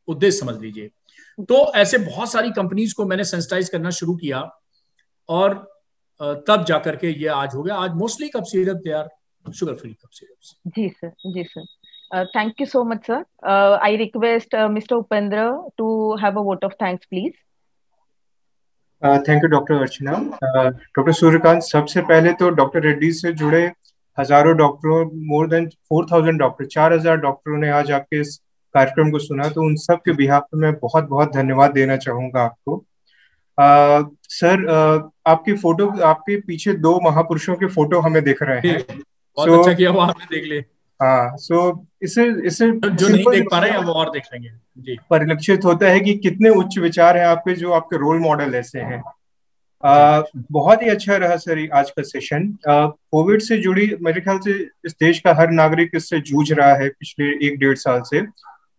उद्देश्य समझ लीजिए। तो ऐसे बहुत सारी कंपनीज को मैंने सेंसिटाइज करना शुरू किया और तब जाकर के ये आज हो गया। आज mostly cough syrup they are sugar free cup syrups. जी सर, जी sir. Thank you so much, sir. I request Mr. Upendra to have a vote of thanks, please. Thank you doctor Archana. Doctor Suryakant, सबसे पहले तो doctor Reddy से जुड़े हजारों डॉक्टरों, more than 4000 doctor, 4000 डॉक्टरों ने आज आपके इस कार्यक्रम को सुना, तो उन सब के बिहाफ में मैं बहुत बहुत धन्यवाद देना चाहूंगा आपको। सर, आपकी फोटो, आपके पीछे 2 महापुरुषों के फोटो हमें दिख रहे हैं, बहुत अच्छा किया वो आपने देख लिए। हाँ, इसे जो नहीं देख पा रहे हैं वो और देख लेंगे जी। परिलक्षित होता है कि कितने उच्च विचार हैं आपके, जो आपके रोल मॉडल ऐसे हैं। बहुत ही अच्छा रहा सर आज का सेशन। कोविड से जुड़ी मेरे ख्याल से इस देश का हर नागरिक इससे जूझ रहा है पिछले 1-1.5 साल से,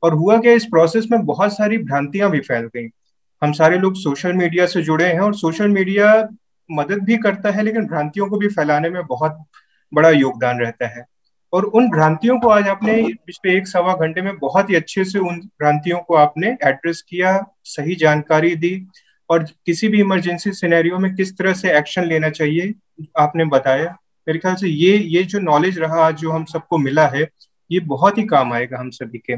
और हुआ क्या, इस प्रोसेस में बहुत सारी भ्रांतियां भी फैल गई। हम सारे लोग सोशल मीडिया से जुड़े हैं और सोशल मीडिया मदद भी करता है, लेकिन भ्रांतियों को भी फैलाने में बहुत बड़ा योगदान रहता है। और उन भ्रांतियों को आज आपने पिछले 1-1.25 घंटे में बहुत ही अच्छे से उन भ्रांतियों को आपने एड्रेस किया, सही जानकारी दी, और किसी भी इमरजेंसी सिनेरियो में किस तरह से एक्शन लेना चाहिए आपने बताया। मेरे ख्याल से ये जो नॉलेज रहा आज जो हम सबको मिला है, ये बहुत ही काम आएगा हम सभी के,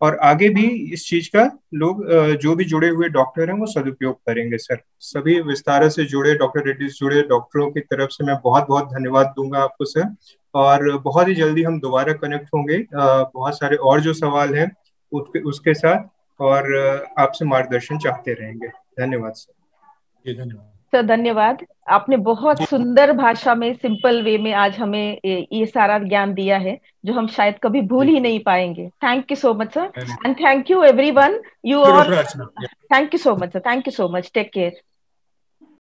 और आगे भी इस चीज का लोग जो भी जुड़े हुए डॉक्टर हैं वो सदुपयोग करेंगे। सर, सभी विस्तार से जुड़े डॉक्टर रेड्डी से जुड़े डॉक्टरों की तरफ से मैं बहुत बहुत धन्यवाद दूंगा आपको सर, और बहुत ही जल्दी हम दोबारा कनेक्ट होंगे बहुत सारे और जो सवाल हैं उसके साथ, और आपसे मार्गदर्शन चाहते रहेंगे। धन्यवाद सर। धन्यवाद सर, धन्यवाद। आपने बहुत सुंदर भाषा में, सिंपल वे में आज हमें ये सारा ज्ञान दिया है जो हम शायद कभी भूल ही नहीं पाएंगे। Thank you so much sir, and thank you everyone, you are, thank you so much sir, thank you so much, take care.